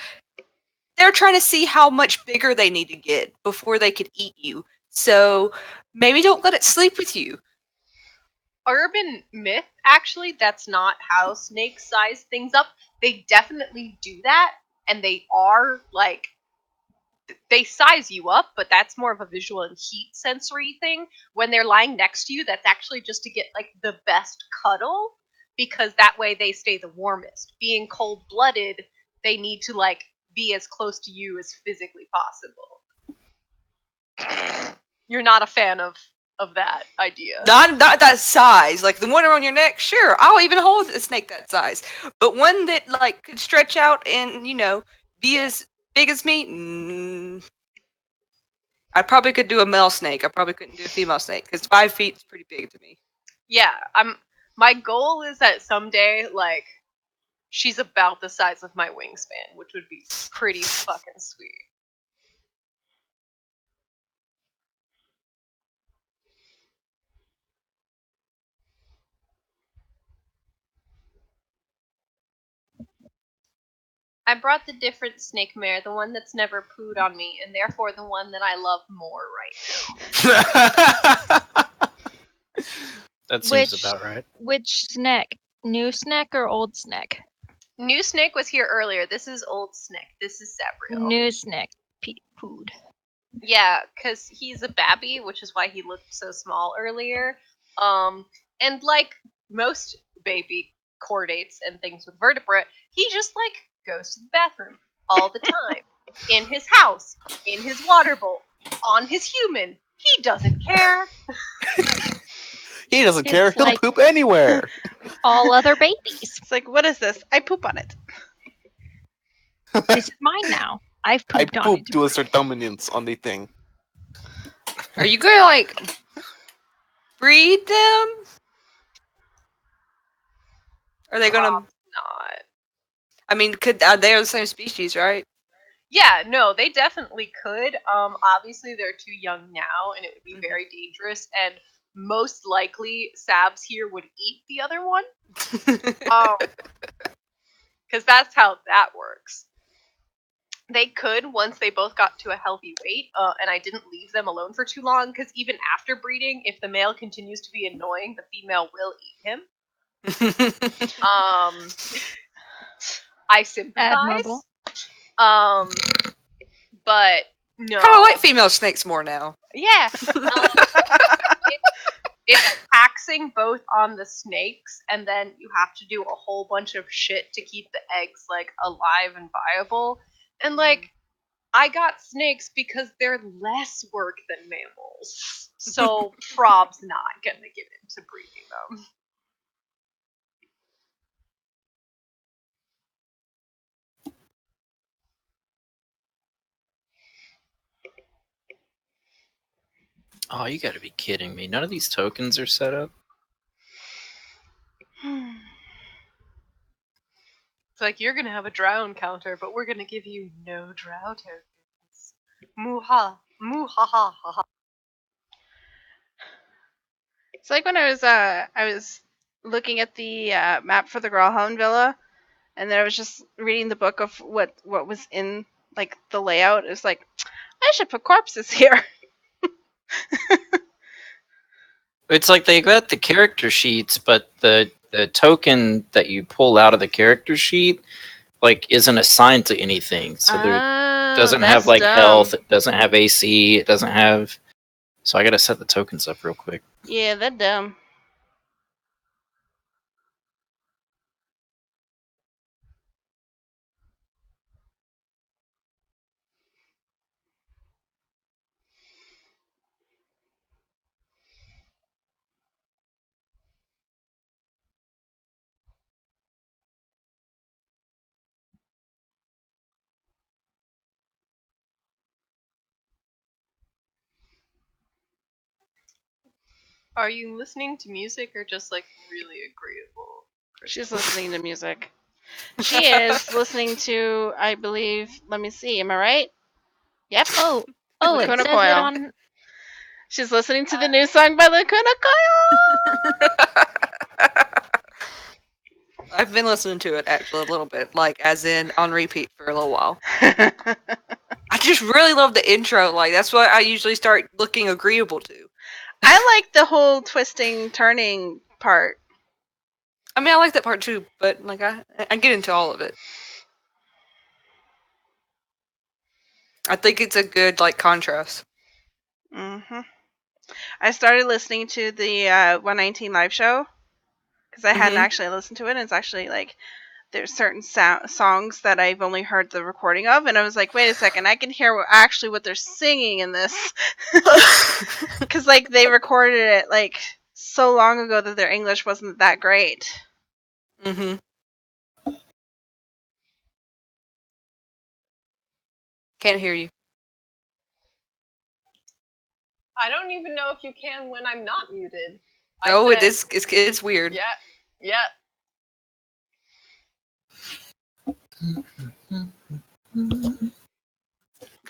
they're trying to see how much bigger they need to get before they could eat you. So maybe don't let it sleep with you.
Urban myth, actually, that's not how snakes size things up. They definitely do that, and they are like they size you up, but that's more of a visual and heat sensory thing. When they're lying next to you, that's actually just to get like the best cuddle, because that way they stay the warmest. Being cold-blooded, they need to like be as close to you as physically possible. You're not a fan of that idea.
Not that size, like the one around your neck. Sure, I'll even hold a snake that size, but one that like could stretch out and be as big as me. I probably could do a male snake. I probably couldn't do a female snake because 5 feet is pretty big to me.
Yeah, my goal is that someday, like, she's about the size of my wingspan, which would be pretty fucking sweet. I brought the different snake mare, the one that's never pooed on me, and therefore the one that I love more right now.
That seems
Which-
about right.
Which snack? New snack or old snack?
New Snake was here earlier. This is Old Snake. This is Sabriel.
New snack. Pooed.
Yeah, because he's a babby, which is why he looked so small earlier. And like most baby chordates and things with vertebrate, he just like goes to the bathroom all the time. In his house, in his water bowl, on his human. He doesn't care.
He doesn't
It's
care. He'll
like-
poop anywhere.
All other babies.
It's like, what is this? I poop on it.
This is mine now. I've
I
pooped on
poop
it.
to a dominance on the thing.
Are you gonna like breed them? Are they gonna?
Not.
I mean, they're the same species, right?
Yeah, no, they definitely could. Obviously they're too young now, and it would be
Mhm.
very dangerous. And most likely, Sabs here would eat the other one. Because that's how that works. They could once they both got to a healthy weight, and I didn't leave them alone for too long. Because even after breeding, if the male continues to be annoying, the female will eat him. I sympathize.
Admirable.
But no.
Kind of like female snakes more now.
Yeah. It's taxing both on the snakes, and then you have to do a whole bunch of shit to keep the eggs like alive and viable. And like, I got snakes because they're less work than mammals. So Prob's not gonna get into breeding them.
Oh, you gotta be kidding me. None of these tokens are set up?
It's like, you're gonna have a drow encounter, but we're gonna give you no drow tokens. Muha. Muhaha.
It's like when I was looking at the map for the Gralhound Villa, and then I was just reading the book of what was in like the layout. It was like, I should put corpses here.
It's like they got the character sheets, but the token that you pull out of the character sheet like isn't assigned to anything. So they're doesn't have like health. It doesn't have AC. It doesn't have. So I gotta set the tokens up real quick.
Yeah, that's dumb.
Are you listening to music or just like really agreeable?
She's listening to music. She is listening to, I believe. Let me see. Am I right? Yep.
Oh, it
Lacuna
says
Coil.
it on.
She's listening to the new song by Lacuna
I've been listening to it actually a little bit, like as in on repeat for a little while.
Coil.
I just really love the intro. Like that's what I usually start looking agreeable to.
I like the whole twisting, turning part.
I mean, I like that part too, but like I get into all of it. I think it's a good like contrast.
I started listening to the 119 live show because I hadn't
Mhm.
actually listened to it. And it's actually like there's certain songs that I've only heard the recording of, and I was like, wait a second, I can hear what they're singing in this, because like they recorded it like so long ago that their English wasn't that great.
Mhm. Can't hear you.
I don't even know if you can when I'm not muted.
Oh,
I
it
said,
is. It's weird.
Yeah, yeah.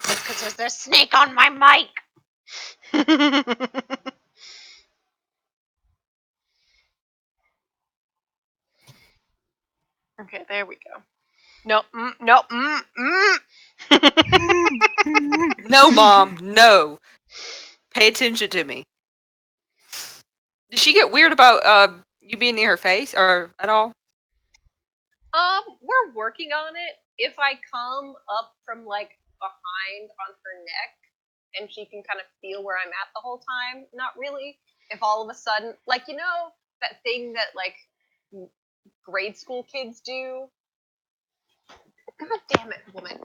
It's because there's a snake on my mic. Okay, there we go. No, no,
No, Mom. No. Pay attention to me. Did she get weird about you being near her face or at all?
We're working on it. If I come up from like behind on her neck and she can kind of feel where I'm at the whole time, not really. If all of a sudden, like, you know, that thing that like grade school kids do. God damn it, woman.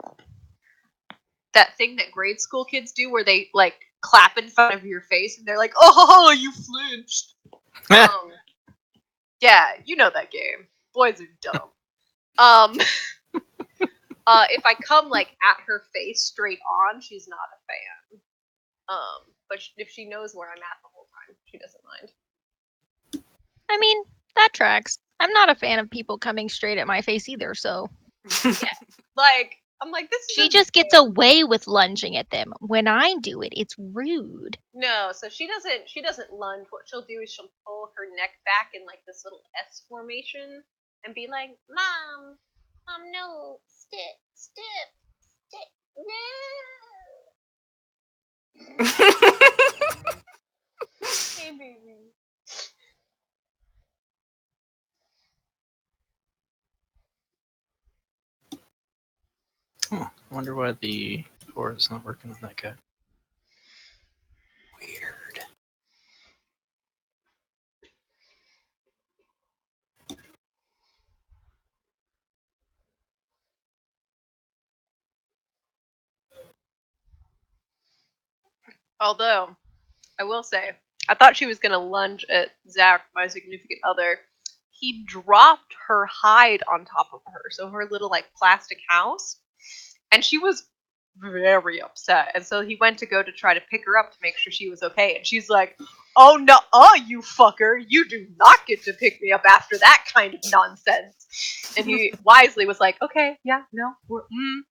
That thing that grade school kids do where they like clap in front of your face and they're like, oh, you flinched. Yeah, you know that game. Boys are dumb. If I come like at her face straight on, she's not a fan. But if she knows where I'm at the whole time, she doesn't mind.
I mean, that tracks. I'm not a fan of people coming straight at my face either, so
Like, I'm like, this is
she
a
just gets away with lunging at them. When I do it, it's rude.
No, so she doesn't lunge. What she'll do is she'll pull her neck back in like this little S formation and be like, Mom, no, step, no. Hey, baby.
Huh, wonder why the core is not working on that guy. Weird.
Although, I will say, I thought she was gonna lunge at Zach, my significant other. He dropped her hide on top of her, so her little like plastic house, and she was very upset. And so he went to go to try to pick her up to make sure she was okay, and she's like, "Oh no, you fucker! You do not get to pick me up after that kind of nonsense." And he wisely was like, "Okay, yeah, no,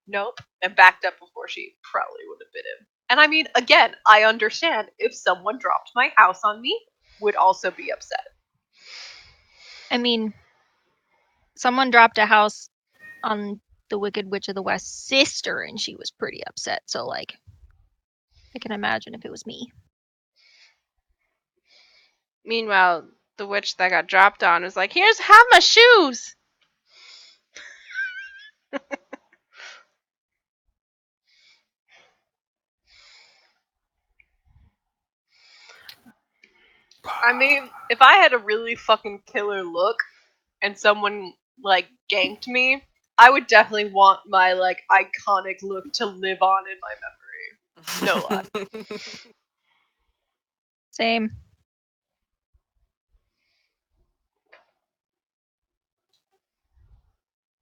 nope," and backed up before she probably would have bit him. And I mean, again, I understand if someone dropped my house on me, would also be upset.
I mean, someone dropped a house on the Wicked Witch of the West sister, and she was pretty upset. So, like, I can imagine if it was me.
Meanwhile, the witch that got dropped on was like, have my shoes.
I mean, if I had a really fucking killer look and someone like ganked me, I would definitely want my like iconic look to live on in my memory. No lie.
Same.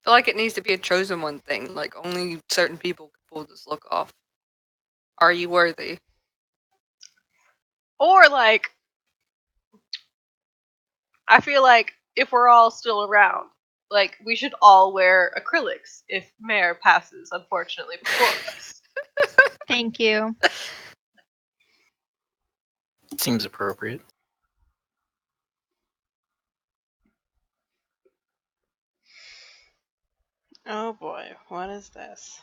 I feel like it needs to be a chosen one thing. Like only certain people can pull this look off. Are you worthy?
Or like, I feel like if we're all still around, like we should all wear acrylics if Mare passes, unfortunately, before us.
Thank you.
Seems appropriate.
Oh boy, what is this?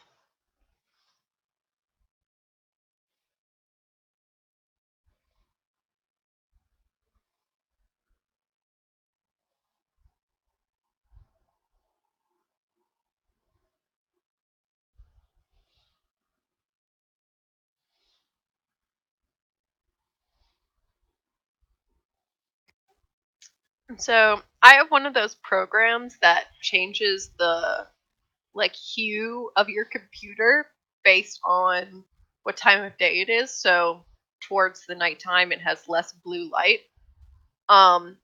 So I have one of those programs that changes the like hue of your computer based on what time of day it is. So towards the nighttime, it has less blue light. Um,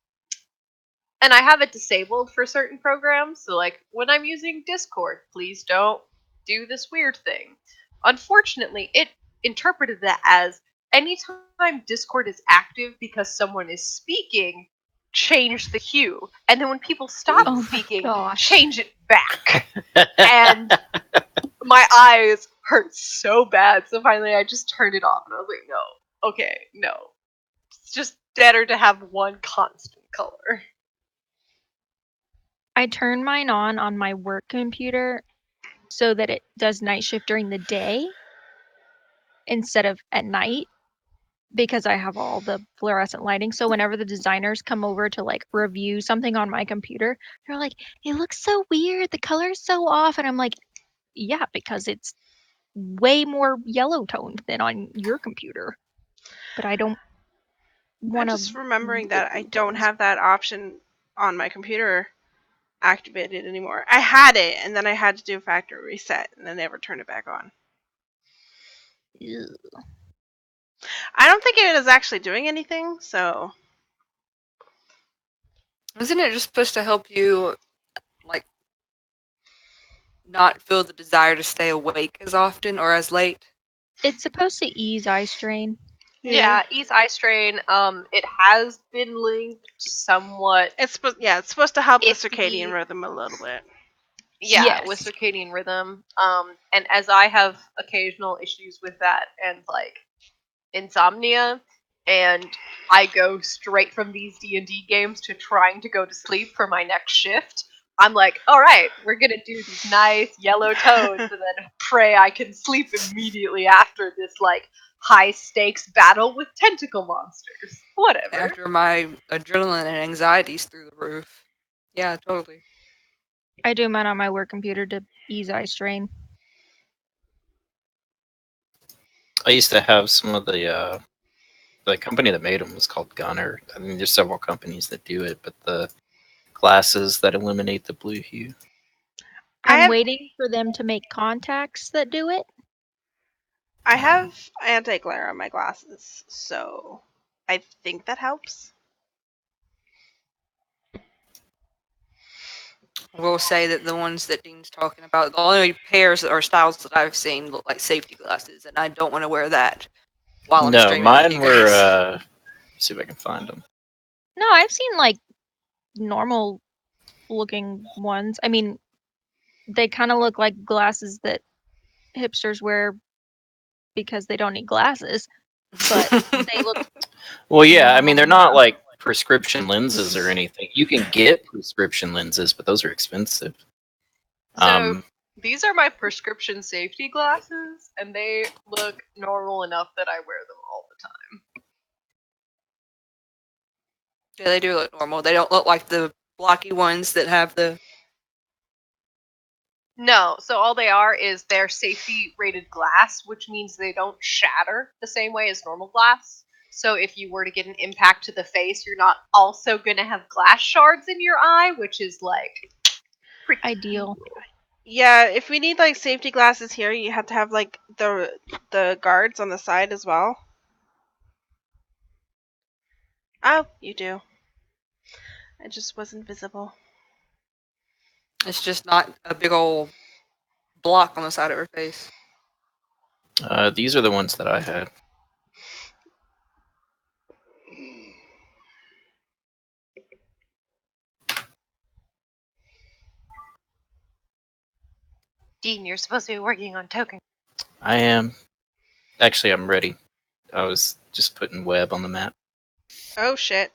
and I have it disabled for certain programs. So like when I'm using Discord, please don't do this weird thing. Unfortunately, it interpreted that as anytime Discord is active because someone is speaking, change the hue. And then when people stop
Oh my
speaking,
gosh.
change it back. And my eyes hurt so bad. So finally I just turned it off and I was like, no, okay, no. It's just better to have one constant color.
I turn mine on my work computer so that it does night shift during the day instead of at night because I have all the fluorescent lighting. So whenever the designers come over to like review something on my computer, they're like, "It looks so weird. The color's so off." And I'm like, "Yeah, because it's way more yellow toned than on your computer." But I don't
I'm
want to.
just remembering that I don't have that option on my computer activated anymore. I had it, and then I had to do a factory reset, and then never turned it back on. I don't think it is actually doing anything, so
Isn't it just supposed to help you, like, not feel the desire to stay awake as often or as late?
It's supposed to ease eye strain.
Yeah, ease eye strain. It has been linked somewhat.
It's supposed to help the
If
circadian
the-
rhythm a little bit.
Yeah, with
Yes.
circadian rhythm. And as I have occasional issues with that and like insomnia, and I go straight from these D&D games to trying to go to sleep for my next shift, I'm like, all right, we're gonna do these nice yellow tones, and then pray I can sleep immediately after this like high stakes battle with tentacle monsters. Whatever.
After my adrenaline and anxiety's through the roof. Yeah, totally.
I do mine on my work computer to ease eye strain.
I used to have some of the company that made them was called Gunner. I mean, there's several companies that do it, but the glasses that eliminate the blue hue.
I
I'm
have-
waiting for them to make contacts that do it.
I have anti-glare on my glasses, so I think that helps.
We'll say that the ones that Dean's talking about, the only pairs or styles that I've seen look like safety glasses, and I don't want to wear that while I'm
No,
streaming with
mine
you
were.
guys.
See if I can find them.
No, I've seen like normal looking ones. I mean, they kind of look like glasses that hipsters wear because they don't need glasses, but they look.
Well, yeah, I mean, they're not
normal.
like prescription lenses or anything. You can get prescription lenses, but those are expensive.
So these are my prescription safety glasses, and they look normal enough that I wear them all the time.
Yeah, they do look normal. They don't look like the blocky ones that have the.
No, so all they are is they're safety rated glass, which means they don't shatter the same way as normal glass. So if you were to get an impact to the face, you're not also going to have glass shards in your eye, which is like pretty
Ideal.
Yeah, if we need like safety glasses here, you have to have like the guards on the side as well. Oh, you do. It just wasn't visible.
It's just not a big old block on the side of her face.
These are the ones that I had.
Dean, you're supposed to be working on token.
I am. Actually, I'm ready. I was just putting web on the map.
Oh shit.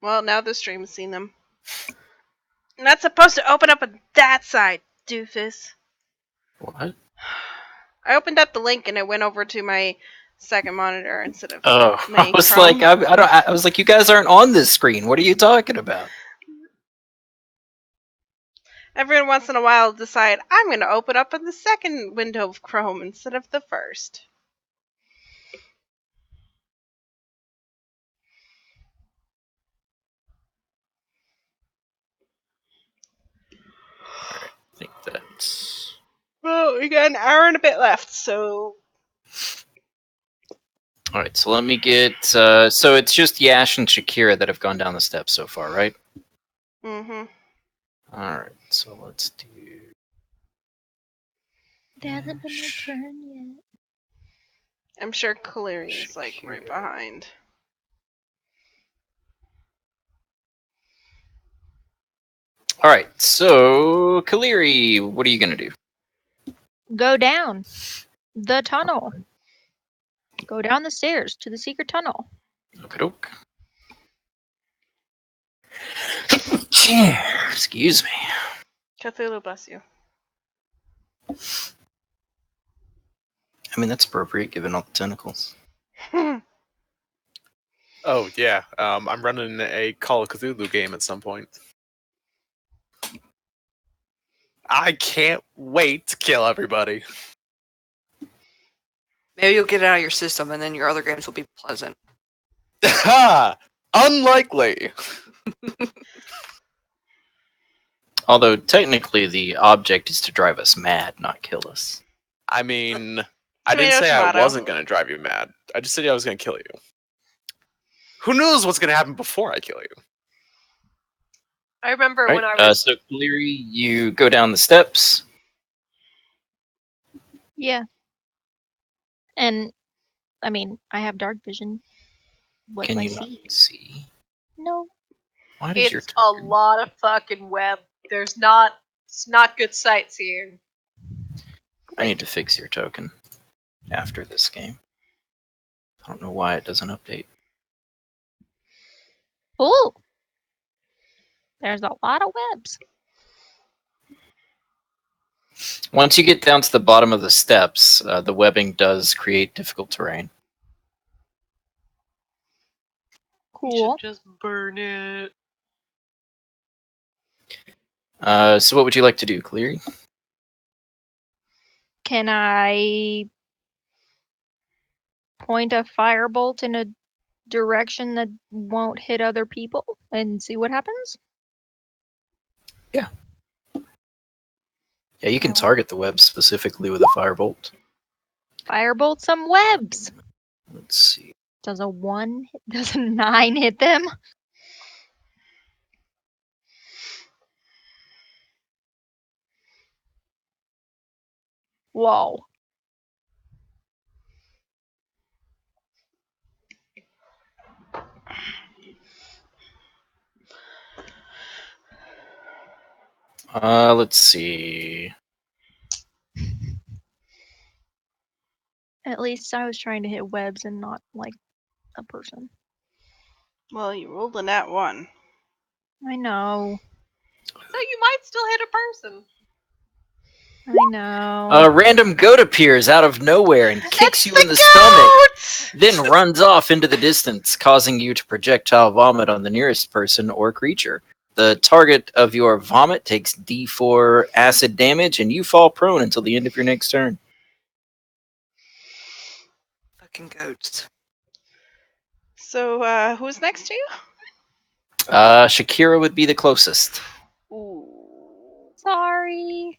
Well, now the stream's seen them. And that's supposed to open up on that side, doofus.
What?
I opened up the link and it went over to my second monitor instead of
Oh,
my
I was
Chrome.
like, I was like, you guys aren't on this screen. What are you talking about?
Every once in a while, I'll decide I'm going to open up in the second window of Chrome instead of the first.
I think that's.
Well, we got an hour and a bit left, so
All right, so let me get. So it's just Yash and Shakira that have gone down the steps so far, right?
mhm.
All right, so let's do.
It hasn't been my
Yash.
turn yet.
I'm sure Caleri is like right
Shakira.
behind.
All right, so Kaleri, what are you gonna do?
Go down the tunnel. Go down the stairs to the secret tunnel.
Okey-doke. Excuse me.
Cthulhu, bless you.
I mean, that's appropriate given all the tentacles.
Oh yeah, I'm running a Call of Cthulhu game at some point. I can't wait to kill everybody.
Maybe you'll get it out of your system, and then your other games will be pleasant.
Ha! Unlikely.
Although technically, the object is to drive us mad, not kill us.
I mean, I
Tomato,
didn't say
tomato.
I wasn't gonna drive you mad. I just said I was gonna kill you. Who knows what's gonna happen before I kill you?
I remember
Right.
when I was
So Kaleri, you go down the steps.
Yeah. And I mean, I have dark vision. What
Can
do I
you
see?
not see?
No.
Why does your
it's a
token-
lot of fucking web. It's not good sightseeing.
I need to fix your token after this game. I don't know why it doesn't update.
Ooh. There's a lot of webs.
Once you get down to the bottom of the steps, the webbing does create difficult terrain.
You
Cool.
should just burn it.
So what would you like to do, Cleary?
Can I point a firebolt in a direction that won't hit other people and see what happens?
Yeah, you can
Oh.
target the web specifically with a firebolt.
Firebolt some webs.
Let's see.
Does a 9 hit them? Whoa.
Let's see.
At least I was trying to hit webs and not like a person.
Well, you rolled a nat 1.
I know.
So you might still hit a person.
I know.
A random goat appears out of nowhere and kicks
It's
you in the
goat!
stomach, then runs off into the distance, causing you to projectile vomit on the nearest person or creature. The target of your vomit takes D4 acid damage, and you fall prone until the end of your next turn.
Fucking goats.
So, who's next to you?
Shakira would be the closest.
Ooh.
Sorry.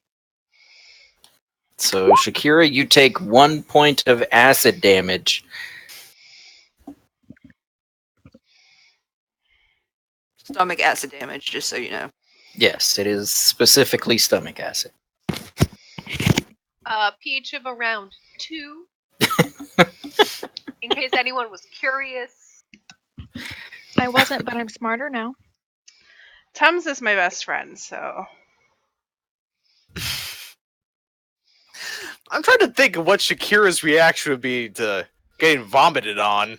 So Shakira, you take 1 point of acid damage.
Stomach acid damage, just so you know.
Yes, it is specifically stomach acid.
pH of around 2. In case anyone was curious.
I wasn't, but I'm smarter now.
Tums is my best friend, so
I'm trying to think of what Shakira's reaction would be to getting vomited on.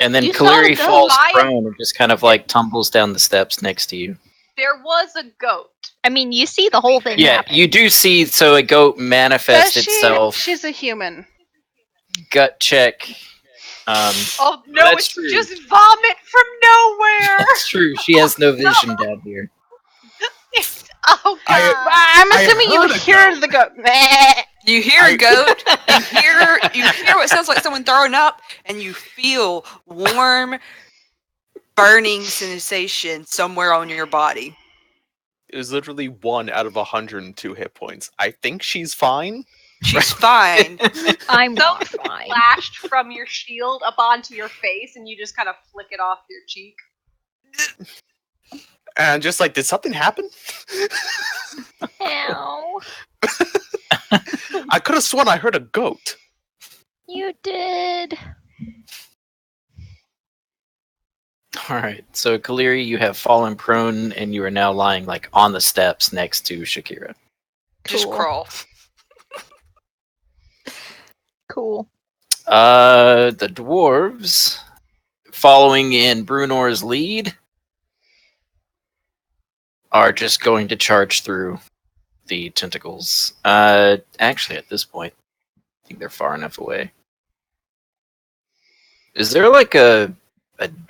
And then
You saw
Kaleri
the
falls
goat.
prone and just kind of like tumbles down the steps next to you.
There was a goat.
I mean, you see the whole thing
Yeah,
happen.
you do see. So a goat manifests
does she?
itself.
She's a human.
Gut check.
Oh no,
That's
it's
true.
just vomit from nowhere.
That's true. She has no vision down here.
Oh god.
I'm assuming you
heard
would
a
hear
goat.
the goat. Meh.
You hear a goat, you hear what sounds like someone throwing up, and you feel warm, burning sensation somewhere on your body.
It was literally 1 out of 102 hit points. I think she's fine.
She's fine.
I'm
So
not fine.
flashed from your shield up onto your face, and you just kind of flick it off your cheek.
And just like, did something happen?
Ow.
I could have sworn I heard a goat.
You did.
All right. So Kaleri, you have fallen prone, and you are now lying like on the steps next to Shakira.
Just
Cool.
crawl.
Cool.
The dwarves, following in Brunor's lead, are just going to charge through the tentacles. Actually, at this point, I think they're far enough away. Is there like a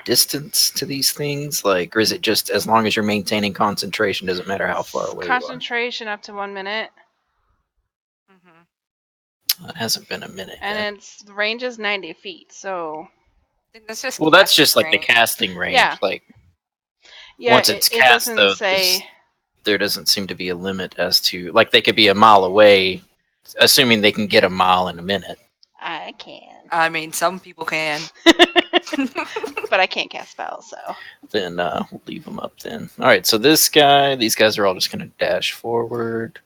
distance to these things? Like, or is it just as long as you're maintaining concentration, doesn't matter how far away you are?
Concentration up to 1 minute,
It hasn't been a minute yet.
and the range is 90 feet. So
That's just
Well, that's just like the
casting
casting range.
Yeah.
Like,
yeah,
once it's
it
cast,
doesn't
though,
say.
there doesn't seem to be a limit as to, like, they could be a mile away, assuming they can get a mile in a minute.
I can,
I mean, some people can.
but I can't cast spells. So
Then we'll leave them up then. All right, so these guys are all just going to dash forward.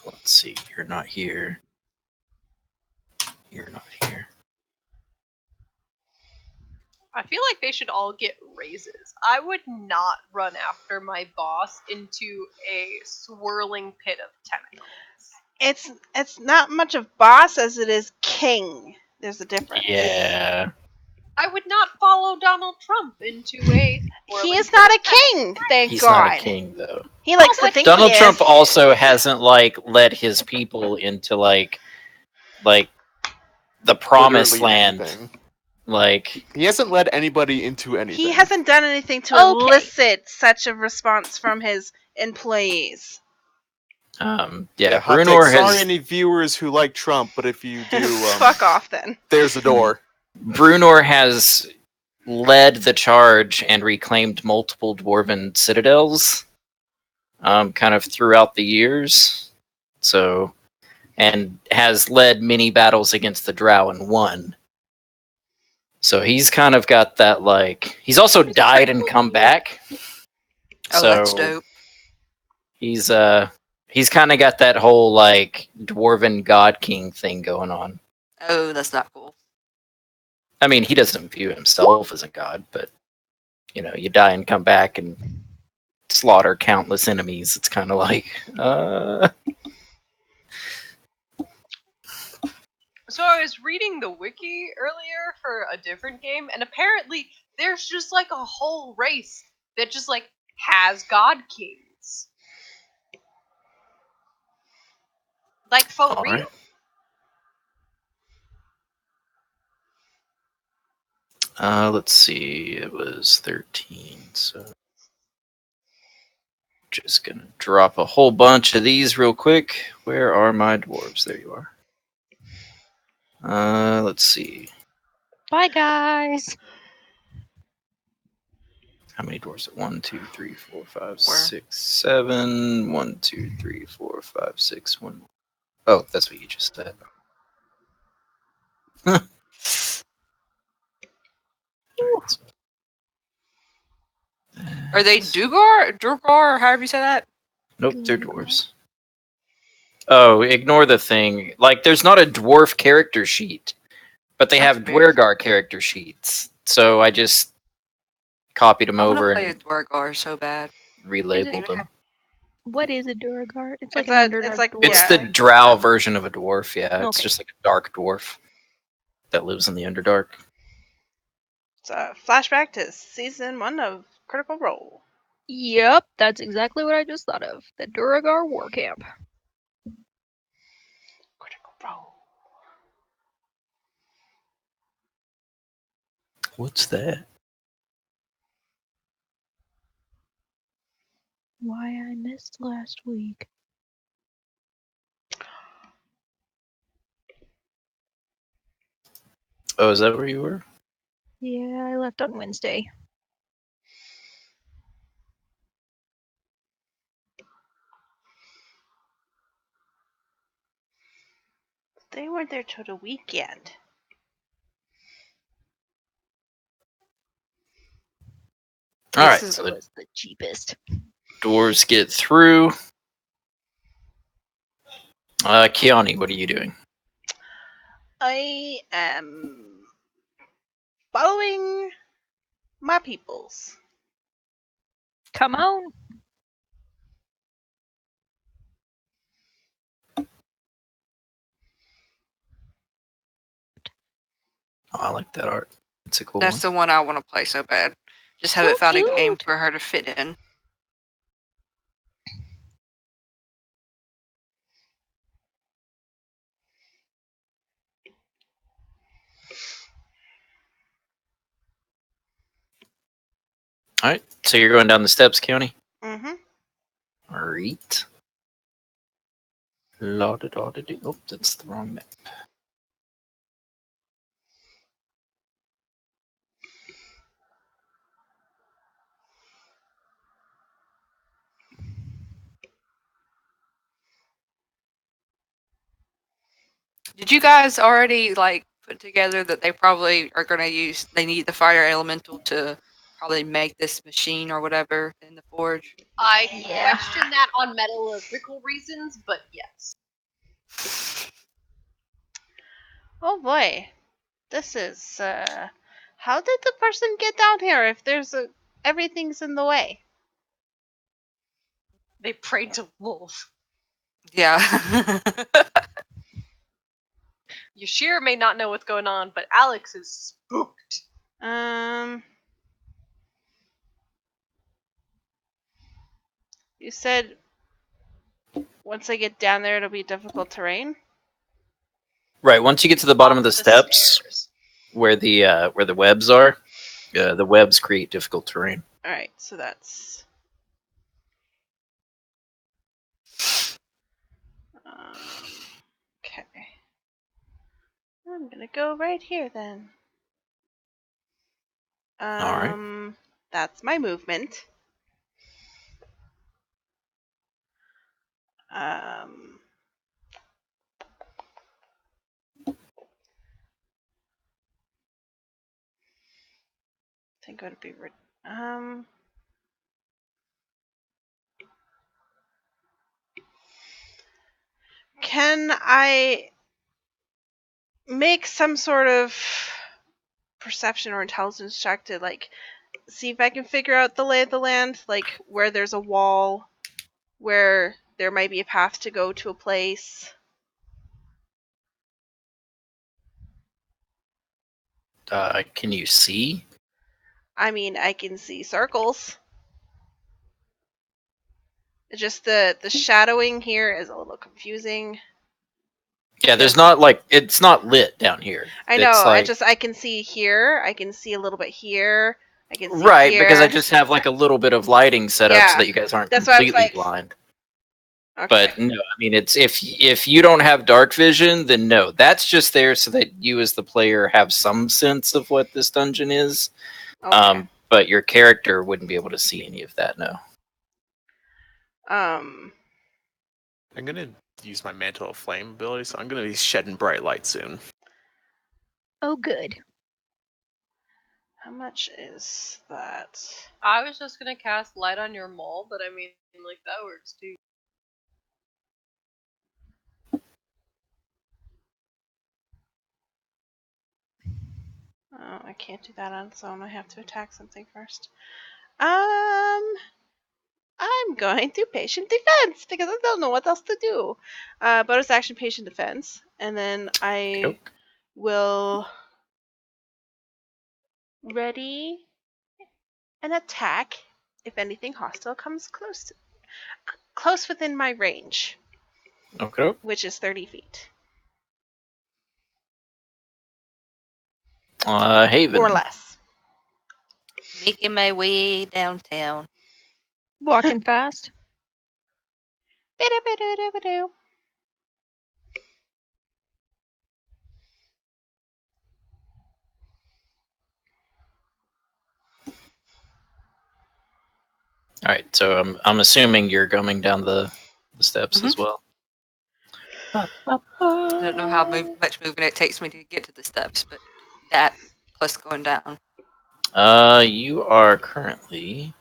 Let's see, you're not here. You're not here.
I feel like they should all get raises. I would not run after my boss into a swirling pit of tentacles.
it's not much of boss as it is king. There's a difference.
Yeah.
I would not follow Donald Trump into a swirling
He is
pit
not
of
a king. Thank
He's
God.
not a king, though.
He likes to
but
think
Donald
he
Trump
is.
also hasn't, like, led his people into, like the promised
Literally
land.
anything.
Like,
He hasn't led anybody into anything.
He hasn't done anything to
Okay.
elicit such a response from his employees.
yeah,
hot take.
Brunor
Sorry,
has
any viewers who like Trump, but if you do,
Fuck off then.
there's the door.
Brunor has led the charge and reclaimed multiple dwarven citadels, kind of throughout the years. So, and has led many battles against the Drow and won. So he's kind of got that, like, he's also died and come back.
Oh,
So
that's dope.
he's kind of got that whole, like, dwarven god king thing going on.
Oh, that's not cool.
I mean, he doesn't view himself as a god, but, you know, you die and come back and slaughter countless enemies. It's kind of like,
So I was reading the wiki earlier for a different game, and apparently there's just like a whole race that just like has god kings. Like for
all
real.
right. Let's see. It was 13, so just gonna drop a whole bunch of these real quick. Where are my dwarves? There you are. Let's see.
Bye, guys.
How many doors? 1, 2, 3, 4, 5, 6, 7. 1, 2, 3, 4, 5, 6, 1. Oh, that's what you just said.
Are they Durgar, or however you say that?
Nope, they're dwarves. Oh, ignore the thing. Like, there's not a dwarf character sheet, but they
That's
have
weird.
Dwergar character sheets. So I just copied them
I want
over
to play a
and
Dwargar so bad.
relabeled them.
What is a Duragar? It's like
It's
an
a-
underdog
it's like-
dwarf.
It's
Yeah.
the drow version of a dwarf, yeah. It's
Okay.
just like a dark dwarf that lives in the Underdark.
It's a flashback to season 1 of Critical Role.
Yep, that's exactly what I just thought of. The Duragar War Camp.
Critical Role.
What's that?
Why I missed last week.
Oh, is that where you were?
Yeah, I left on Wednesday.
They weren't there till the weekend.
All right,
This
so the
was the cheapest.
dwarves get through. Kiani, what are you doing?
I am following my peoples.
Come on.
Oh, I like that art. It's a cool
That's
one.
the one I want to play so bad. Just
So
haven't found a game
cute.
for her to fit in.
All right, so you're going down the steps, Kiani?
Mm-hmm.
All right. La-da-da-da-dee. Oh, that's the wrong map.
Did you guys already like put together that they probably are going to use? They need the fire elemental to probably make this machine or whatever in the forge.
I
Yeah.
question that on metallurgical reasons, but yes.
Oh boy. This is, how did the person get down here if there's everything's in the way?
They prayed to wolf.
Yeah.
Yashir may not know what's going on, but Alex is spooked.
You said once I get down there it'll be difficult terrain?
Right, once you get to the bottom of the
Off
steps,
stairs.
where the webs are, the webs create difficult terrain.
Alright, so that's... okay. I'm gonna go right here then.
Alright.
That's my movement. I think it would be can I make some sort of perception or intelligence check to like see if I can figure out the lay of the land, like where there's a wall, where there might be a path to go to a place?
Can you see?
I mean, I can see circles. It's just the shadowing here is a little confusing.
Yeah, there's not like it's not lit down here.
I know.
It's like,
I can see here. I can see a little bit here. I can see
right
here.
because I just have like a little bit of lighting set up
Yeah,
so that you guys aren't
that's why I was
completely
like-
blind.
Okay.
But no, I mean it's if you don't have dark vision, then no. That's just there so that you as the player have some sense of what this dungeon is.
Okay.
But your character wouldn't be able to see any of that, no.
Um.
I'm gonna use my mantle of flame ability, so I'm gonna be shedding bright light soon.
Oh, good.
How much is that?
I was just gonna cast light on your mole, but I mean, like that works too.
Oh, I can't do that on its own. I have to attack something first. I'm going to patient defense because I don't know what else to do. Bonus action patient defense, and then I
Okey-doke.
will ready an attack if anything hostile comes close within my range,
Okay.
which is 30 feet
Haven.
or less.
Making my way downtown.
Walking fast.
Ba-da-ba-da-da-ba-do.
All right, so I'm assuming you're coming down the steps as well.
I don't know how much movement it takes me to get to the steps, but that plus going down.
You are currently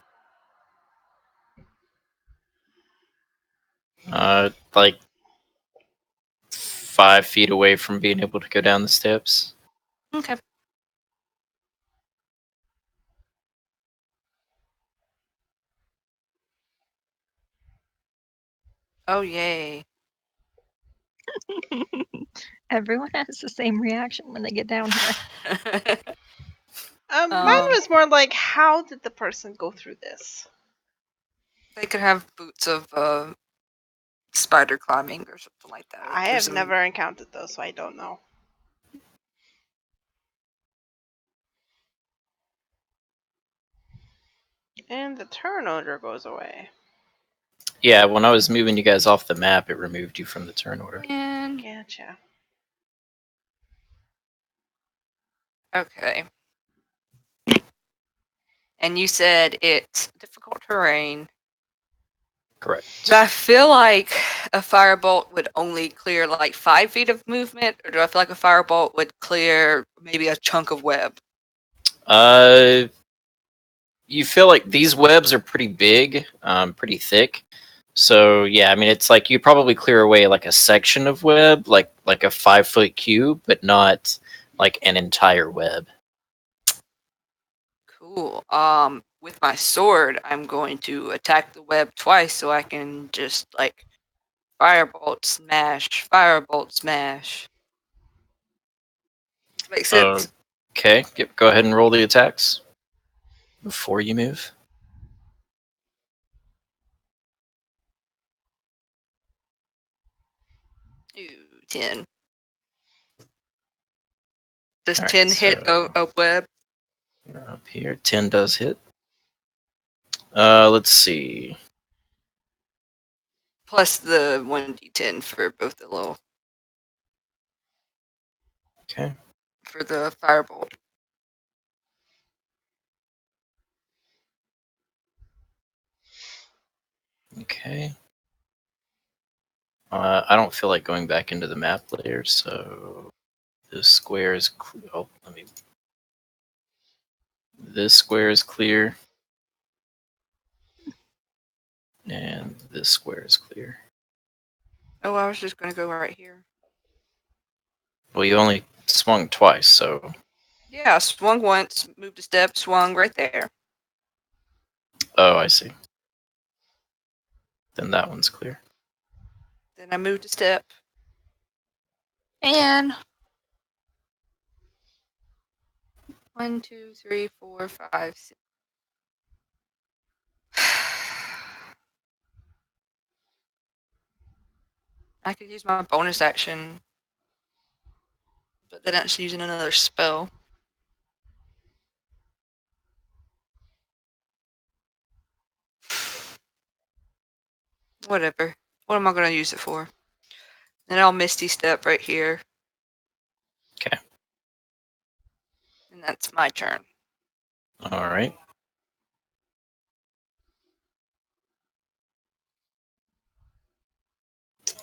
like 5 feet away from being able to go down the steps.
Okay. Oh yay!
Everyone has the same reaction when they get down here.
Mine was more like, how did the person go through this?
They could have boots of spider climbing or something like that.
I
There's
have never encountered those, so I don't know. And the turn order goes away.
Yeah, when I was moving you guys off the map, it removed you from the turn order.
And
Gotcha.
okay. And you said it's difficult terrain.
Correct.
Do I feel like a firebolt would only clear like 5 feet of movement, or do I feel like a firebolt would clear maybe a chunk of web?
You feel like these webs are pretty big, pretty thick. So yeah, I mean it's like you probably clear away like a section of web, like a 5-foot cube, but not like an entire web.
Cool. With my sword, I'm going to attack the web twice so I can just like firebolt smash, firebolt smash. Makes sense.
Okay, go ahead and roll the attacks before you move.
Ooh, 10. Does
All right,
10 hit a web?
You're up here. 10 does hit. Let's see.
Plus the 1d10 for both the little
Okay.
for the firebolt.
Okay. I don't feel like going back into the map layer, so this square is this square is clear, and this square is clear.
Oh, I was just gonna go right here.
Well, you only swung twice, so
Yeah, swung once, moved a step, swung right there.
oh, I see. Then that one's clear.
Then I moved a step. And 1, 2, 3, 4, 5, 6. I could use my bonus action, but then that's using another spell. Whatever. What am I going to use it for? Then I'll Misty Step right here.
Okay.
And that's my turn.
All right.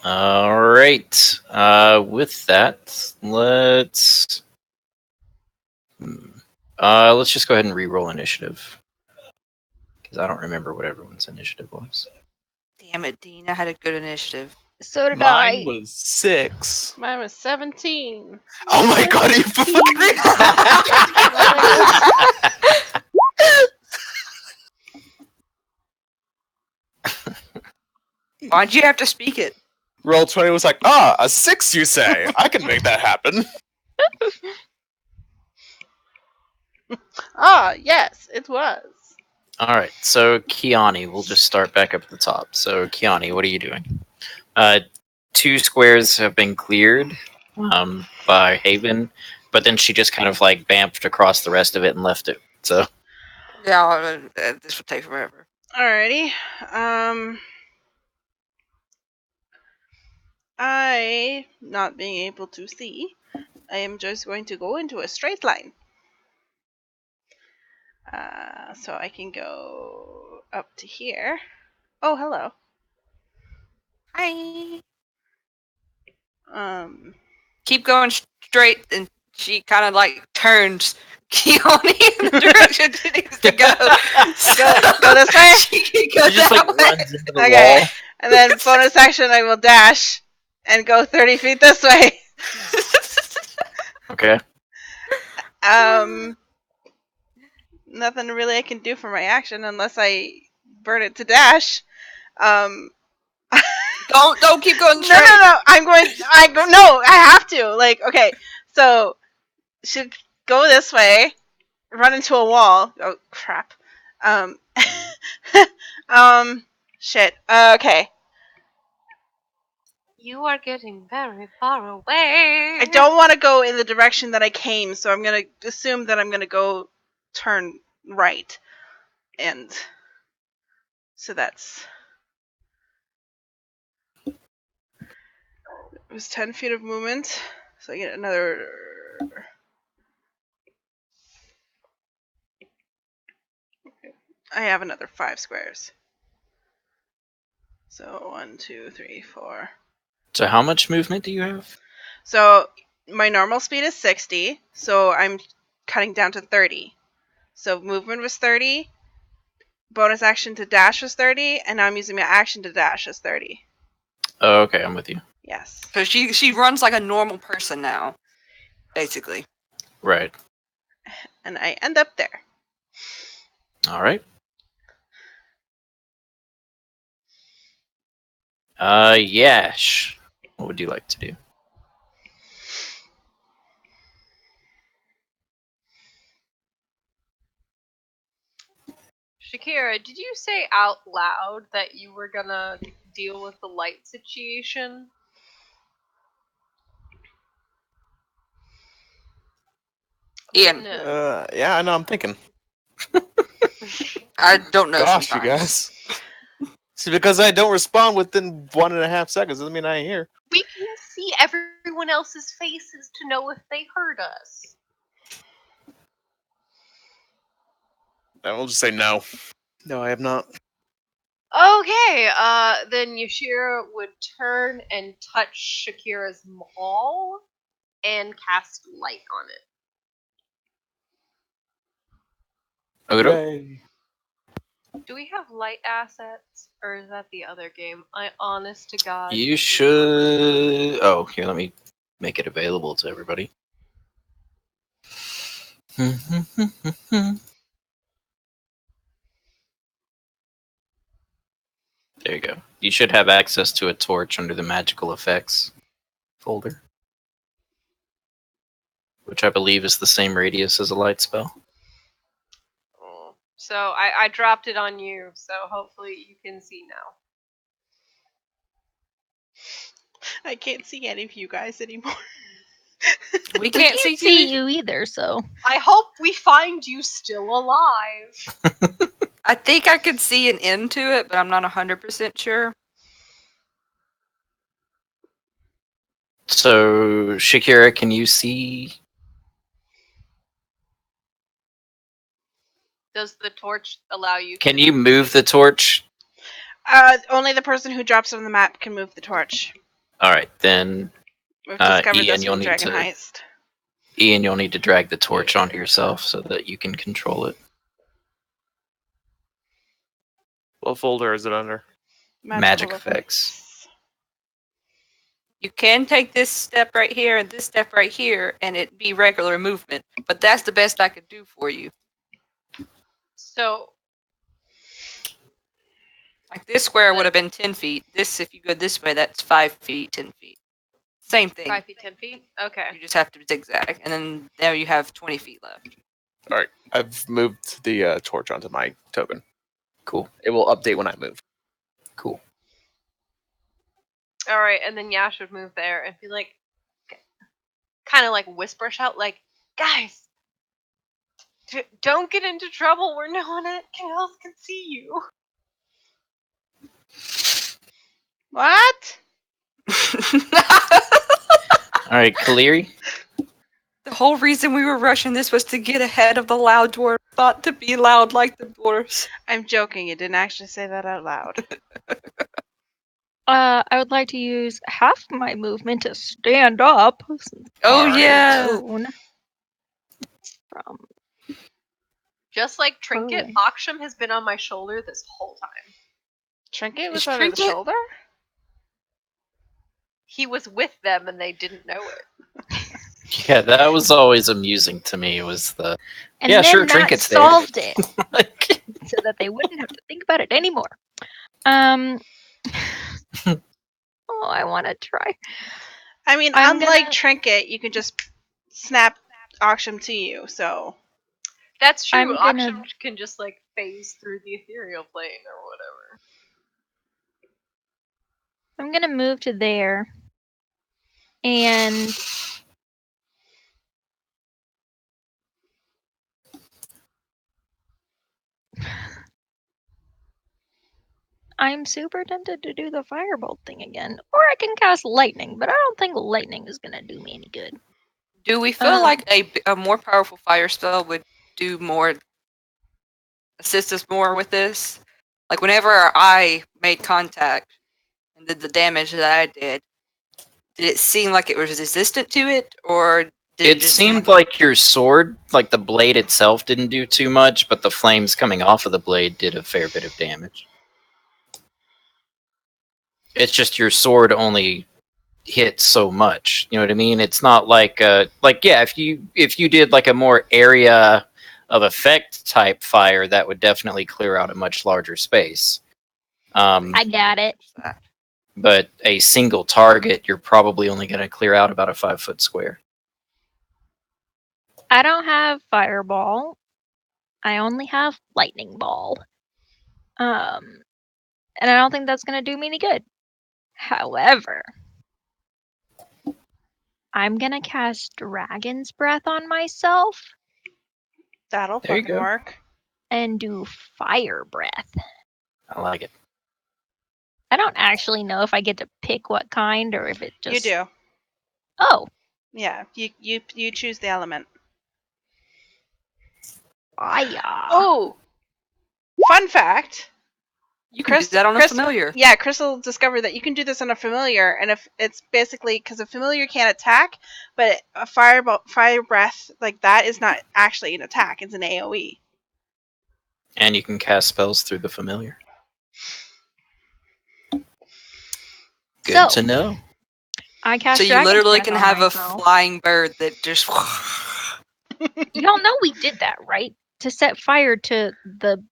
All right. With that, let's just go ahead and re-roll initiative because I don't remember what everyone's initiative was.
Damn it, Dean. I had a good initiative.
So did
Mine
I.
was 6.
Mine was 17.
Oh my god, are you fucking
Why'd you have to speak it?
Roll 20 was like, a 6 you say? I can make that happen.
Ah, yes, it was.
All right. So Kiani, we'll just start back up at the top. So Kiani, what are you doing? 2 squares have been cleared by Haven, but then she just kind of like bamfed across the rest of it and left it. So
Yeah, this will take forever.
Alrighty. I, not being able to see, I am just going to go into a straight line. So I can go up to here. Oh, hello.
Hi.
Um,
Keep going straight, and she kind of like turns Keone in the direction she needs to go.
go this way?
She can go
she just
that
like
way.
runs into the
Okay.
wall.
And then bonus action, I will dash and go 30 feet this way.
Okay.
Nothing really I can do for my action unless I burn it to dash.
Don't keep going
No,
straight.
no. No, I have to. Like, okay, so should go this way, run into a wall. Oh crap. Shit. Okay.
You are getting very far away.
I don't want to go in the direction that I came, so I'm gonna assume that I'm gonna go turn right, and so that's. It was 10 feet of movement, so I get another. I have another 5 squares. So 1, 2, 3, 4.
So how much movement do you have?
So my normal speed is 60, so I'm cutting down to 30. So movement was 30, bonus action to dash was 30, and now I'm using my action to dash as 30.
Oh, okay, I'm with you.
Yes.
So she runs like a normal person now, basically.
Right.
And I end up there.
All right. Yash, what would you like to do?
Shakira, did you say out loud that you were gonna deal with the light situation?
Ian,
No.
Yeah, I know, I'm thinking.
I don't know.
Gosh, you
sometimes.
guys. See, because I don't respond within 1.5 seconds doesn't mean I ain't here.
We can see everyone else's faces to know if they heard us.
I will just say no.
No, I have not.
Okay, then Yashira would turn and touch Shakira's maul and cast light on it.
Okay.
Hooray.
Do we have light assets, or is that the other game? I honest to God.
You should. Oh, here, let me make it available to everybody. There you go. You should have access to a torch under the magical effects folder, which I believe is the same radius as a light spell.
Oh. So I dropped it on you, so hopefully you can see now.
I can't see any of you guys anymore.
We can't see you.
you either, so.
I hope we find you still alive.
I think I could see an end to it, but I'm not 100% sure.
So, Shakira, can you see?
Does the torch allow you?
Can you move the torch?
Only the person who drops it on the map can move the torch.
All right, then,
We've discovered
Ian,
this
you'll
from
need
Dragon
to-
Heist.
Ian, you'll need to drag the torch onto yourself so that you can control it.
What folder is it under?
Magic effects.
You can take this step right here and this step right here, and it be regular movement. But that's the best I could do for you.
So
Like this square would have been 10 feet. This, if you go this way, that's 5 feet, 10 feet. Same thing.
5 feet, 10 feet. Okay.
You just have to zigzag, and then now you have 20 feet left.
All right, I've moved the torch onto my token.
Cool.
It will update when I move.
Cool.
All right, and then Yash would move there and be like, kind of like whisper shout, like, guys, don't get into trouble where no one else can see you.
What?
All right, Kaleri.
The whole reason we were rushing this was to get ahead of the loud dwarf, not to be loud like the dwarves.
I'm joking. You didn't actually say that out loud.
I would like to use half my movement to stand up.
Oh,
Alright.
yeah.
From
Just like Trinket,
Totally.
Aksham has been on my shoulder this whole time.
Trinket was
Is
over the
Trinket-
shoulder?
He was with them and they didn't know it.
Yeah, that was always amusing to me. Was the
and
Yeah,
then
sure,
that
Trinket's there.
solved it
like,
so that they wouldn't have to think about it anymore. Oh, I want to try.
I mean,
I'm
unlike
gonna-
Trinket, you can just snap Aksham to you, so...
That's true.
I'm gonna-
Aksham can just like phase through the ethereal plane or whatever.
I'm gonna move to there, and I'm super tempted to do the firebolt thing again, or I can cast lightning, but I don't think lightning is gonna do me any good.
Do we feel like a more powerful fire spell would do more, assist us more with this? Like whenever I made contact and did the damage that I did it seem like it was resistant to it, or did
it
just
seemed like your sword, like the blade itself, didn't do too much, but the flames coming off of the blade did a fair bit of damage. It's just your sword only hit so much. You know what I mean? It's not like yeah, if you did like a more area of effect type fire, that would definitely clear out a much larger space.
I got it.
But a single target, you're probably only going to clear out about a 5-foot square.
I don't have fireball. I only have lightning ball. And I don't think that's gonna do me any good. However, I'm gonna cast Dragon's Breath on myself
That'll
There you
fucking
go.
work.
and do Fire Breath.
I like it.
I don't actually know if I get to pick what kind or if it just.
You do.
Oh,
Yeah, you choose the element.
fire.
Oh! Fun fact!
you can do that on a familiar.
Yeah, Crystal discovered that you can do this on a familiar, and if it's basically because a familiar can't attack, but a fire breath like that is not actually an attack; it's an AOE.
And you can cast spells through the familiar. Good
So-
to know.
I cast.
So you
Dragon's
literally
Breath
can
on
have
myself.
a flying bird that just.
Y'all know we did that, right? To set fire to the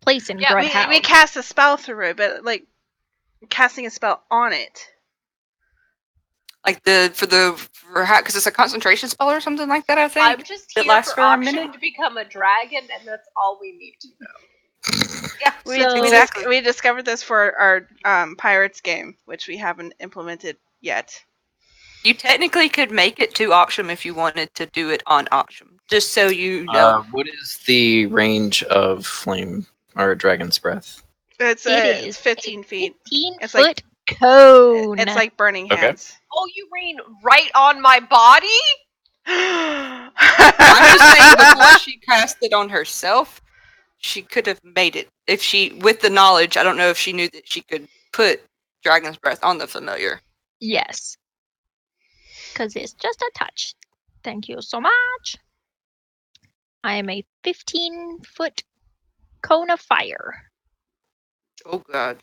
place in
Yeah,
Grudhouse.
we cast a spell through it, but like casting a spell on it.
Like for how, because it's a concentration spell or something like that. I think.
I'm just
It
here
lasts
for
for a
Aksham
minute?
to become a dragon, and that's all we need to know.
Yeah,
So-
We discovered this for our Pirates game, which we haven't implemented yet.
You technically could make it to Aksham if you wanted to do it on Aksham. Just so you know.
What is the range of flame or dragon's breath?
It's
It is
15 feet.
15
It's
foot
like-
cone.
It's like burning
Okay.
hands.
Oh, you mean right on my body?
I'm just saying, before she cast it on herself, she could have made it. If she, with the knowledge, I don't know if she knew that she could put Dragon's Breath on the familiar.
Yes. Because it's just a touch. Thank you so much. I am a 15-foot cone of fire.
Oh god.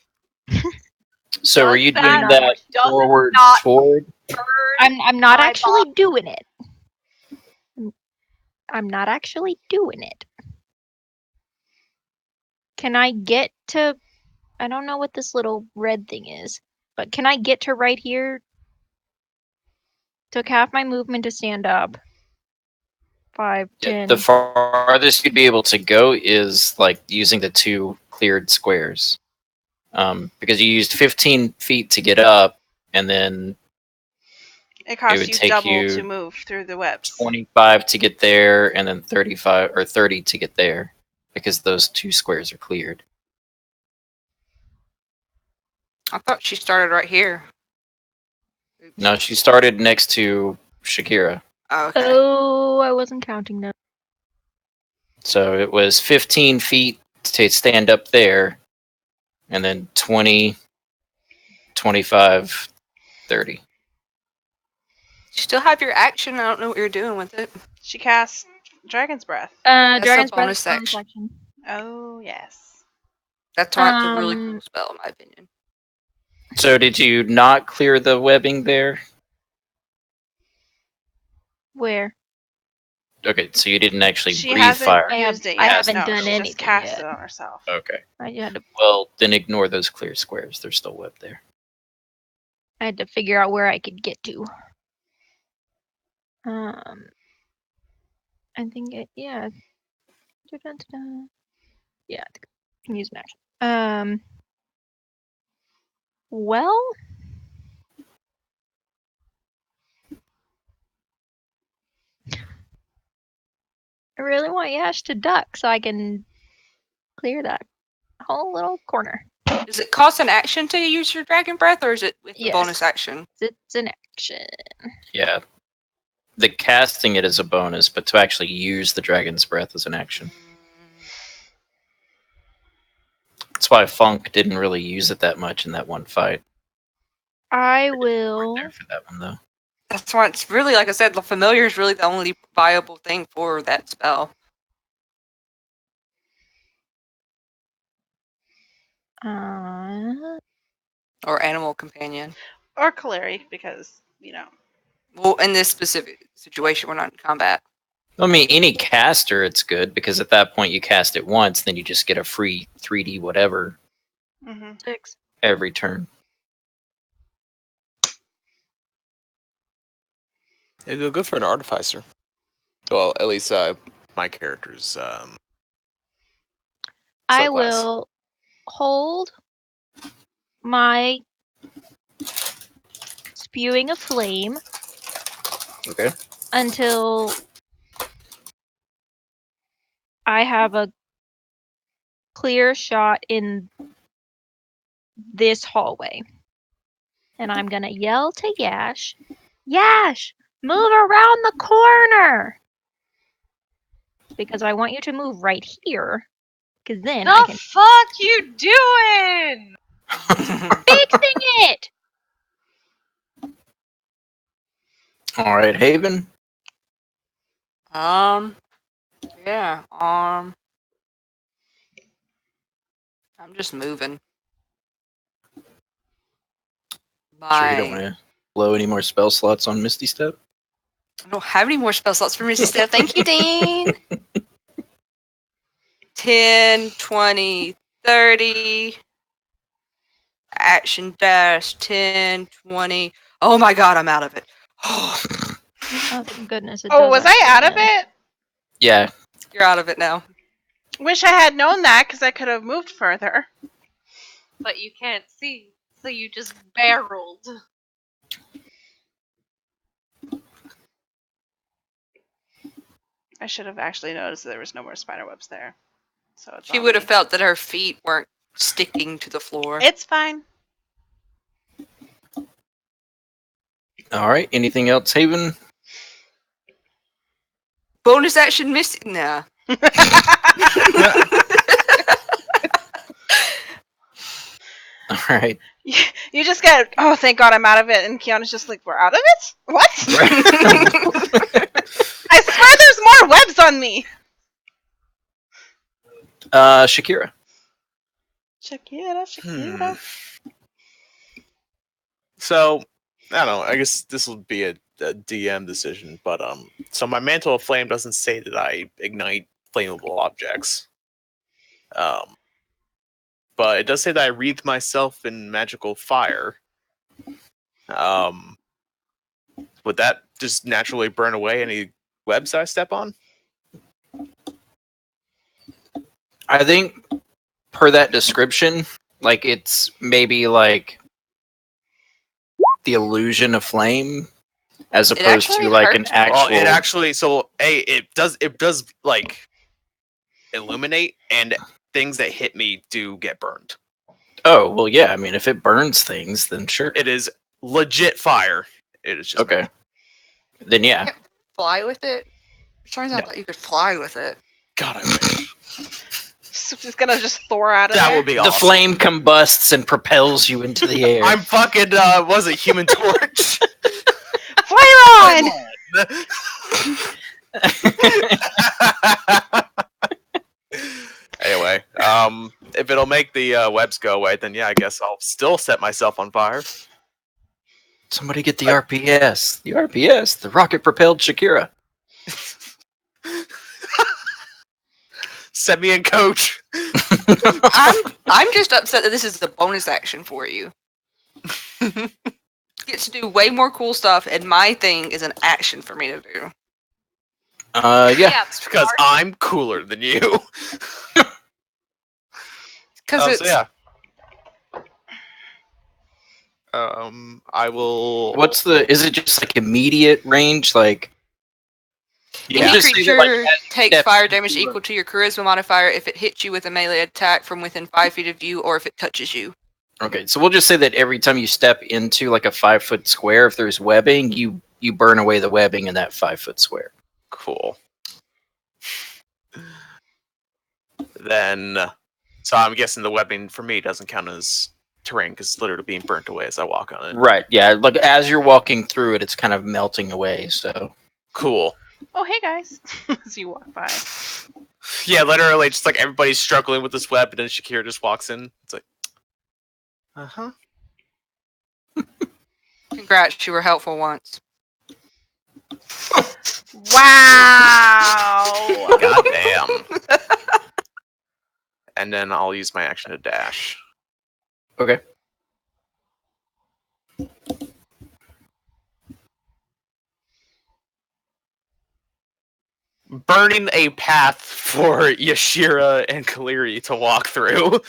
So are
Does
you
that
doing that
does
forward
not
toward?
burn
I'm not
my
actually
body?
doing it. I'm not actually doing it. Can I get to... I don't know what this little red thing is, but can I get to right here? Took half my movement to stand up. 5, 10.
The farthest you'd be able to go is like using the 2 cleared squares, because you used 15 feet to get up, and then
It costs
would
you
take
double
you
to move through the webs.
25 to get there, and then 35 or 30 to get there, because those 2 squares are cleared.
I thought she started right here. Oops.
No, she started next to Shakira,
Oh, okay.
Oh, I wasn't counting them.
so it was 15 feet to stand up there, and then 20, 25, 30.
You still have your action. I don't know what you're doing with it.
She casts Dragon's Breath.
That's a
Dragon's Breath
bonus
is bonus
action.
action.
Oh, yes.
That's why it's a really cool spell, in my opinion.
So did you not clear the webbing there?
Where?
Okay, so you didn't actually
She
breathe
hasn't
fire.
used it
I
yet.
haven't
No,
done
she
anything
just cast
yet.
it on herself.
Okay.
I had to
Well, then ignore those clear squares. They're still webbed there.
figure out where I could get to. I think it, yeah. Da-da-da-da. Yeah, I think I can use an action. Well, I really want Yash to duck so I can clear that whole little corner.
Does it cost an action to use your Dragon Breath, or is it with the
Yes.
bonus action?
It's an action.
Yeah. The casting it is a bonus, but to actually use the Dragon's Breath is an action. That's why Funk didn't really use it that much in that one fight.
I
Right
will.
there for that one, though.
That's why it's really, like I said, the familiar is really the only viable thing for that spell. Or animal companion.
Or Kaleri, because, you know.
Well, in this specific situation, we're not in combat.
I mean, any caster, it's good, because at that point you cast it once, then you just get a free 3D whatever
Mm-hmm.
6.
every turn.
It'd go good for an artificer. Well, at least my character's
I
subclass.
will hold my spewing of flame
Okay.
until I have a clear shot in this hallway. And I'm gonna yell to Yash, Yash, move around the corner! Because I want you to move right here. Because then I
The
can
fuck you doing?
fixing it!
All right, Haven.
Yeah, I'm just moving.
Sure you don't want to blow any more spell slots on Misty Step?
I don't have any more spell slots for Misty Step. Thank you, Dean. 10, 20, 30. Action dash, 10, 20. Oh my god, I'm out of it.
Oh, thank goodness.
Oh, was I out of it?
Yeah.
You're out of it now.
Wish I had known that, because I could have moved further.
But you can't see, so you just barreled.
I should have actually noticed that there was no more spider webs there. So it's
She
on
would have
me.
felt that her feet weren't sticking to the floor.
It's fine.
All right. Anything else, Haven?
Bonus action missing now.
All right.
You just get, oh, thank God I'm out of it. And Kiana's just like, we're out of it? What? I swear there's more webs on me.
Shakira.
Shakira.
So, I don't know. I guess this will be a DM decision, but so my mantle of flame doesn't say that I ignite flammable objects. But it does say that I wreathe myself in magical fire. Would that just naturally burn away any webs I step on?
I think, per that description, like it's maybe like the illusion of flame, as opposed to
actually
like an
hurts.
actual.
Well, it actually it does like illuminate, and things that hit me do get burned.
Oh well, yeah. I mean, if it burns things, then sure.
It is legit fire. It is just
Okay. Then yeah.
Fly with it? Turns out that you could fly with it.
God, I wish.
So just gonna just Thor out of
That
there.
would be
The
awesome.
flame combusts and propels you into the air.
I'm fucking was it Human Torch?
Flare on!
Anyway, if it'll make the webs go away, then yeah, I guess I'll still set myself on fire.
Somebody get the RPS. The RPS. The rocket-propelled Shakira.
Send me in, coach.
I'm just upset that this is the bonus action for you. Get to do way more cool stuff, and my thing is an action for me to do.
Yeah.
It's because I'm cooler than you.
Because it's
So yeah. I will.
What's the? Is it just like immediate range? Like.
Yeah.
any
Just say
creature
that, like,
takes
step
fire damage
into
equal to your charisma modifier if it hits you with a melee attack from within 5 feet of you, or if it touches you.
Okay, so we'll just say that every time you step into like a 5-foot square, if there's webbing, you burn away the webbing in that 5-foot square.
Cool. Then, so I'm guessing the webbing for me doesn't count as terrain because it's literally being burnt away as I walk on it.
Right. Yeah. Like as you're walking through it, it's kind of melting away. So.
Cool.
Oh, hey guys. As you walk by.
Yeah, literally, just like everybody's struggling with this web, and then Shakira just walks in. It's like, uh-huh.
Congrats, you were helpful once.
Wow.
God damn. And then I'll use my action to dash.
Okay.
Burning a path for Yashira and Kaleri to walk through.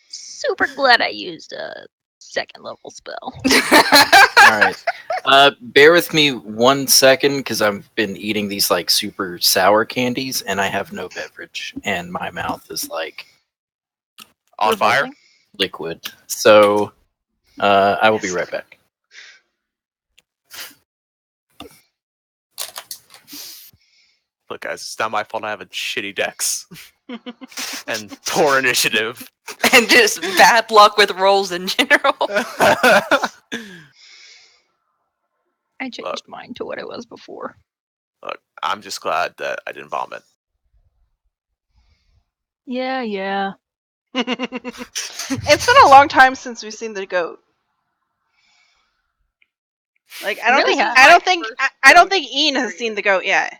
Super glad I used a second level spell.
All right. Bear with me 1 second because I've been eating these like super sour candies and I have no beverage and my mouth is like
On fire.
Revolting.
liquid. So I will be right back.
Look, guys, it's not my fault I have a shitty dex. And poor initiative.
And just bad luck with rolls in general.
I changed mine to what it was before.
I'm just glad that I didn't vomit.
Yeah.
It's been a long time since we've seen the goat. Like I don't
Really
think
has.
I don't think Ian has seen the goat yet.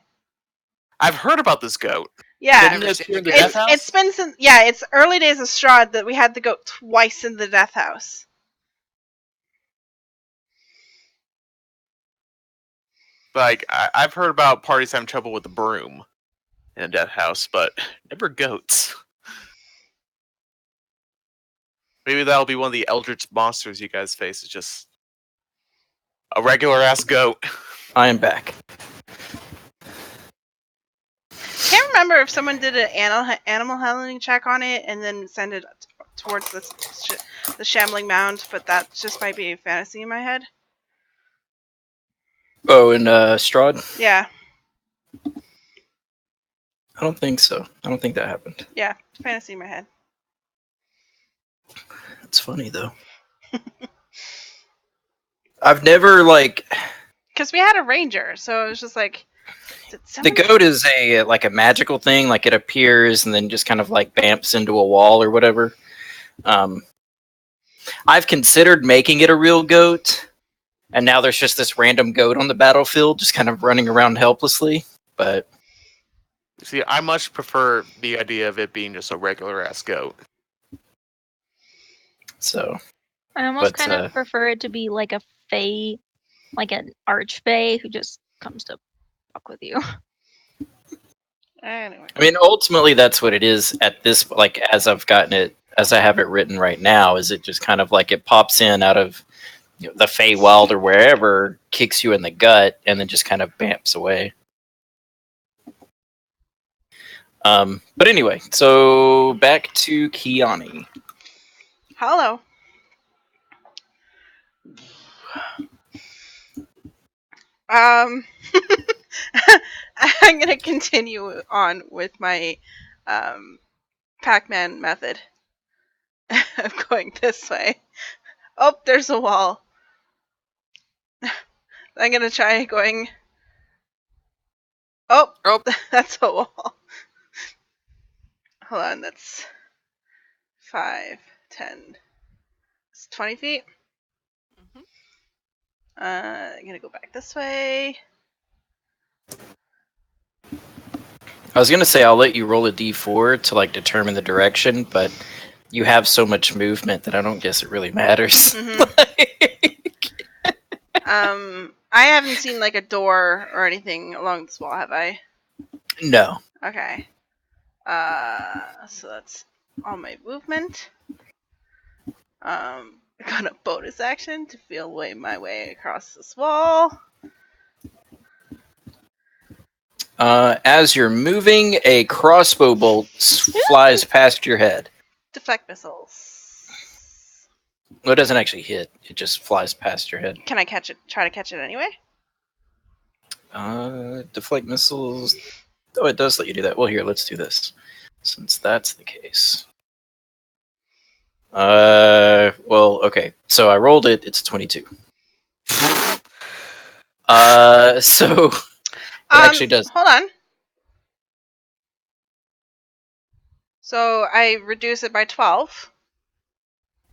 I've heard about this goat.
Yeah,
Didn't it appear in the death house?
it's been since it's early days of Strahd that we had the goat twice in the death house.
Like, I've heard about parties having trouble with the broom in a death house, but never goats. Maybe that'll be one of the eldritch monsters you guys face. Is just a regular ass goat.
I am back.
Can't remember if someone did an animal handling check on it and then send it towards the shambling mound, but that just might be a fantasy in my head.
Oh, and Strahd?
Yeah,
I don't think so. I don't think that happened.
yeah. Fantasy in my head.
It's funny though. I've never
Because we had a ranger, so it was just like, did
the
someone...
goat is a magical thing. Like it appears and then just kind of like bamps into a wall or whatever. I've considered making it a real goat, and now there's just this random goat on the battlefield, just kind of running around helplessly. But
See, I much prefer the idea of it being just a regular ass goat.
so
I almost
But,
kind of prefer it to be like a fae, like an archfey who just comes to fuck with you.
Anyway.
I mean, ultimately, that's what it is at this. Like as I've gotten it, as I have it written right now, is it just kind of like it pops in out of the Feywild or wherever, kicks you in the gut, and then just kind of bamps away. But anyway, so back to Kiani.
Hello. I'm gonna continue on with my Pac-Man method of going this way. Oh, there's a wall. I'm gonna try going. Oh,
Oh.
that's a wall. Hold on, that's 5, 10, it's 20 feet.
Mhm.
I'm gonna go back this way.
I was gonna say I'll let you roll a d4 to like determine the direction, but you have so much movement that I don't guess it really matters.
I haven't seen like a door or anything along this wall, have I?
No.
Okay. So that's all my movement. I got a bonus action to feel my way across this wall.
As you're moving, a crossbow bolt flies past your head.
Deflect missiles.
Well, it doesn't actually hit; it just flies past your head.
Can I catch it? Try to catch it anyway?
Deflect missiles. Oh, it does let you do that. Well, here, let's do this. Since that's the case. Well, okay. So I rolled it. It's 22. So it actually does.
Hold on. So I reduce it by 12,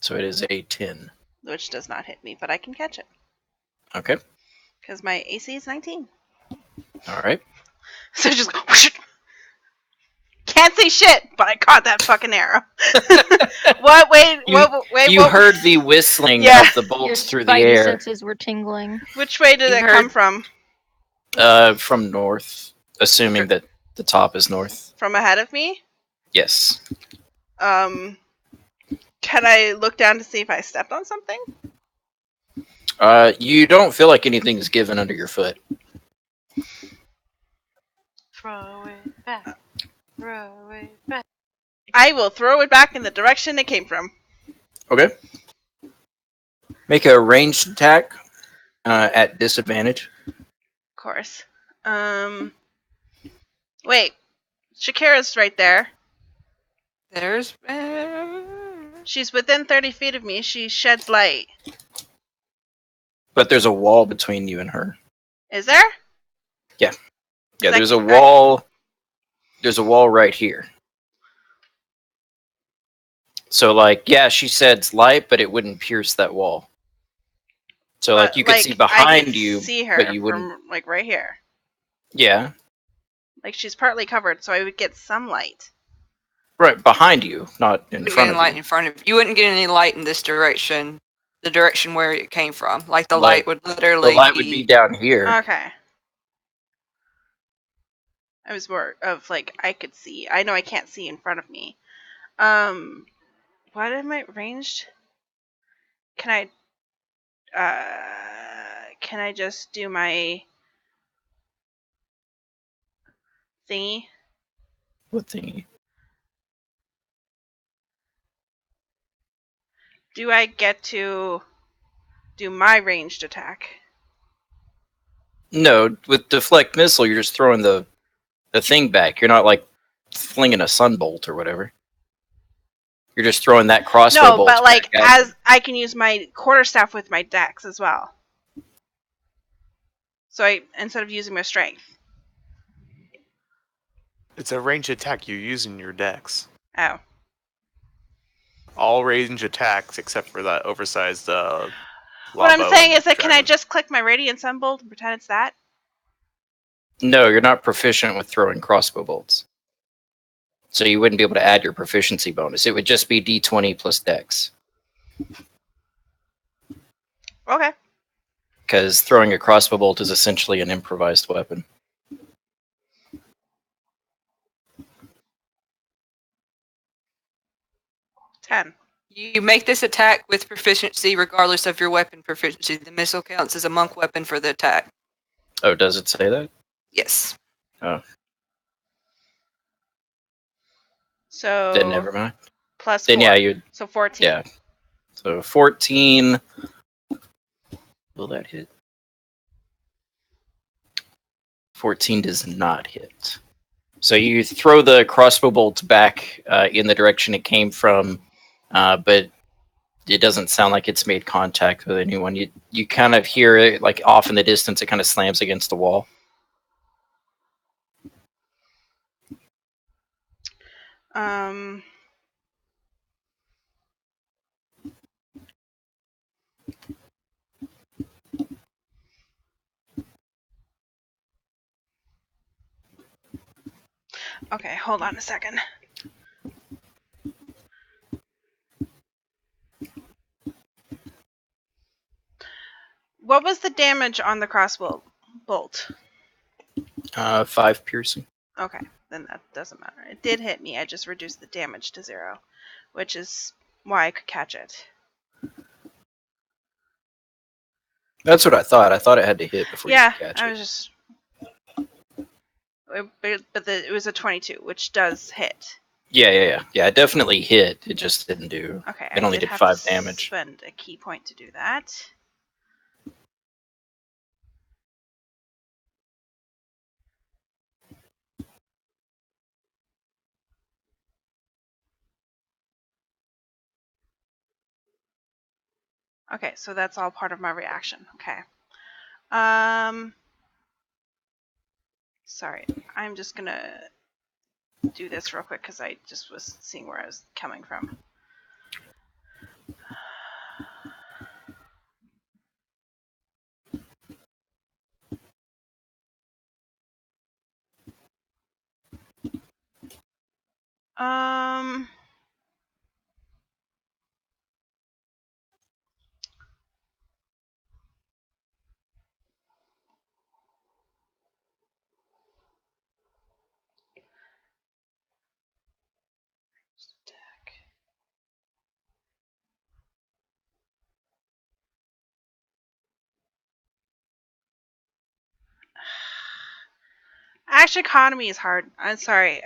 So it is a 10.
which does not hit me, but I can catch it
Okay.
because my AC is 19.
All right.
So just go. Can't say shit, but I caught that fucking arrow. What? Wait. Wait.
You heard the whistling
Yeah.
of the
Your
bolts through the
spidey
air
senses were tingling.
Which way did
You
it
heard-
come from?
from north, assuming that the top is north.
From ahead of me?
Yes.
Can I look down to see if I stepped on something?
You don't feel like anything's given under your foot.
Throw it back. Throw it back.
I will throw it back in the direction it came from.
Okay. Make a ranged attack at disadvantage.
Of course. Wait. Shakira's right there.
There's.
She's within 30 feet of me. She sheds light.
But there's a wall between you and her.
Is there?
Yeah,
Is
there's
that-
a wall. There's a wall right here. So, like, yeah, she sheds light, but it wouldn't pierce that wall. So, like,
But,
you could see
I
behind
could
you,
see her
but you wouldn't.
from like right here.
Yeah,
Like she's partly covered, so I would get some light.
right behind you, not in
You
front
getting
of
light
you.
in front of you. You wouldn't get any light in this direction, the direction where it came from. Like the
Like,
light would literally.
The light would be down here.
Okay. I was more of like I could see. I know I can't see in front of me. What am I ranged? Can I just do my thingy?
What thingy?
Do I get to do my ranged attack?
No, with deflect missile, you're just throwing the thing back. You're not like flinging a sunbolt or whatever. You're just throwing that crossbow
No,
bolt
but like
back at
as I can use my quarterstaff with my dex as well. So I instead of using my strength.
It's a ranged attack you're using your dex.
Oh.
All range attacks except for that oversized
What I'm
longbow
saying
and
is that can I
dragon.
just click my radiant sunbolt and pretend it's that?
No, you're not proficient with throwing crossbow bolts. So you wouldn't be able to add your proficiency bonus. It would just be d20 plus dex.
Okay.
Because throwing a crossbow bolt is essentially an improvised weapon.
$10.
You make this attack with proficiency regardless of your weapon proficiency. The missile counts as a monk weapon for the attack.
Oh, does it say that?
Yes.
So
Then never mind.
plus
Then
4.
yeah, you'd
So 14.
yeah. So 14. Will that hit? 14 does not hit. So you throw the crossbow bolt back in the direction it came from, but it doesn't sound like it's made contact with anyone. You kind of hear it like off in the distance. It kind of slams against the wall.
Okay, hold on a second. What was the damage on the crossbow bolt?
5 piercing.
Okay, then that doesn't matter. It did hit me. I just reduced the damage to 0, which is why I could catch it.
That's what I thought. I thought it had to hit before you
Yeah,
could catch
I
it.
was just. It was a 22, which does hit.
Yeah. It definitely hit. It just didn't do.
Okay,
It only
did
did
have
5
to
damage.
Spend a key point to do that. Okay, so that's all part of my reaction. Okay. Sorry, I'm just gonna do this real quick because I just was seeing where I was coming from. Um. Action economy is hard. I'm sorry.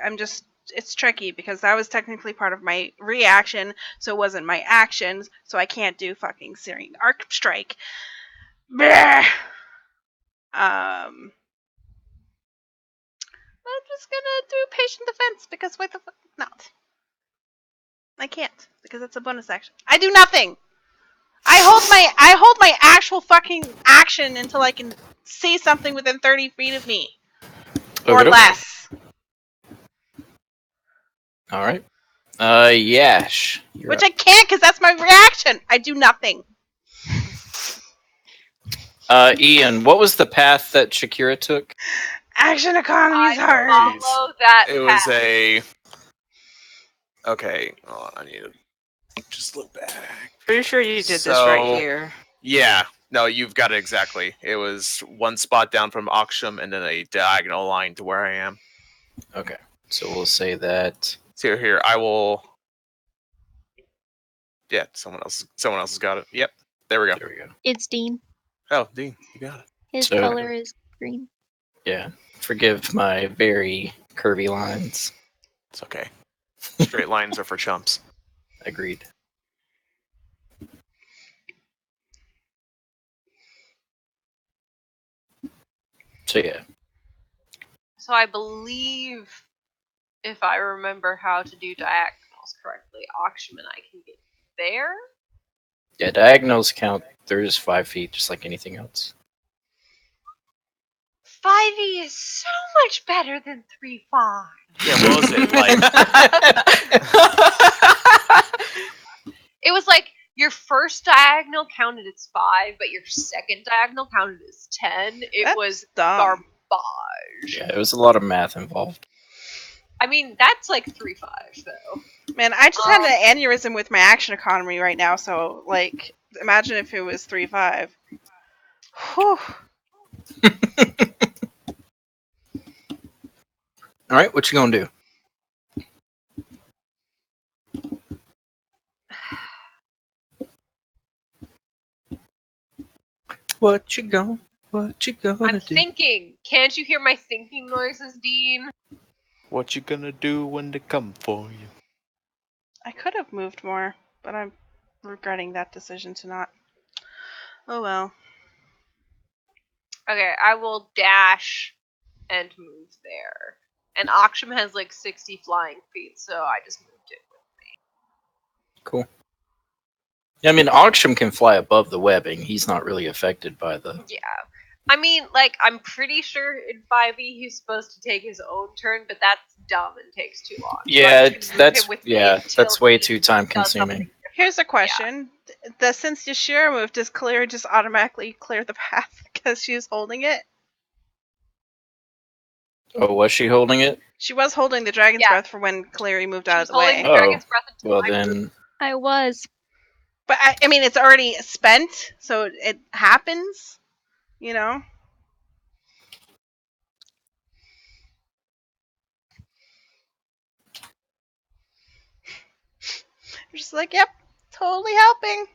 It's tricky because that was technically part of my reaction, so it wasn't my actions, so I can't do fucking Searing Arc Strike. Bleh. I'm just gonna do patient defense because why the fuck not? I can't because it's a bonus action. I do nothing. I hold my actual fucking action until I can see something within 30 feet of me. Or
Okey-doke.
less.
All right. Yash. You're
Which
up.
I can't because that's my reaction. I do nothing.
Ian, what was the path that Shakira took?
Action economy is
I
hard.
follow that
It was
path.
a. Okay, hold on, I need to just look back.
Pretty sure you did this right
So-
here.
Yeah, no, you've got it exactly. It was one spot down from Oxsham and then a diagonal line to where I am.
Okay, so we'll say that.
So here, I will. Yeah, someone else has got it. Yep, there we go.
There we go.
It's Dean.
Oh, Dean, you got it.
His
So-
color is green.
Yeah. Forgive my very curvy lines.
It's okay. Straight lines are for chumps.
Agreed. So yeah.
So I believe, if I remember how to do diagonals correctly, Auction and I can get there.
Yeah, diagonals count. There's 5 feet, just like anything else.
5e is so much better than 3-5.
Yeah, what was it like?
It was like your first diagonal counted as 5, but your second diagonal counted as 10. It
That's
was
dumb.
garbage.
Yeah, it was a lot of math involved.
I mean, that's like 3-5 though.
Man, I just had an aneurysm with my action economy right now, so, like, imagine if it was 3-5. Whew.
All right, what you gonna do? What you gonna
I'm
do?
thinking. Can't you hear my thinking noises, Dean?
What you gonna do when they come for you?
I could have moved more, but I'm regretting that decision to not. Oh well.
Okay, I will dash and move there. And Aksham has like 60 flying feet, so I just moved it.
Cool. Yeah, I mean, Auction can fly above the webbing. He's not really affected by the.
Yeah. I mean, like, I'm pretty sure in 5e he's supposed to take his own turn, but that's dumb and takes too long. So
Yeah,
I'm just gonna move him with me until
that's way
he
too time
does something
consuming.
Here's a question: since Yashira moved, does Clear just automatically clear the path because she was holding it?
Oh, was she holding it?
She was holding the Dragon's
Yeah.
Breath for when Cleary moved
She
out
was
of the
holding
way.
the
Oh,
Dragon's Breath until
well
I moved.
then,
I was.
But I mean, it's already spent, so it happens. You know. I'm just like, yep, totally helping.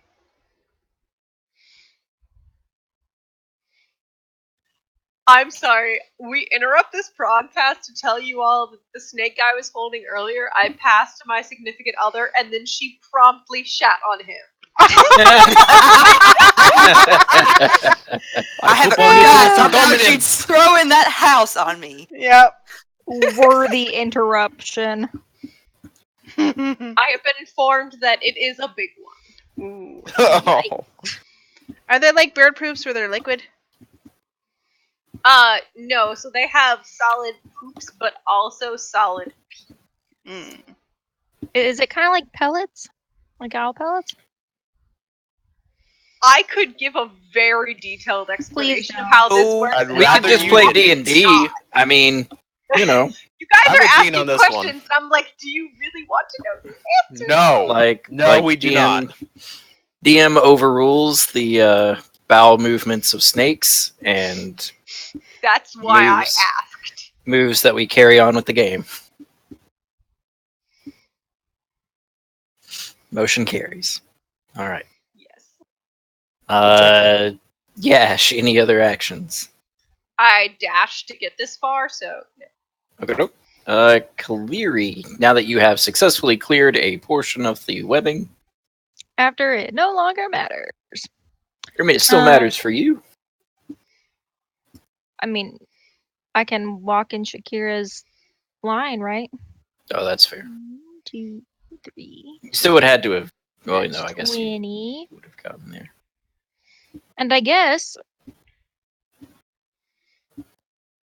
I'm sorry. We interrupt this broadcast to tell you all that the snake guy was holding earlier. I passed to my significant other, and then she promptly shat on him.
I have
football you
guys,
for
I'm now
dominance.
she's throwing that house on me.
Yep.
Worthy interruption.
I have been informed that it is a big one.
Ooh.
Oh.
Are they like bird proofs where they're liquid?
No, so they have solid poops, but also solid.
Mm.
Is it kind of like pellets? Like owl pellets?
I could give a very detailed explanation of
don't.
how this
Oh,
works.
I'd
and
we could
rather
just
you
play
didn't.
D&D. I mean, you know,
You guys
I'm
are
with Dean
asking
on this one.
questions. I'm like, do you really want to know the answer?
No.
like
No,
like
we do
DM,
not.
DM overrules the bowel movements of snakes and
That's why I
Moves.
asked.
moves that we carry on with the game. Motion carries. All right.
Yes.
Yash, any other actions?
I dashed to get this far, so
Okay. Cleary, now that you have successfully cleared a portion of the webbing,
After it no longer matters.
I mean, it still matters for you.
I mean, I can walk in Shakira's line, right?
Oh, that's fair.
1, 2, 3.
You still would have had to have. Well,
That's
no, I guess you
20.
would have gotten there.
And I guess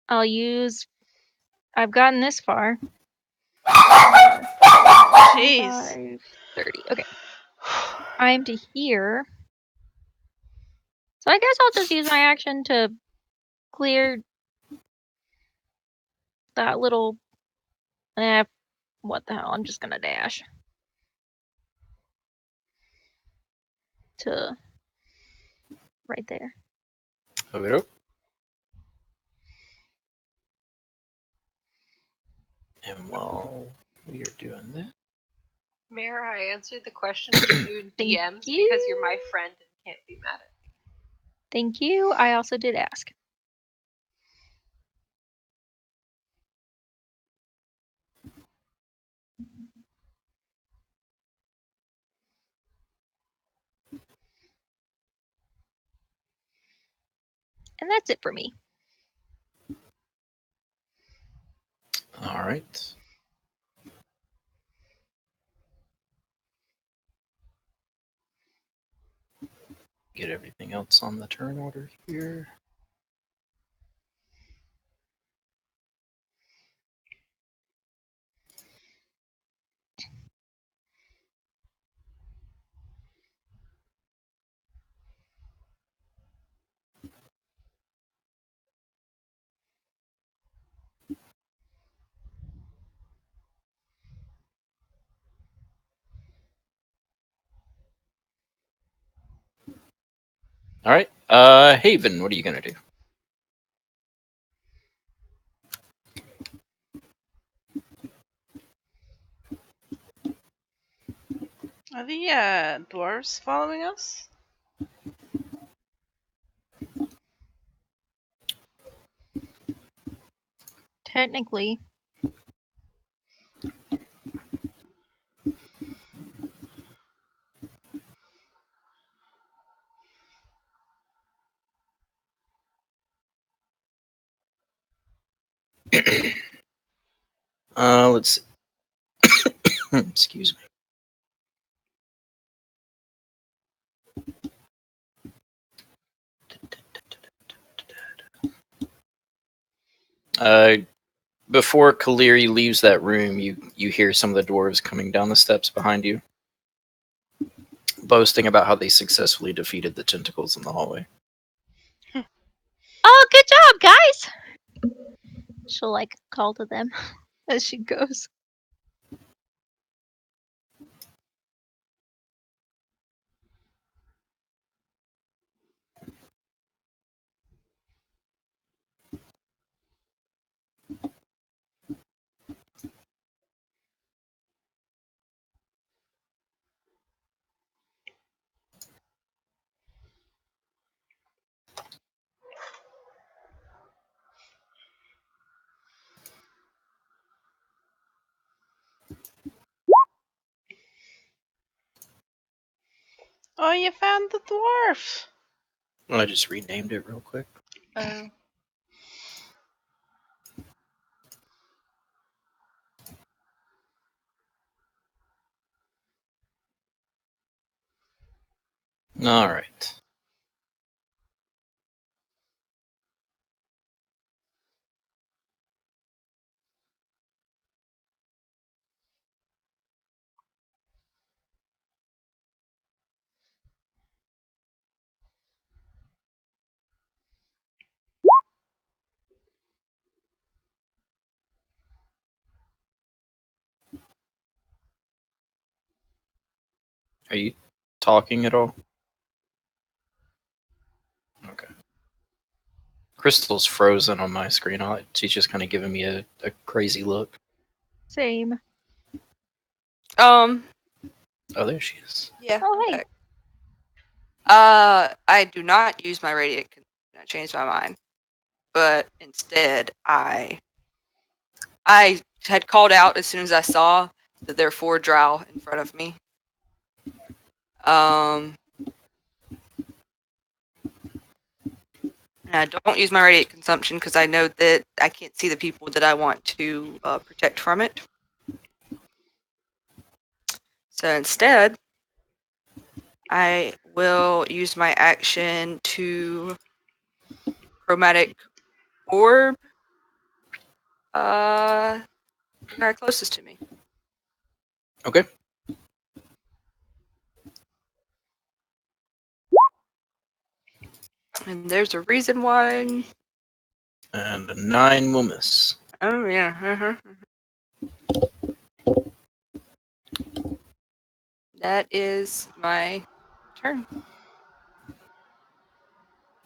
I'll use. I've gotten this far.
Jeez.
5, 30. Okay. I'm to here. So I guess I'll just use my action to clear that little. What the hell? I'm just gonna dash to right there.
Okay. And while we are doing that,
Mayor, I answered the question to you in
Thank
DMs because
you.
you're my friend and can't be mad at me.
Thank you. I also did ask. And that's it for me.
All right. Get everything else on the turn order here. All right. Haven, what are you gonna do?
Are the dwarves following us?
Technically.
Let's see. Excuse me. Before Kaleri leaves that room, you hear some of the dwarves coming down the steps behind you, boasting about how they successfully defeated the tentacles in the hallway.
Oh, good job, guys! She'll like call to them as she goes.
Oh, you found the dwarf.
I just renamed it real quick.
Oh.
All right. Are you talking at all? Okay. Crystal's frozen on my screen. She's just kind of giving me a crazy look.
Same.
Oh, there she is.
Yeah.
Oh,
I'm
hey.
back. I do not use my radiant. I changed my mind, but instead I had called out as soon as I saw that there are 4 drow in front of me. And I don't use my radiant consumption because I know that I can't see the people that I want to protect from it. So instead, I will use my action to chromatic orb the guy closest to me.
Okay.
And there's a reason why.
And a 9 will miss.
Oh yeah. That is my turn.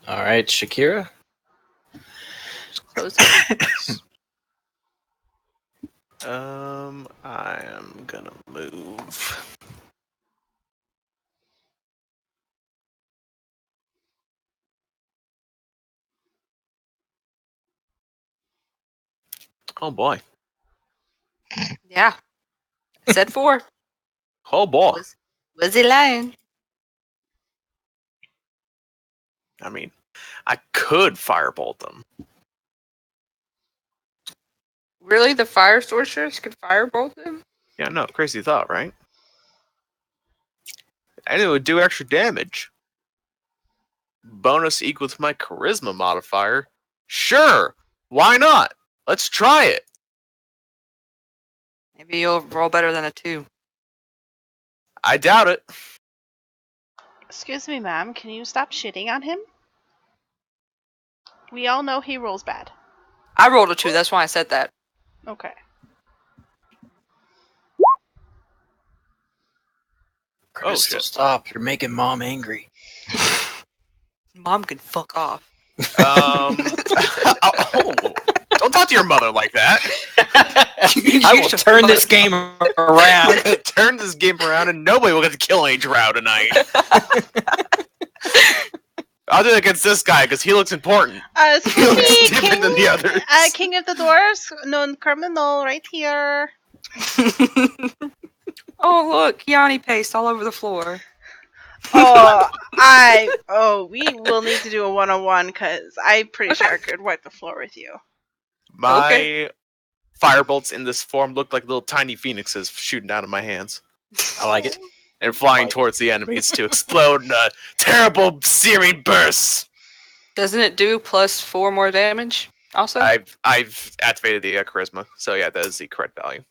All right, Shakira.
Close it.
I am gonna move. Oh boy.
Yeah. I said 4.
Oh boy.
Was he lying?
I mean, I could firebolt them.
Really, the fire sorceress could firebolt them?
Yeah, no, crazy thought, right? And it would do extra damage. Bonus equal to my charisma modifier. Sure, why not? Let's try it.
Maybe you'll roll better than a 2.
I doubt it.
Excuse me, ma'am. Can you stop shitting on him? We all know he rolls bad.
I rolled a 2, that's why I said that.
Okay.
Crystal,
shit.
stop! You're making Mom angry.
Mom can fuck off.
Oh, don't talk to your mother like that.
I will turn this game
I'm
around.
gonna turn this game around and nobody will get to kill any drow tonight. I'll do it against this guy because he looks important. He
Excuse
looks
me,
different than the others.
King of the Dwarves, known criminal, right here.
Oh, look, Kiani paste all over the floor.
We will need to do a one-on-one because I'm pretty sure I could wipe the floor with you.
My firebolts in this form look like little tiny phoenixes shooting out of my hands.
I like it.
And flying towards the enemies to explode in a terrible searing bursts.
Doesn't it do +4 more damage also?
I've activated the charisma, so yeah, that is the correct value.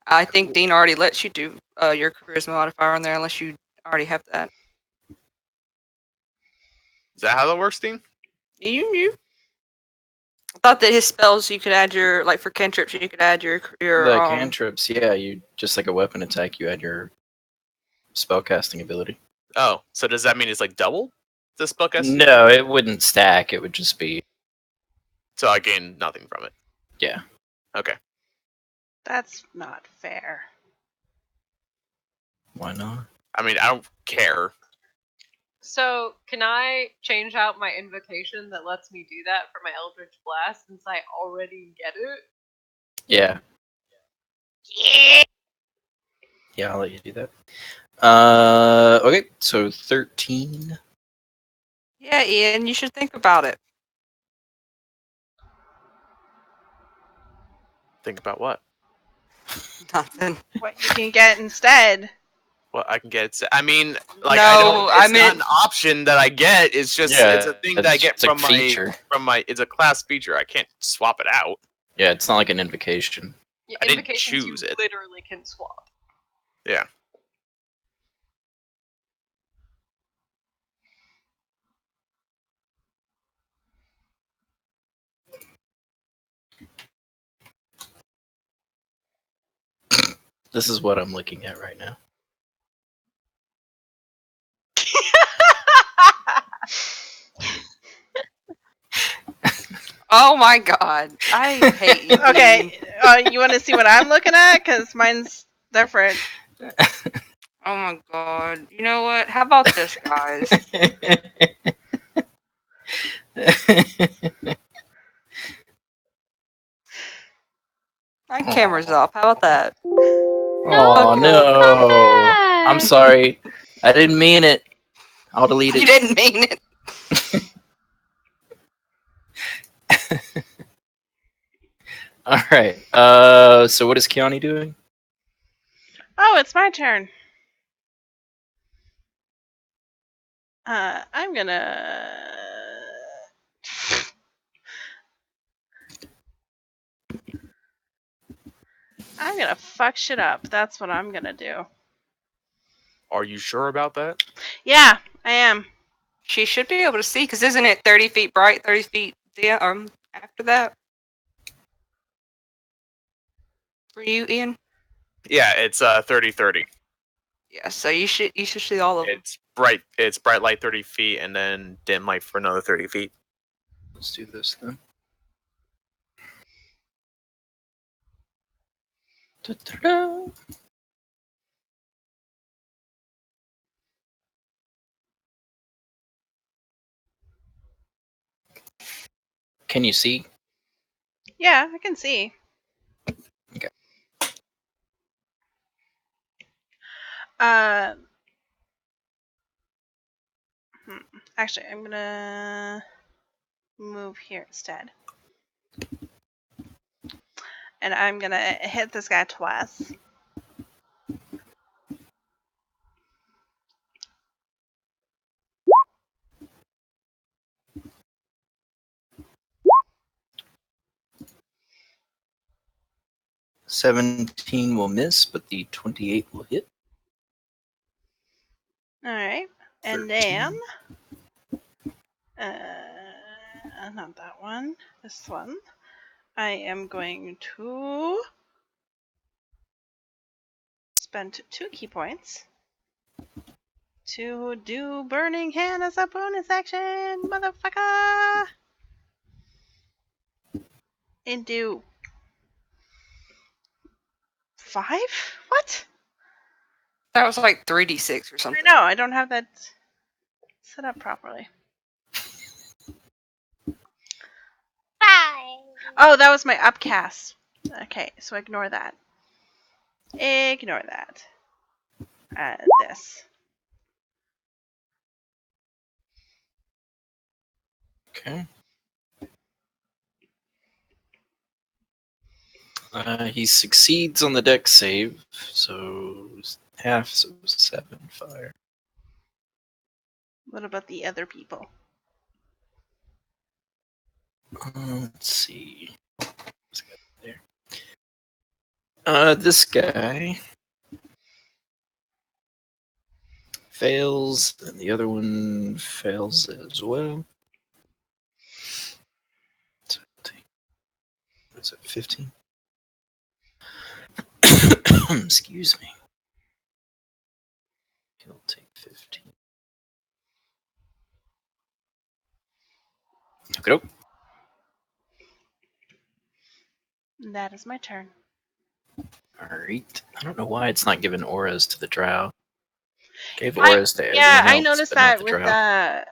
I think Dean already lets you do your charisma modifier on there unless you already have that.
Is that how that works, Dean?
You. I thought that his spells you could add your, like for cantrips, you could add your
The cantrips, yeah, you just like a weapon attack, you add your spellcasting ability.
Oh, so does that mean it's like double the spellcasting?
No, it wouldn't stack. It would just be.
So I gain nothing from it.
Yeah.
Okay.
That's not fair.
Why not?
I mean, I don't care.
So, can I change out my invocation that lets me do that for my Eldritch Blast since I already get it?
Yeah.
Yeah.
Yeah, I'll let you do that. Okay, so 13.
Yeah, Ian, you should think about it.
Think about what?
Nothing.
What you can get instead.
What I can get. I mean, like
No,
I
I
don't. It's
meant-
not an option that I get. It's just it's a thing that I get
it's a
from my
feature.
It's a class feature. I can't swap it out.
Yeah, it's not like an invocation.
Yeah,
I didn't
invocations
choose
you
it.
literally can swap.
Yeah.
This is what I'm looking at right now.
Oh my god, I hate you.
Okay, you want to see what I'm looking at? Because mine's different.
Oh my god. You know what? How about this, guys? My camera's off. How about that?
Oh
Okay.
no! I'm
back.
sorry. I didn't mean it. I'll delete
You
it.
didn't mean it.
All right. So what is Kiani doing?
Oh, it's my turn. I'm gonna. I'm gonna fuck shit up. That's what I'm gonna do.
Are you sure about that?
Yeah, I am.
She should be able to see, because isn't it 30 feet bright, 30 feet after that? For you, Ian?
Yeah, it's 30-30.
Yeah, so you should see all of them.
It's bright light 30 feet and then dim light for another 30 feet.
Let's do this then. Da-da-da. Can you see?
Yeah, I can see.
Okay.
Actually, I'm gonna move here instead. and I'm gonna hit this guy twice.
$17 will miss, but the 28 will hit.
All right, and
13.
then not that one. This one. I am going to spend 2 key points to do Burning Hand as a bonus action, motherfucker! And do 5? What?
That was like 3d6 or
I
something.
know, I don't have that set up properly.
Bye.
Oh, that was my upcast. Okay, so ignore that. Ignore that. This.
Okay. He succeeds on the deck save, so half, so 7 fire.
What about the other people?
Let's see. What's got there? This guy fails, and the other one fails as well. What's it, 15? Excuse me. He'll take 15. Okay.
That is my turn.
Alright. I don't know why it's not giving auras to the drow. Gave
I-
auras to
Yeah,
everyone
I
else,
noticed
but not
that
the
with
drow.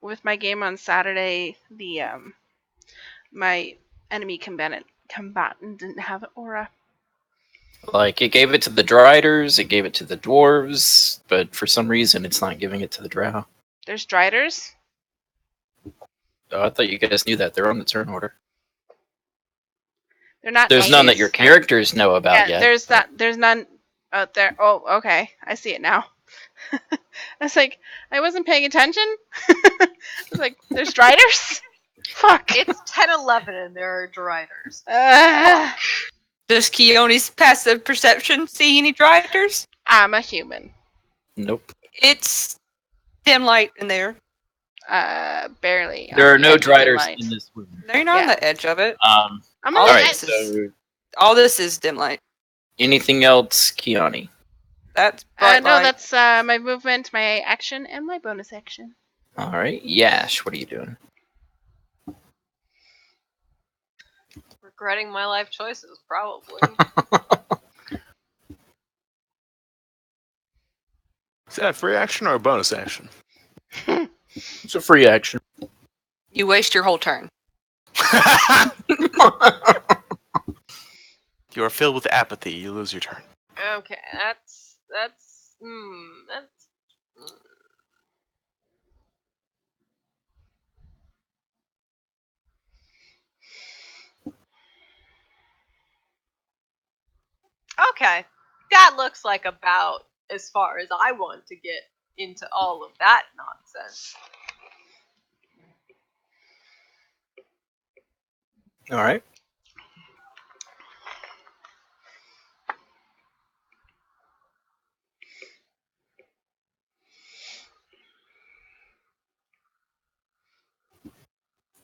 with my game on Saturday. The my enemy combatant didn't have an aura.
Like, it gave it to the Driders, it gave it to the Dwarves, but for some reason it's not giving it to the Drow.
There's Driders.
Oh, I thought you guys knew that. They're on the turn order.
They're not.
There's none that
Aes.
your characters know about
Yeah,
yet.
there's none out there. Oh, okay. I see it now. I was like, I wasn't paying attention. I was like, there's Driders? Fuck.
It's 10:11 and there are Driders.
Does Keone's passive perception see any Driders?
I'm a human.
Nope.
It's dim light in there.
Barely.
There
on
are
the
no
edge of the
Driders
light.
in this room.
No, you're not on
Yeah.
the edge of it.
I'm on
All
the
right,
edge.
So,
All this is dim light.
anything else, Keone?
That's bright
No,
light.
that's my movement, my action, and my bonus action.
Alright. Yash, what are you doing?
Regretting my life choices, probably.
Is that a free action or a bonus action?
It's a free action.
You waste your whole turn.
You are filled with apathy. You lose your turn.
Okay, that's okay. That looks like about as far as I want to get into all of that nonsense.
Alright.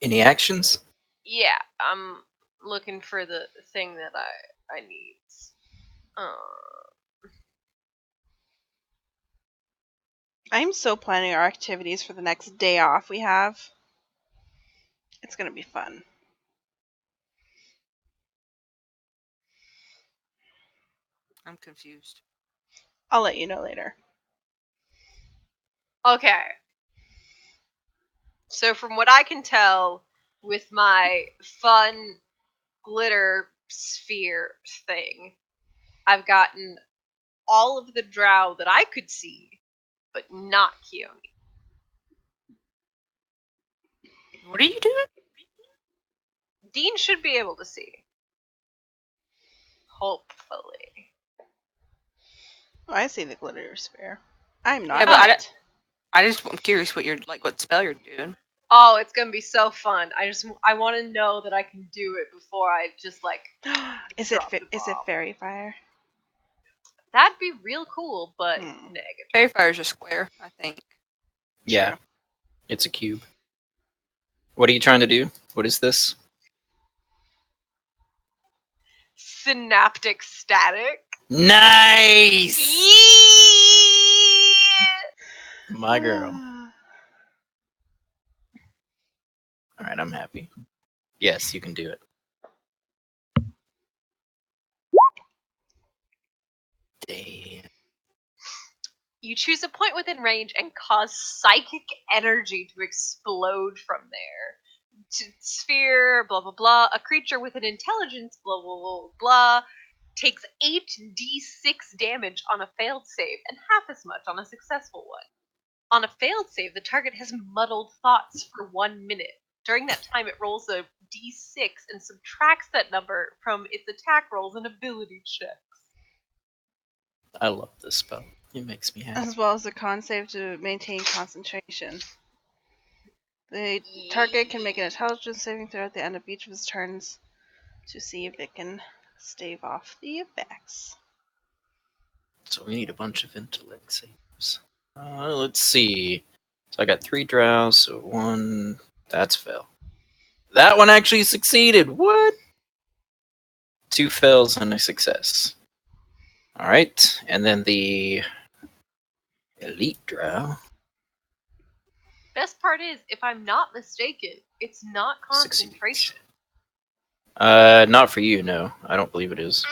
Any actions?
Yeah, I'm looking for the thing that I need.
I'm so planning our activities for the next day off we have. It's gonna be fun.
I'm confused.
I'll let you know later.
Okay. So from what I can tell, with my fun glitter sphere thing, I've gotten all of the drow that I could see, but not Keone.
What are you doing?
Dean should be able to see. Hopefully.
Oh, I see the glitter spear. I'm
Yeah,
not
but
in it.
I'm curious what spell you're doing.
Oh, it's gonna be so fun. I want to know that I can do it before I just like.
Is it
Drop the
is it
bomb.
fairy fire?
That'd be real cool, but
Hmm.
negative.
Fairy Fire's a square, I think.
Yeah, it's a cube. What are you trying to do? What is this?
Synaptic static.
Nice,
Yeah!
my girl. All right, I'm happy. Yes, you can do it. Damn.
You choose a point within range and cause psychic energy to explode from there. Sphere, blah blah blah. A creature with an intelligence, blah blah blah blah, takes 8d6 damage on a failed save and half as much on a successful one. On a failed save, the target has muddled thoughts for 1 minute. During that time, it rolls a d6 and subtracts that number from its attack rolls and ability checks.
I love this spell. It makes me happy.
As well as a con save to maintain concentration. The target can make an intelligence saving throw at the end of each of its turns to see if it can stave off the effects.
So we need a bunch of intellect saves. Let's see. So I got 3 drows, so 1. That's fail. That one actually succeeded. What? 2 fails and a success. All right, and then the elite drow.
Best part is, if I'm not mistaken, it's not
Succeeds.
concentration.
Not for you. No, I don't believe it is.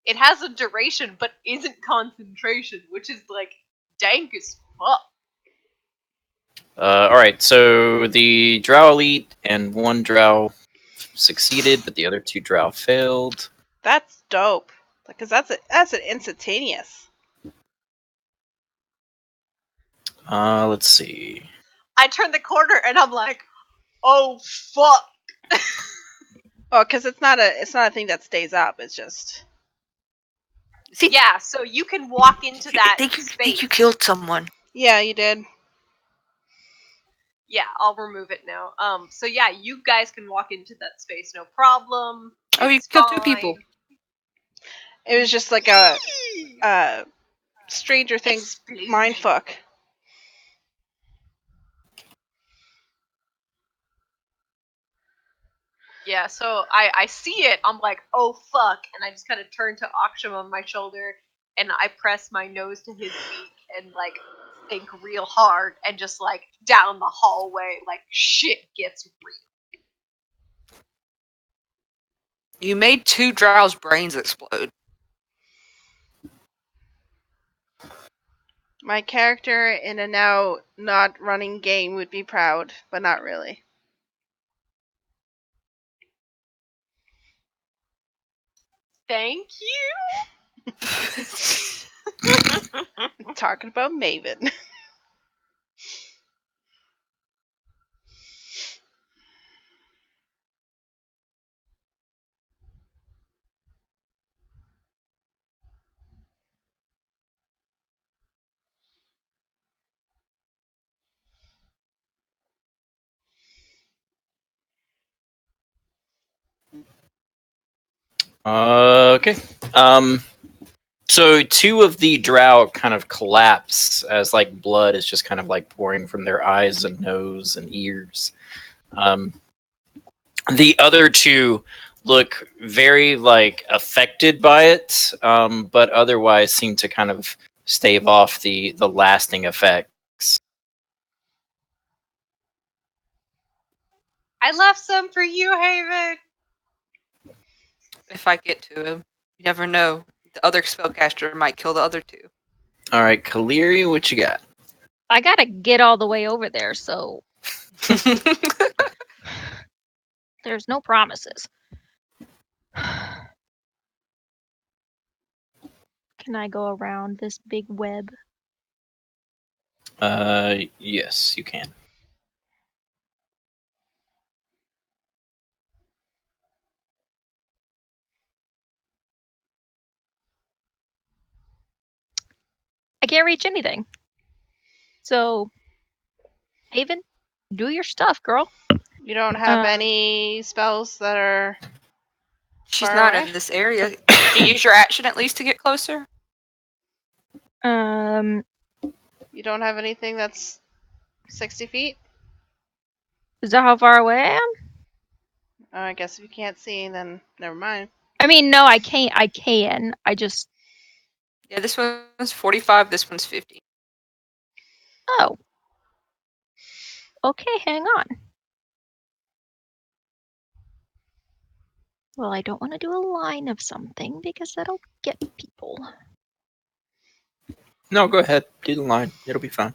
It has a duration, but isn't concentration, which is like dank as fuck.
All right, so the drow elite and 1 drow succeeded, but the other 2 drow failed.
That's dope. Because that's an instantaneous.
Let's see.
I turn the corner and I'm like, oh fuck.
Oh, because it's not a thing that stays up. It's just
See,
Yeah, so you can walk into that
I
space.
think you killed someone.
yeah, you did.
Yeah, I'll remove it now. So yeah, you guys can walk into that space, no problem.
Oh, you
It's
killed 2 people.
fine.
It was just like a Stranger Things
Explosion.
mindfuck.
Yeah, so I see it. I'm like, oh fuck, and I just kind of turn to Aksham on my shoulder, and I press my nose to his beak and like think real hard, and just like down the hallway, like shit gets real.
You made 2 drows' brains explode.
My character in a now not running game would be proud, but not really.
Thank you.
Talking about Maven.
Okay. So 2 of the drow kind of collapse as like blood is just kind of like pouring from their eyes and nose and ears. The other 2 look very like affected by it, but otherwise seem to kind of stave off the lasting effects.
I left some for you, Haven.
If I get to him, you never know. The other spellcaster might kill the other 2.
All right, Kaleri, what you got?
I gotta get all the way over there, so there's no promises. Can I go around this big web?
Yes, you can.
I can't reach anything. So, Haven, do your stuff, girl.
You don't have
Um,
any spells that are.
She's
Far
not
away?
in this area. Did you use your action at least to get closer?
Um,
You don't have anything that's 60 feet?
is that how far away I am?
Oh, I guess if you can't see, then never mind.
I mean, no, I can't. I can. I just.
Yeah, this one's 45, this one's 50.
Oh. Okay, hang on. Well, I don't want to do a line of something because that'll get people.
No, go ahead. Do the line. It'll be fine.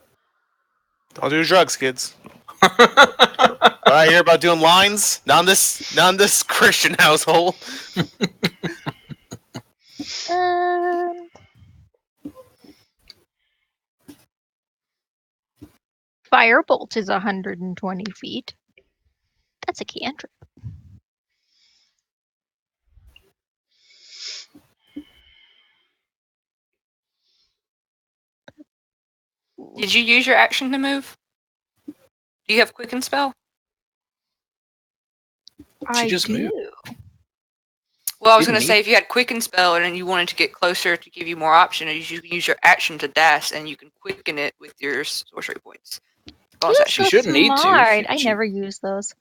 Don't do drugs, kids. What I hear about doing lines? Not in this Christian household.
Um, Firebolt is 120 feet. That's a cantrip.
Did you use your action to move? Do you have Quicken Spell?
I
just moved.
do.
Well, I was
Didn't
going to say, if you had Quicken Spell and you wanted to get closer to give you more options, you can use your action to dash, and you can quicken it with your sorcery points. Bonus
You're
action.
so
shouldn't need to if
smart. I
she-
never use those.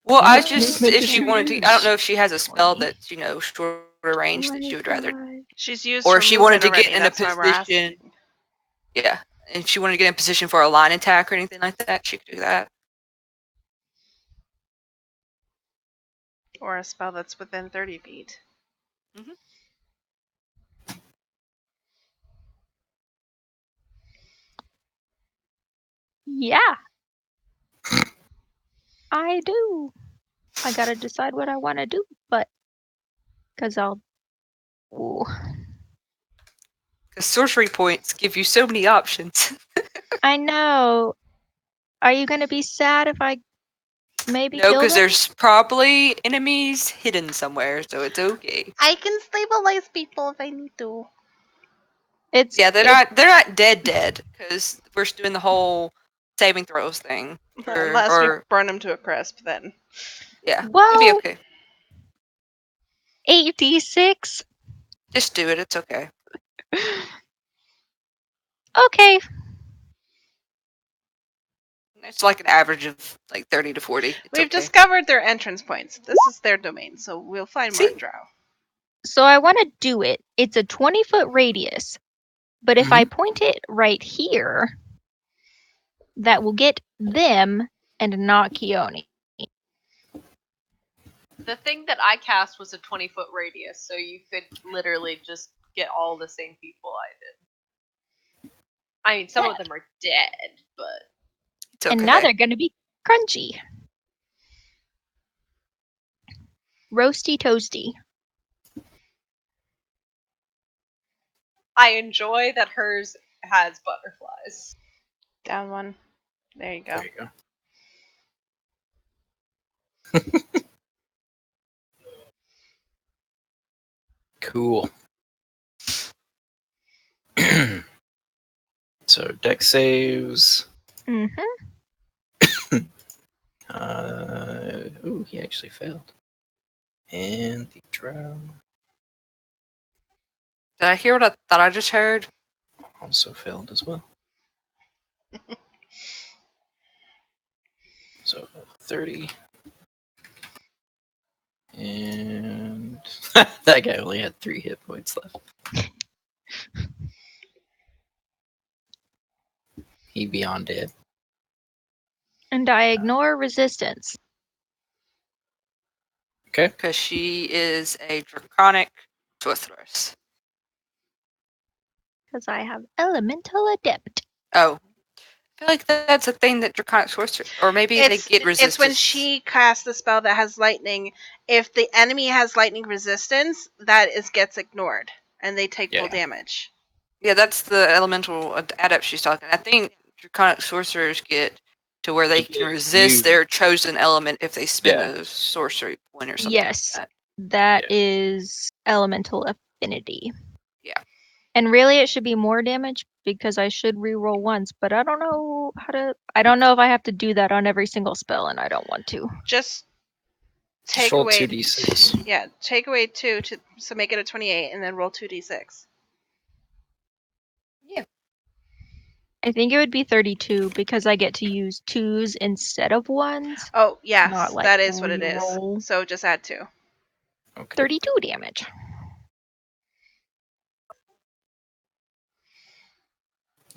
Well, I
Whose
just,
movement
if
did
she
you
wanted to, I
use?
don't know if she has a spell that's, shorter range that she would rather,
25.
She's used
or
her
if she wanted
movement
to get
already,
in a
that's why we're asking.
position, yeah, and if she wanted to get in position for a line attack or anything like that, she could do that.
Or a spell that's within 30 feet.
Yeah. I do. I gotta decide what I want to do, but because I'll. Ooh.
Because sorcery points give you so many options.
I know. Are you gonna be sad if I maybe
No,
kill
because
them?
there's probably enemies hidden somewhere, so it's okay.
I can stabilize people if I need to.
It's
Yeah, they're not dead, because we're doing the whole saving throws thing.
Unless we burn them to a crisp, then.
Yeah, it'll be
Well,
okay.
8d6.
Just do it. It's okay.
Okay.
It's like an average of like 30 to 40. It's
We've
okay.
discovered their entrance points. This is their domain, so we'll find more
See?
drow.
So I want to do it. It's a 20-foot radius, but if I point it right here, that will get them and not Keone.
The thing that I cast was a 20-foot radius, so you could literally just get all the same people I did. I mean, some of them are dead, but
It's okay.
And now they're gonna be crunchy. Roasty toasty.
I enjoy that hers has butterflies.
Down one. There you go.
There you go. Cool. So deck saves.
Mm-hmm.
Ooh, he actually failed. And the drow
Did I hear what I thought I just heard?
also failed as well. So 30. And that guy only had 3 hit points left. He beyond dead.
And I ignore resistance.
Okay.
Because she is a draconic sorceress.
Because I have elemental adept.
Oh. I feel like that's a thing that draconic sorcerers, or maybe they get resistance.
It's when she casts the spell that has lightning. If the enemy has lightning resistance, that gets ignored, and they take full damage.
Yeah, that's the elemental adept she's talking. I think draconic sorcerers get to where they can resist their chosen element if they spend a sorcery point or something.
Yes,
like
that is elemental affinity.
Yeah.
And really, it should be more damage, because I should reroll once, but I don't know how to. I don't know if I have to do that on every single spell, and I don't want to.
Just take
roll
away
2d6.
Yeah, take away 2 so make it a 28, and then roll 2d6.
I think it would be 32 because I get to use 2s instead of 1s.
Oh yes,
Not like
that is what it
reroll.
is. So just add 2.
Okay.
32 damage.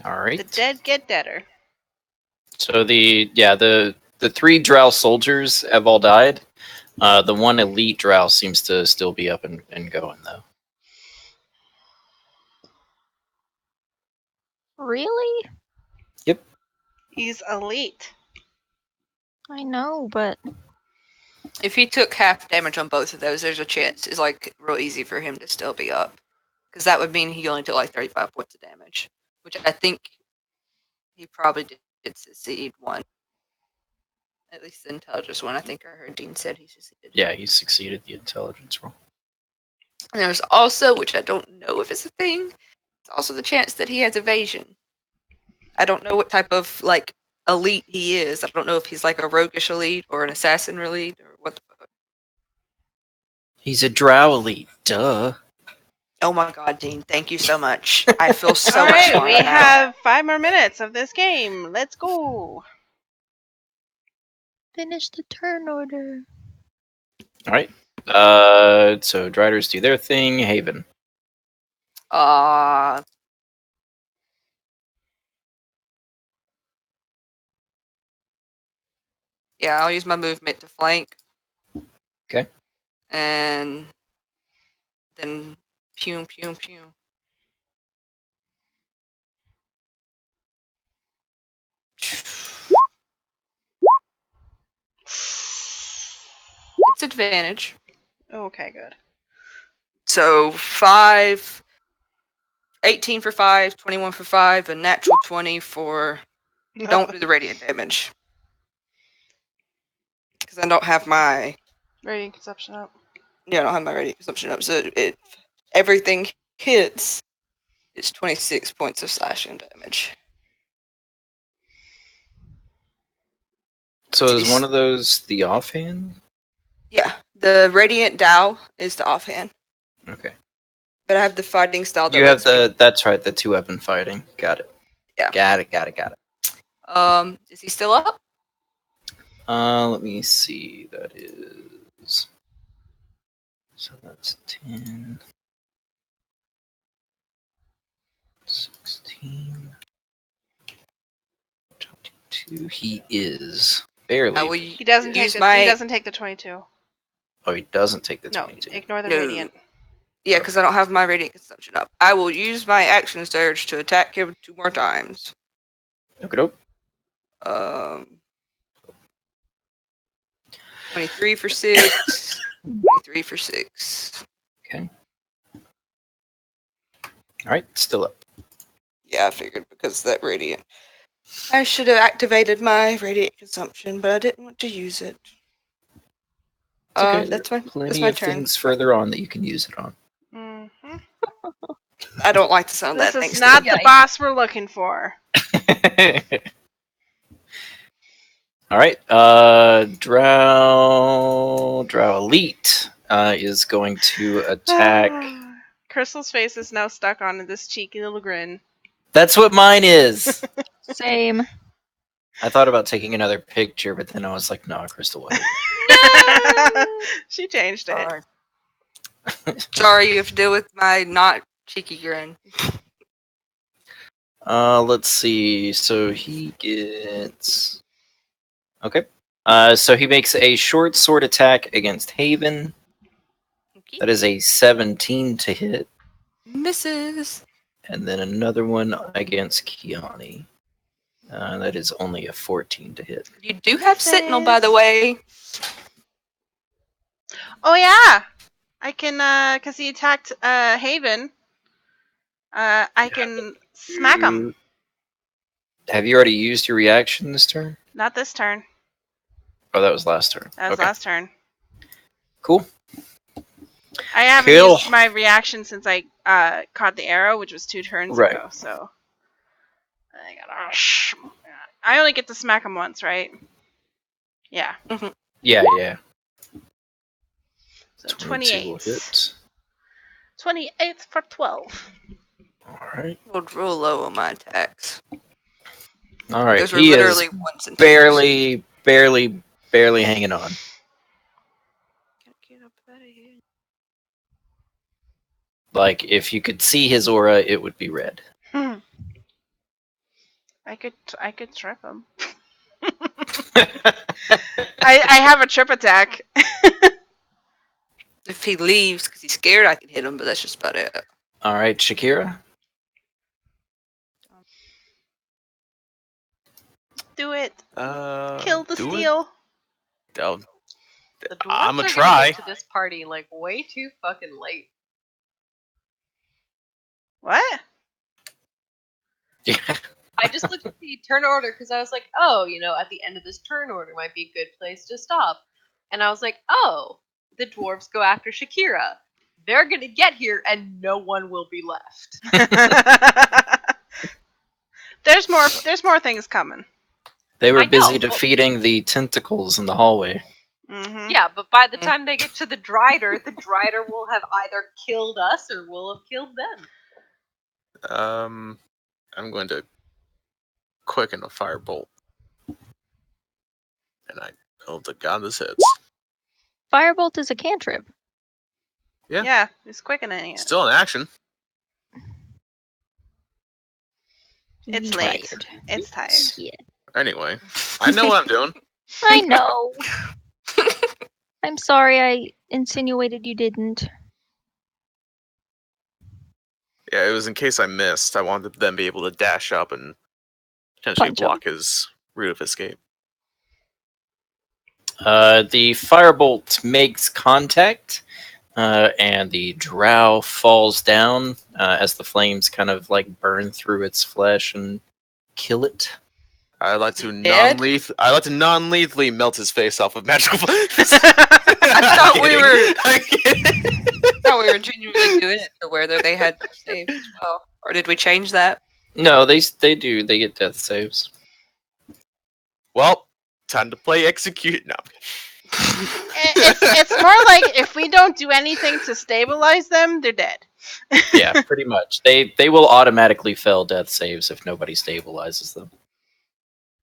All right.
The dead get deader.
So the 3 drow soldiers have all died. The one elite drow seems to still be up and going though.
Really?
He's elite.
I know, but
If he took half damage on both of those, there's a chance it's like real easy for him to still be up. Because that would mean he only took like 35 points of damage. Which I think he probably did succeed one. At least the intelligence one. I think I heard Dean said he succeeded.
Yeah, he succeeded the intelligence roll.
And there's also, which I don't know if it's a thing, it's also the chance that he has evasion. I don't know what type of like elite he is. I don't know if he's like a roguish elite or an assassin elite or what the fuck.
He's a drow elite. Duh.
Oh my god, Dean, thank you so much. I feel so
All
much
right,
smarter
we
now.
have 5 more minutes of this game. Let's go.
finish the turn order.
All right. So Driders do their thing. Haven.
Yeah, I'll use my movement to flank.
Okay.
And then pew pew pew. It's advantage.
Okay, good.
So 18 for 5, 21 for 5, a natural 20 for don't do the radiant damage. Because I don't have my
Radiant consumption up.
I don't have my radiant consumption up. So if everything hits, it's 26 points of slashing damage.
So is one of those the offhand?
Yeah, the radiant Dow is the offhand,
Okay.
but I have the fighting style. That
You have
lets me-
that's right, the 2-weapon fighting. Got it.
Yeah.
Got it.
Is he still up?
Let me see. That is. So that's 10. 16. 22. He is. Barely.
I will
He doesn't
use
take
my
he doesn't take the 22.
Oh, he doesn't take the
No,
22.
ignore the
No.
radiant.
Yeah, because I don't have my radiant consumption up. I will use my action surge to attack him 2 more times.
Okay.
23 for 6. 23 for 6.
Okay. Alright, still up.
Yeah, I figured because of that radiant. I should have activated my radiant consumption, but I didn't want to use it.
It's okay.
That's my
Plenty of
turn.
things further on that you can use it on.
Mm-hmm.
I don't like the sound of
This
that.
is
Thanks
not
to
the boss we're looking for.
All right. Drow Elite is going to attack.
Crystal's face is now stuck on this cheeky little grin.
That's what mine is.
Same.
I thought about taking another picture, but then I was like, no, Crystal wasn't.
She changed it.
Sorry. Sorry, you have to deal with my not cheeky grin.
Let's see. So he gets. Okay. So he makes a short sword attack against Haven.
Okay.
That is a 17 to hit.
Misses.
And then another one against Kiani. That is only a 14 to hit.
You do have Sentinel, by the way.
Oh yeah, I can because he attacked Haven. I can smack him.
Have you already used your reaction this turn?
Not this turn.
Oh, that was last turn.
That was
Okay.
last turn.
Cool.
I haven't
Kill.
used my reaction since I caught the arrow, which was 2 turns
Right.
ago. So I only get to smack him once, right? Yeah.
Yeah.
So
22 will
28.
hit.
28 for 12.
Alright.
Rolled real low on my attacks.
Alright,
Those were
he
literally
is
ones and twos.
barely hanging on.
Gotta get up out of here.
Like, if you could see his aura, it would be red.
I could trip him. I have a trip attack.
If he leaves because he's scared, I can hit him, but that's just about it.
Alright, Shakira.
Do it.
Uh,
Kill the
do it?
steel.
Oh,
The dwarves
I'ma
are
try.
gonna get to this party like way too fucking late.
What?
Yeah.
I just looked at the turn order because I was like, oh, at the end of this turn order might be a good place to stop. And I was like, oh, the dwarves go after Shakira. They're gonna get here and no one will be left.
There's more things coming.
They were
I know,
busy
but-
defeating the tentacles in the hallway.
Mm-hmm.
Yeah, but by the time they get to the Drider, the Drider will have either killed us or will have killed them.
I'm going to quicken a firebolt, and I build the god this hits.
Firebolt is a cantrip.
Yeah.
Yeah, it's quickening it.
Still in action.
It's
You
late.
tired.
It's tired.
Yeah,
Anyway, I know what I'm doing.
I know. I'm sorry I insinuated you didn't.
Yeah, it was in case I missed. I wanted them to be able to dash up and potentially
Punch him.
block his route of escape.
The firebolt makes contact, and the drow falls down as the flames kind of like burn through its flesh and kill it.
I like to
Dead?
non-lethally melt his face off with magical flames.
I thought we were-
I'm kidding.
No, we were genuinely doing it to where they had saves as well. Or did we change that?
No, they do. They get death saves.
Well, time to play execute. No.
It's more like if we don't do anything to stabilize them, they're dead.
Yeah, pretty much. They will automatically fail death saves if nobody stabilizes them.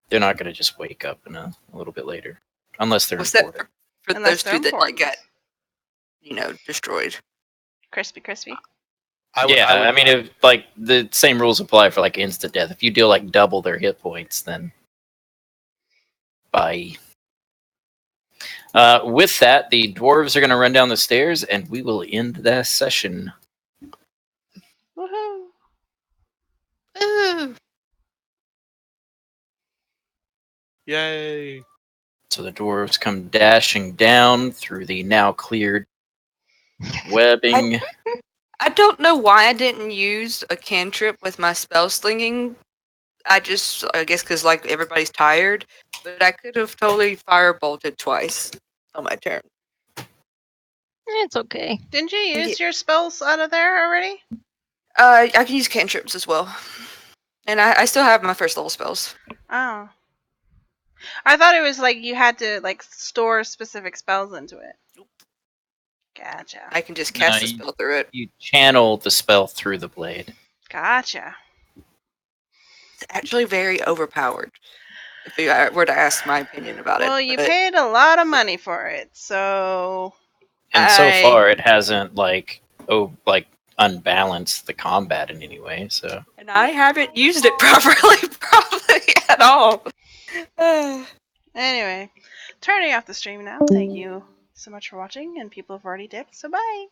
They're not going to just wake up in a little bit later, unless they're
What's that
important.
for
Unless
those
they're
two that like
important.
got, destroyed?
Crispy.
I mean, if like the same rules apply for like instant death. If you deal like double their hit points, then bye. With that, the dwarves are going to run down the stairs, and we will end that session.
Woohoo!
Ooh.
Yay.
So the dwarves come dashing down through the now cleared webbing.
I don't know why I didn't use a cantrip with my spell slinging. I guess because like everybody's tired, but I could have totally firebolted twice on my turn.
It's okay.
Didn't you use your spells out of there already?
I can use cantrips as well, and I still have my first level spells.
Oh. I thought it was like you had to like store specific spells into it. Gotcha.
I can just cast
No,
the spell through it.
You channel the spell through the blade.
Gotcha.
It's actually very overpowered. If you were to ask my opinion about it.
Well, you
but
paid a lot of money for it, so
And so
I-
far, it hasn't unbalanced the combat in any way. So
and I haven't used it properly, probably at all.
anyway, turning off the stream now. Thank you so much for watching, and people have already dipped, so bye.